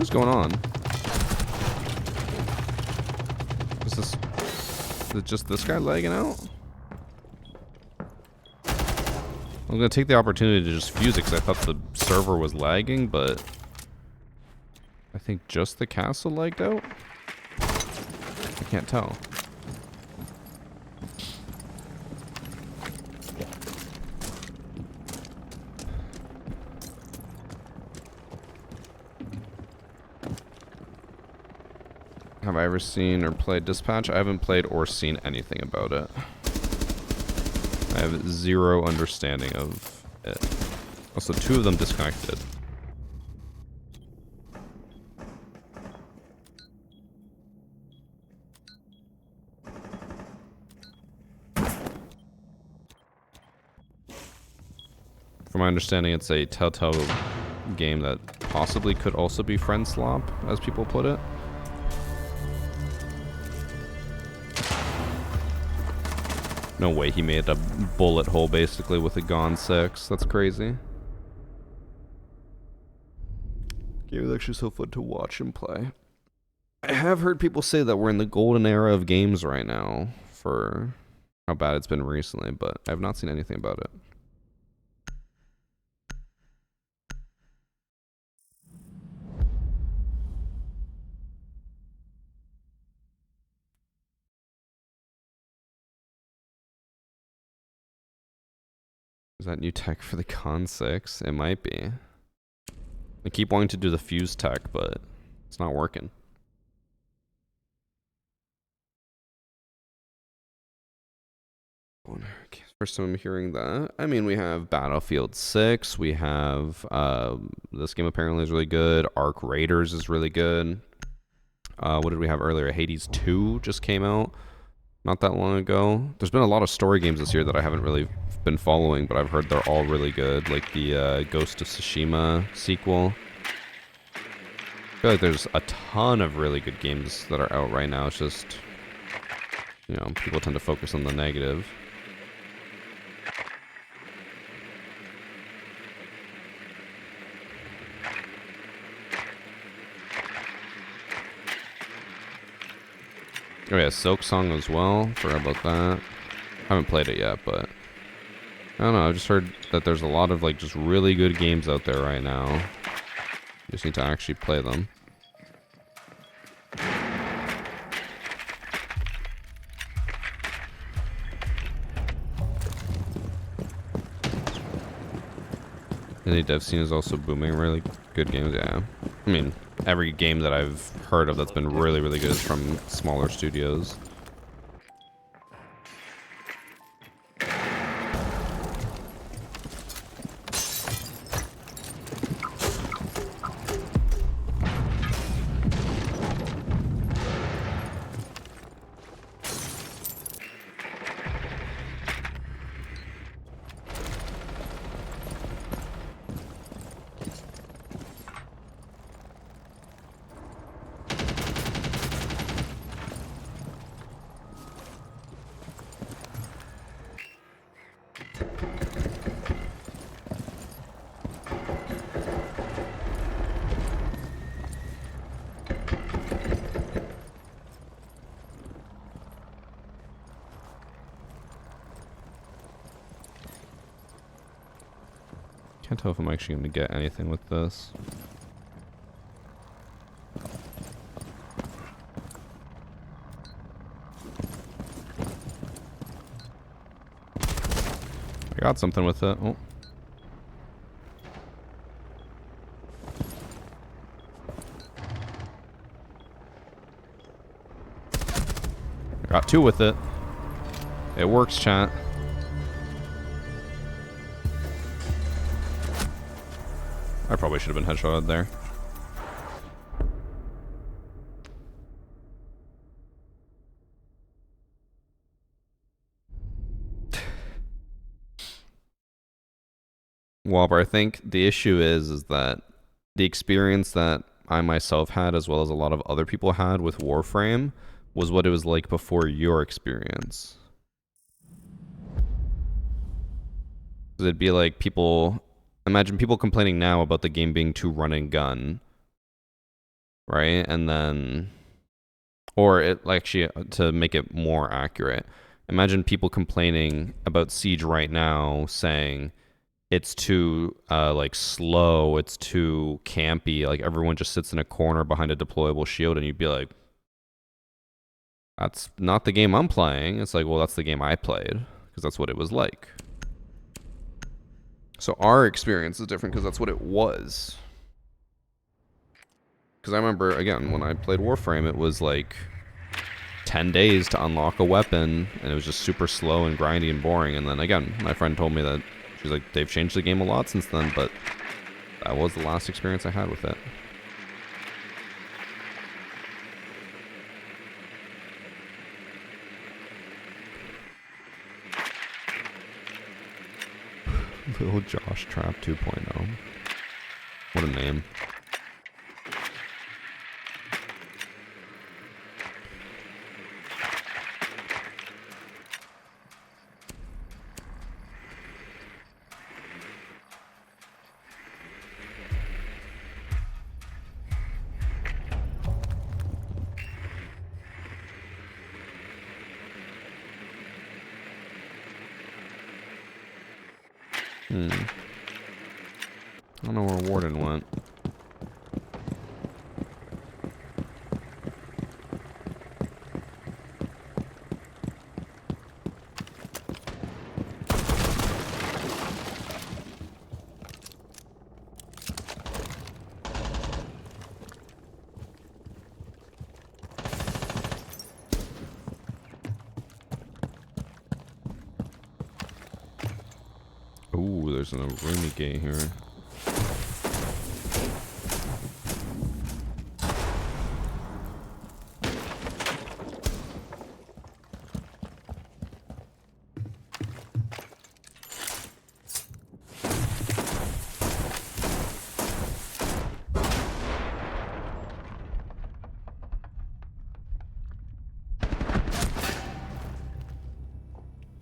What is going on? Is it just this guy lagging out? I'm gonna take the opportunity to just fuse it because I thought the server was lagging, but I think just the castle lagged out? I can't tell. Have I ever seen or played Dispatch? I haven't played or seen anything about it. I have zero understanding of it. Also, 2 of them disconnected. From my understanding, it's a Telltale game that possibly could also be friend slop, as people put it. No way he made a bullet hole basically with a Gone 6. That's crazy. Game is actually so fun to watch and play. I have heard people say that we're in the golden era of games right now for how bad it's been recently, but I have not seen anything about it. Is that new tech for the Con 6? It might be. I keep wanting to do the fuse tech, but it's not working. First time I'm hearing that. I mean, we have Battlefield 6. We have, this game apparently is really good. Arc Raiders is really good. What did we have earlier? Hades 2 just came out not that long ago. There's been a lot of story games this year that I haven't really been following, but I've heard they're all really good, like the Ghost of Tsushima sequel. I feel like there's a ton of really good games that are out right now. It's just, you know, people tend to focus on the negative. Oh yeah, Silk Song as well. Forgot about that. Haven't played it yet, but I don't know. I've just heard that there's a lot of like just really good games out there right now. Just need to actually play them. And the dev scene is also booming. Really good games, yeah. I mean, every game that I've heard of that's been really, really good is from smaller studios. Can't tell if I'm actually going to get anything with this. I got something with it. Oh. I got 2 with it. It works, chat. I probably should have been headshotted there. Wobber, I think the issue is that the experience that I myself had, as well as a lot of other people had with Warframe, was what it was like before your experience. It'd be like people... Imagine people complaining now about the game being too run and gun. right? And then, or it actually, to make it more accurate, imagine people complaining about Siege right now, saying it's too like slow, it's too campy, like everyone just sits in a corner behind a deployable shield, and you'd be like, that's not the game I'm playing. It's like, well, that's the game I played, because that's what it was like. So our experience is different because that's what it was. Because I remember, again, when I played Warframe, it was like 10 days to unlock a weapon, and it was just super slow and grindy and boring. And then again, my friend told me that she's like, they've changed the game a lot since then, but that was the last experience I had with it. Little Josh Trap 2.0. What a name. I don't know where Warden went. Ooh, there's an Arumi gate here.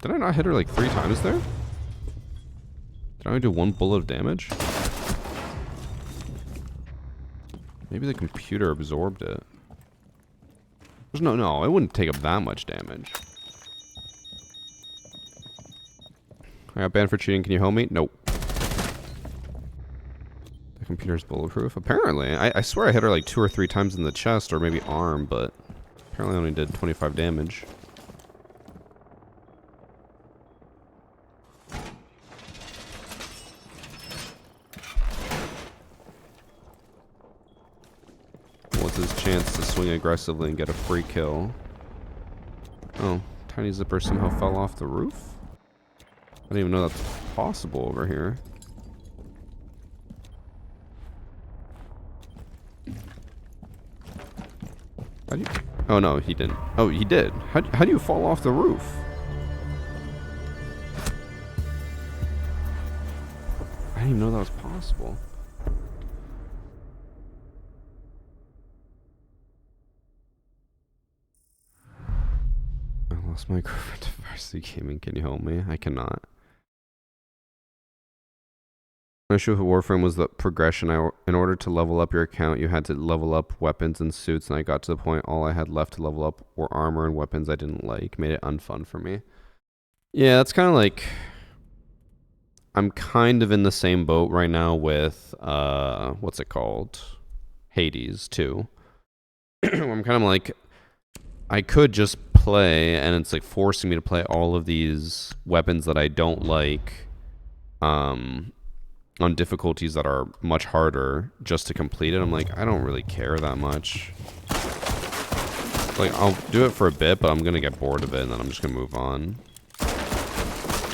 Did I not hit her like 3 times there? Did I only do 1 bullet of damage? Maybe the computer absorbed it. There's no, it wouldn't take up that much damage. I got banned for cheating. Can you help me? Nope. The computer's bulletproof. Apparently. I swear I hit her like 2 or 3 times in the chest or maybe arm, but apparently I only did 25 damage. What's his chance to swing aggressively and get a free kill? Oh, Tiny Zipper somehow fell off the roof? I didn't even know that's possible over here. How do you... Oh no, he didn't. Oh, he did. How do you fall off the roof? I didn't even know that was possible. I lost my girlfriend to VarsityGaming. Can you help me? I cannot. My issue with Warframe was the progression. In order to level up your account, you had to level up weapons and suits, and I got to the point all I had left to level up were armor and weapons I didn't like. Made it unfun for me. Yeah, that's kind of like... I'm kind of in the same boat right now with, what's it called? Hades, too. I'm kind of like, I could just play, and it's like forcing me to play all of these weapons that I don't like, on difficulties that are much harder just to complete it. I'm like, I don't really care that much. Like, I'll do it for a bit, but I'm gonna get bored of it, and then I'm just gonna move on.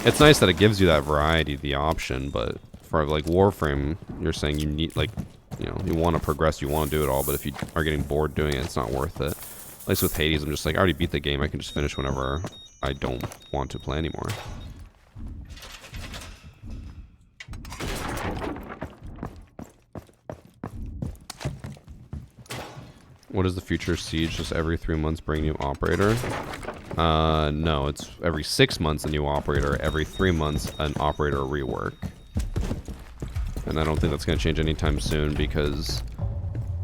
It's nice that it gives you that variety, the option, but for like Warframe, you're saying you need, like, you know, you want to progress, you want to do it all, but if you are getting bored doing it, it's not worth it. At least with Hades, I'm just like, I already beat the game, I can just finish whenever I don't want to play anymore. What is the future Siege? Just every 3 months bring new operator? No, it's every 6 months a new operator, every 3 months an operator rework. And I don't think that's going to change anytime soon because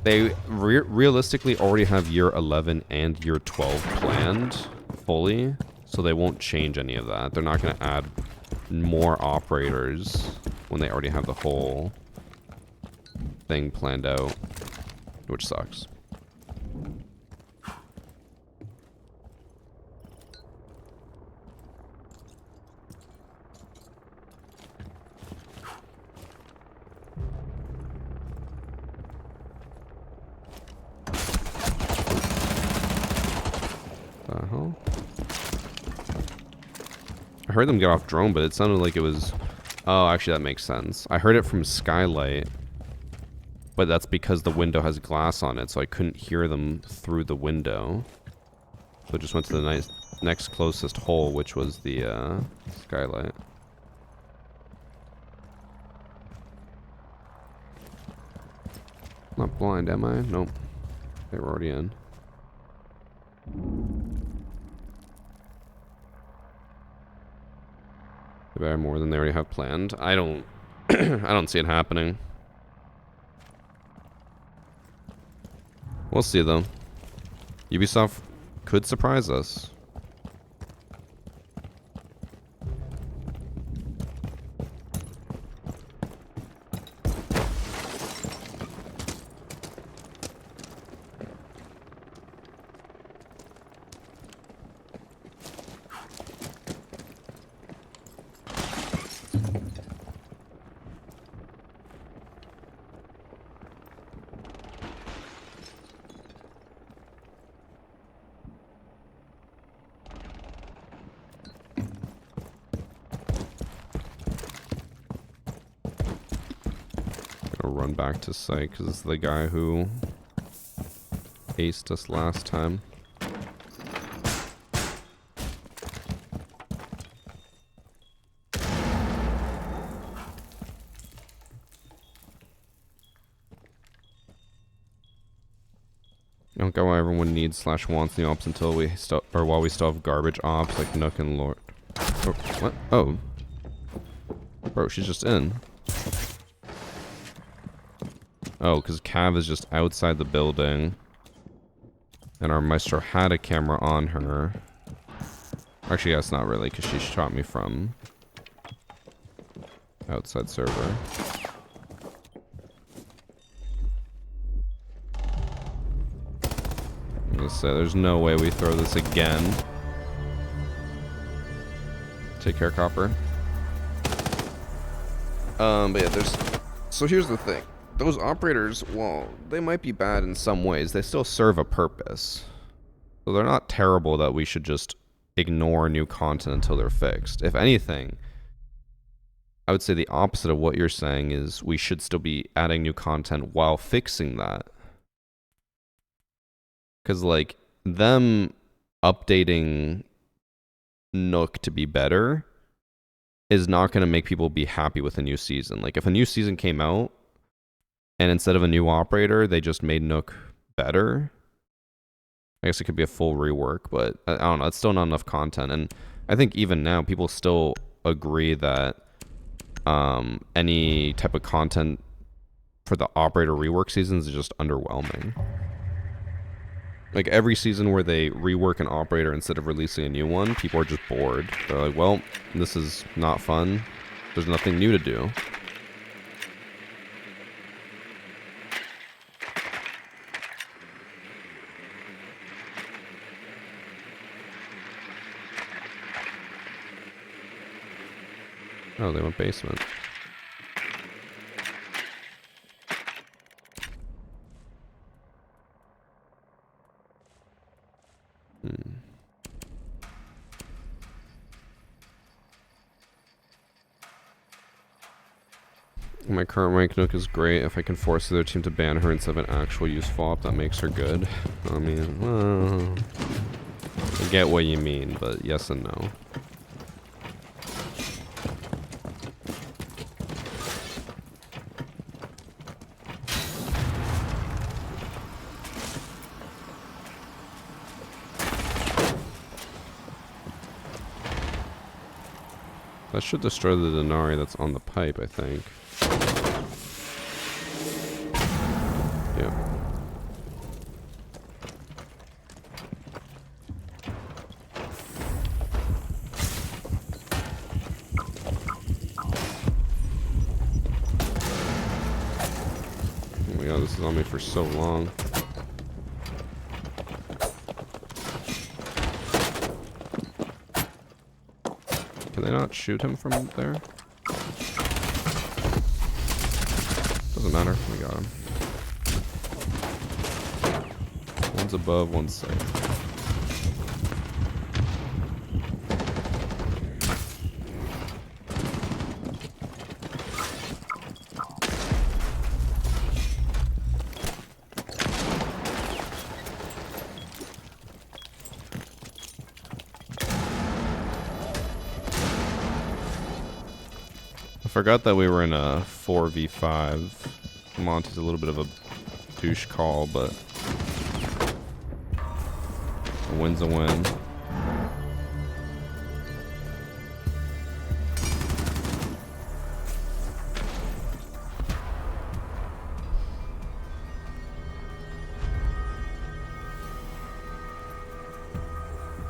They realistically already have year 11 and year 12 planned fully, so they won't change any of that. They're not going to add more operators when they already have the whole thing planned out, which sucks. The hell? I heard them get off drone, but it sounded like it was... Oh, actually, that makes sense. I heard it from Skylight, but that's because the window has glass on it, so I couldn't hear them through the window. So I just went to the next closest hole, which was the Skylight. Not blind, am I? Nope. They were already in. They better more than they already have planned. I don't I don't see it happening. We'll see though. Ubisoft could surprise us. Run back to site because it's the guy who aced us last time. I don't get why everyone needs / wants the ops until we still, or while we still have garbage ops like Nook and Lord. Oh, what? Oh, bro, she's just in. Oh, because Cav is just outside the building. And our Maestro had a camera on her. Actually, that's not really, because she shot me from outside server. I'm gonna say, there's no way we throw this again. Take care, Copper. But yeah, there's... So here's the thing. Those operators, well, they might be bad in some ways. They still serve a purpose. So they're not terrible that we should just ignore new content until they're fixed. If anything, I would say the opposite of what you're saying is we should still be adding new content while fixing that. Because, like, them updating Nook to be better is not going to make people be happy with a new season. Like, if a new season came out, and instead of a new operator, they just made Nook better. I guess it could be a full rework, but I don't know. It's still not enough content. And I think even now, people still agree that any type of content for the operator rework seasons is just underwhelming. Like every season where they rework an operator instead of releasing a new one, people are just bored. They're like, well, this is not fun. There's nothing new to do. Oh, they went basement. My current rank Nook is great. If I can force the other team to ban her instead of an actual useful op, that makes her good. I mean, well, I get what you mean, but yes and no. That should destroy the Denari that's on the pipe, I think. Yeah. god, this is on me for so long. Can they not shoot him from there? Doesn't matter. We got him. One's above, one's safe. I forgot that we were in a 4v5. Monty's a little bit of a douche call, but a win's a win.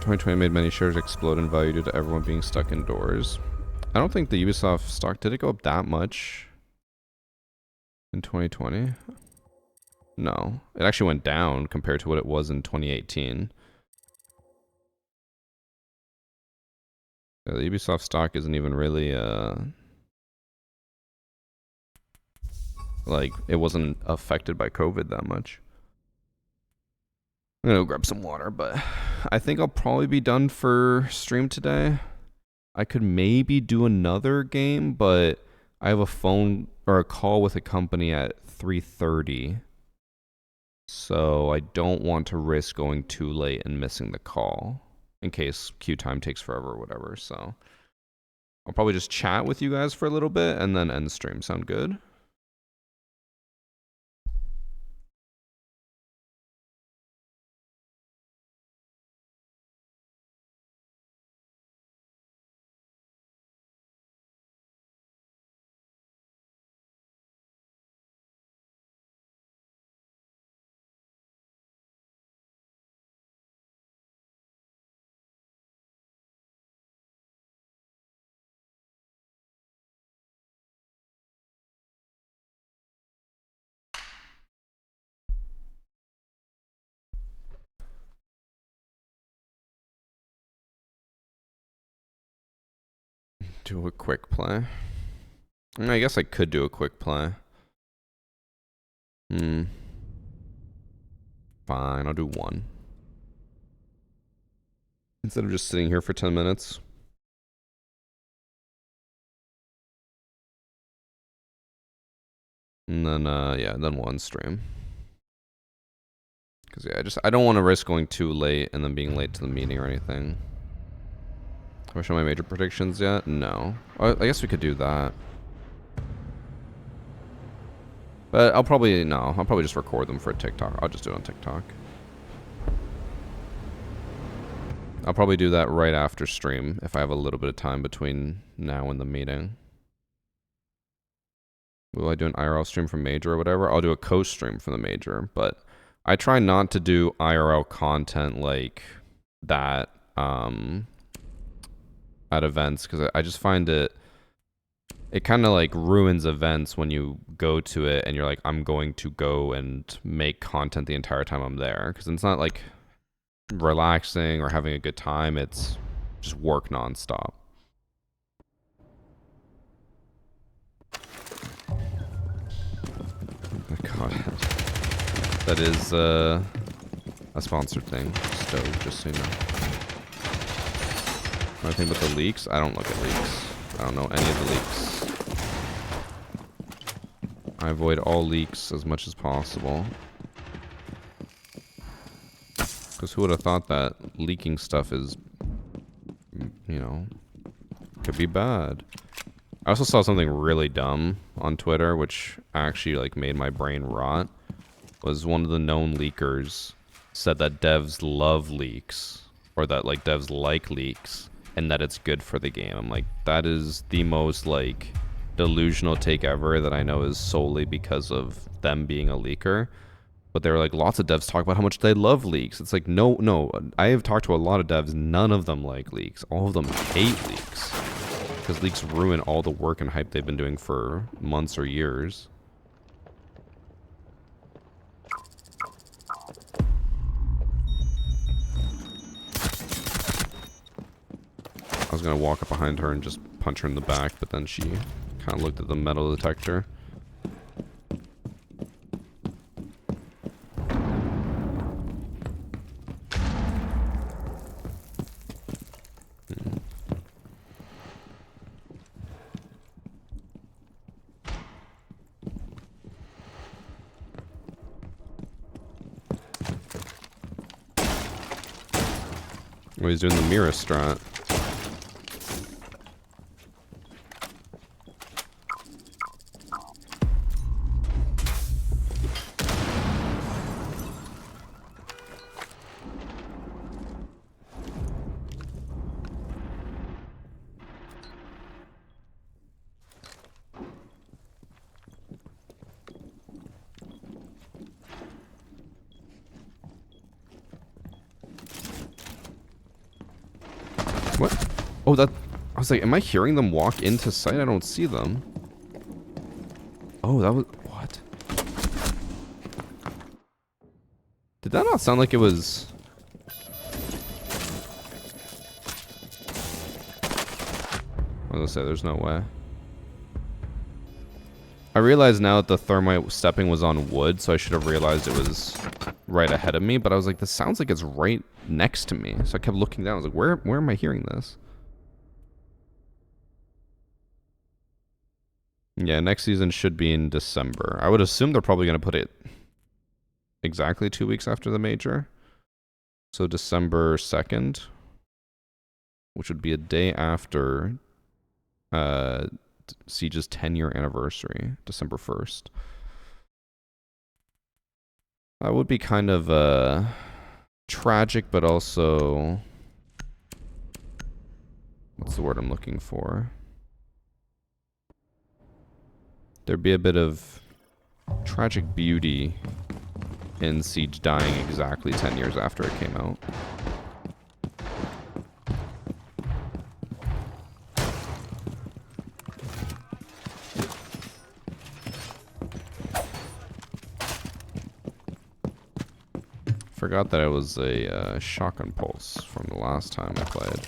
"2020 made many shares explode in value due to everyone being stuck indoors." I don't think the Ubisoft stock, did it go up that much in 2020? No. It actually went down compared to what it was in 2018. Yeah, the Ubisoft stock isn't even really, like, it wasn't affected by COVID that much. I'm gonna go grab some water, but I think I'll probably be done for stream today. I could maybe do another game, but I have a phone or a call with a company at 3:30. So I don't want to risk going too late and missing the call in case queue time takes forever or whatever. So I'll probably just chat with you guys for a little bit and then end the stream. Sound good? Do a quick play. I guess I could do a quick play. Fine, I'll do one. Instead of just sitting here for 10 minutes. And then, yeah, then one stream. Because, yeah, I don't want to risk going too late and then being late to the meeting or anything. Have I shown my major predictions yet? No. I guess we could do that. But I'll probably just record them for a TikTok. I'll just do it on TikTok. I'll probably do that right after stream if I have a little bit of time between now and the meeting. Will I do an IRL stream from major or whatever? I'll do a co-stream from the major, but I try not to do IRL content like that at events because I just find it kind of like ruins events when you go to it and you're like, I'm going to go and make content the entire time I'm there, because it's not like relaxing or having a good time, it's just work nonstop. Oh god. That is a sponsored thing. Stove, just so you know. I think about the leaks, I don't look at leaks. I don't know any of the leaks. I avoid all leaks as much as possible. Because who would have thought that leaking stuff is, you know, could be bad. I also saw something really dumb on Twitter, which actually like made my brain rot. Was one of the known leakers said that devs love leaks, or that like devs like leaks, and that it's good for the game. I'm like, that is the most like delusional take ever that I know is solely because of them being a leaker. But they were like, lots of devs talk about how much they love leaks. It's like, no. I have talked to a lot of devs. None of them like leaks. All of them hate leaks. Because leaks ruin all the work and hype they've been doing for months or years. was gonna walk up behind her and just punch her in the back, but then she kind of looked at the metal detector. Oh, he's doing the mirror strat. What? Oh, that... I was like, am I hearing them walk into sight? I don't see them. Oh, that was... What? Did that not sound like it was... I was gonna say, there's no way. I realize now that the thermite stepping was on wood, so I should have realized it was right ahead of me, but I was like, this sounds like it's right next to me. So I kept looking down. I was like, where am I hearing this? Yeah, next season should be in December. I would assume they're probably going to put it exactly 2 weeks after the major. So December 2nd, which would be a day after Siege's 10-year anniversary, December 1st. That would be kind of tragic, but also... What's the word I'm looking for? There'd be a bit of tragic beauty in Siege dying exactly 10 years after it came out. Forgot that it was a shotgun pulse from the last time I played.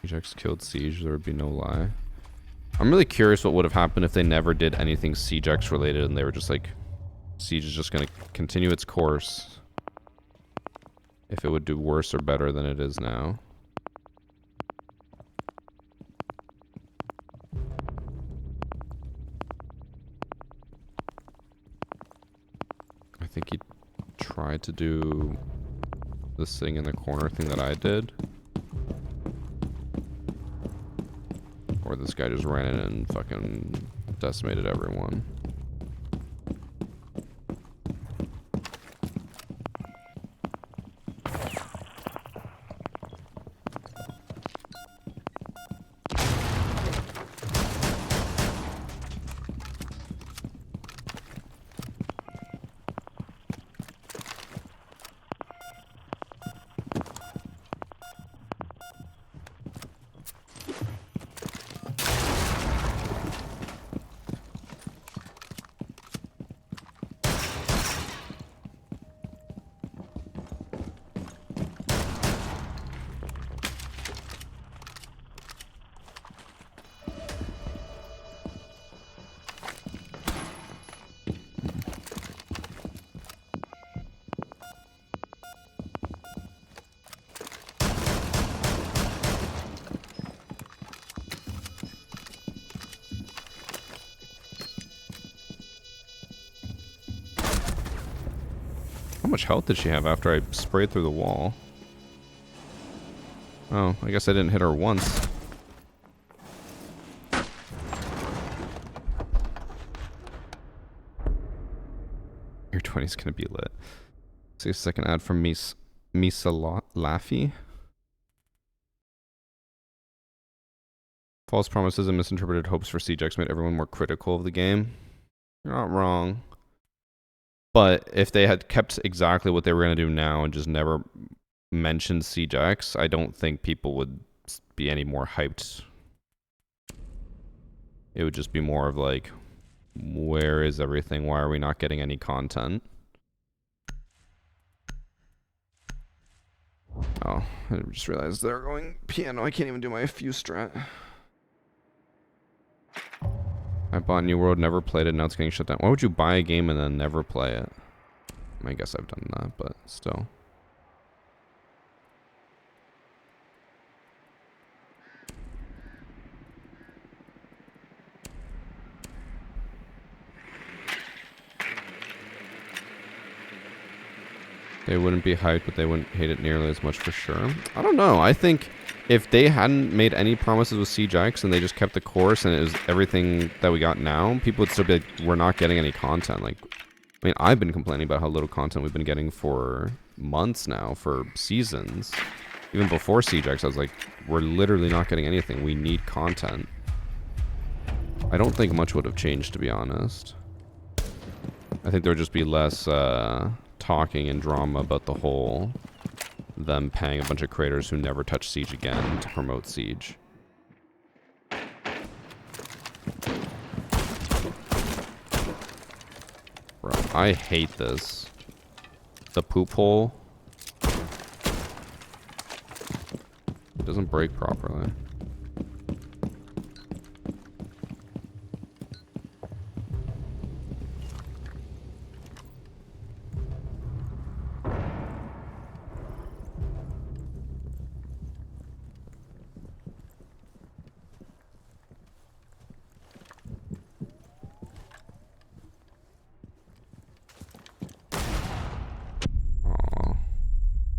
Ajax killed Siege, there would be no lie. I'm really curious what would have happened if they never did anything Siegex related and they were just like, Siege is just going to continue its course. If it would do worse or better than it is now. I think he tried to do this thing in the corner thing that I did. Or this guy just ran in and fucking decimated everyone. How much health did she have after I sprayed through the wall? Oh, I guess I didn't hit her once. Your 20's gonna be lit. See a second ad from Misa Laffy. False promises and misinterpreted hopes for Siegex made everyone more critical of the game. You're not wrong. But if they had kept exactly what they were going to do now and just never mentioned Siegex, I don't think people would be any more hyped. It would just be more of like, where is everything? Why are we not getting any content? Oh, I just realized they're going piano. I can't even do my fuse strat. I bought New World, never played it, now it's getting shut down. Why would you buy a game and then never play it? I guess I've done that, but still. They wouldn't be hyped, but they wouldn't hate it nearly as much for sure. I don't know. I think if they hadn't made any promises with Siege X and they just kept the course and it was everything that we got now, people would still be like, we're not getting any content. Like, I mean, I've been complaining about how little content we've been getting for months now, for seasons. Even before Siege X, I was like, we're literally not getting anything. We need content. I don't think much would have changed, to be honest. I think there would just be less talking and drama about the whole them paying a bunch of creators who never touch Siege again to promote Siege. Bro, I hate this. The poop hole. It doesn't break properly.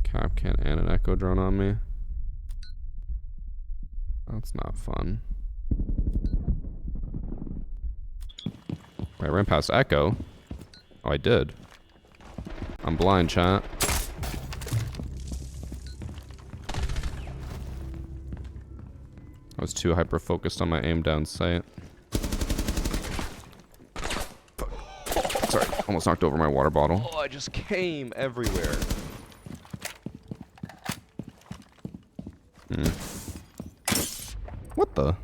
Capcan and an echo drone on me. That's not fun. Wait, I ran past echo. Oh, I did. I'm blind, chat. I was too hyper focused on my aim down sight. Sorry, almost knocked over my water bottle. Oh, I just came everywhere. What the?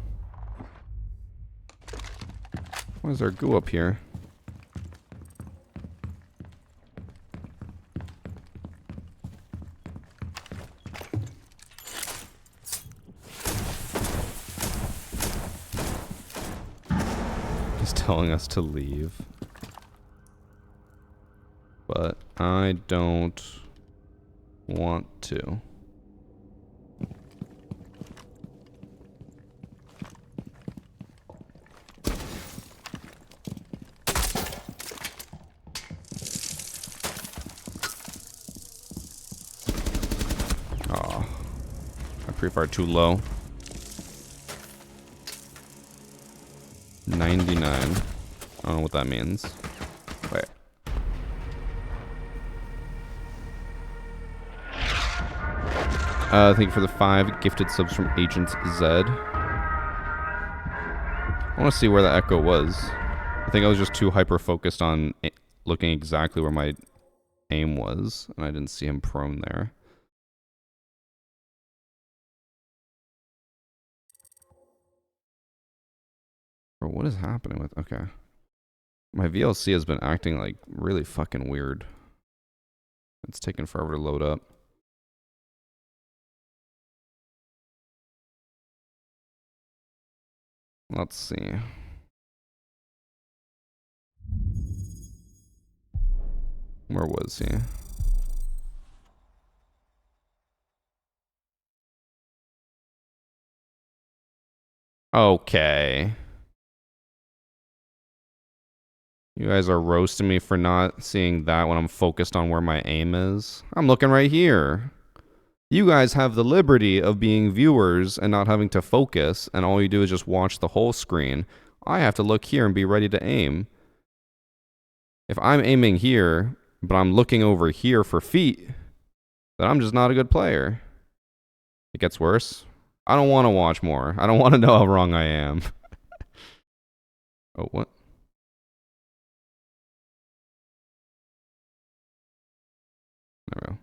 Why is there goo up here? He's telling us to leave. But I don't want to. Pre-fire too low. 99. I don't know what that means. Wait. Thank you for the 5 gifted subs from Agent Z. I want to see where the echo was. I think I was just too hyper focused on looking exactly where my aim was, and I didn't see him prone there. Bro, what is happening with... Okay. My VLC has been acting like really fucking weird. It's taking forever to load up. Let's see. Where was he? Okay. You guys are roasting me for not seeing that when I'm focused on where my aim is. I'm looking right here. You guys have the liberty of being viewers and not having to focus, and all you do is just watch the whole screen. I have to look here and be ready to aim. If I'm aiming here, but I'm looking over here for feet, then I'm just not a good player. It gets worse. I don't want to watch more. I don't want to know how wrong I am. Oh, what? There we go.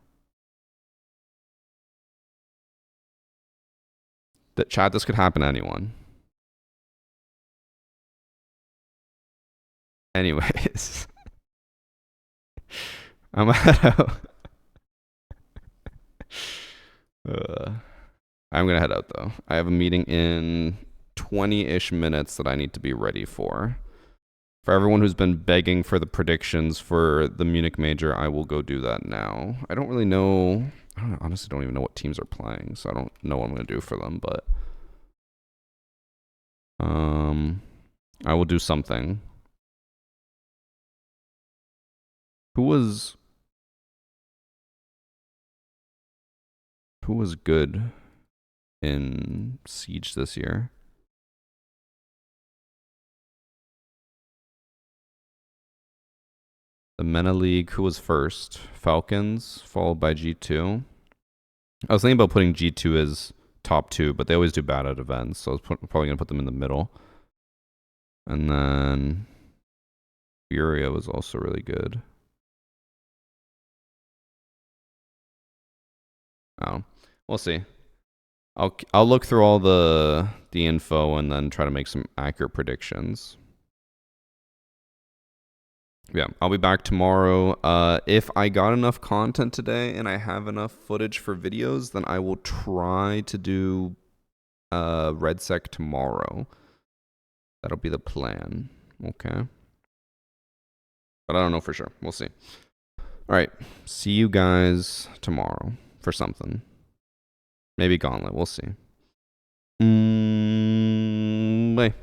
That chat, this could happen to anyone. Anyways. I'm head out. I'm gonna head out though. I have a meeting in 20-ish minutes that I need to be ready for. For everyone who's been begging for the predictions for the Munich Major, I will go do that now. I don't really know. Honestly don't even know what teams are playing, so I don't know what I'm gonna do for them, but I will do something. Who was good in Siege this year? The MENA League, who was first? Falcons, followed by G2. I was thinking about putting G2 as top 2, but they always do bad at events, so I was probably going to put them in the middle. And then Furia was also really good. Oh, we'll see. I'll look through all the info and then try to make some accurate predictions. Yeah, I'll be back tomorrow. If I got enough content today and I have enough footage for videos, then I will try to do RedSec tomorrow. That'll be the plan. Okay. But I don't know for sure. We'll see. All right. See you guys tomorrow for something. Maybe Gauntlet. We'll see. Bye.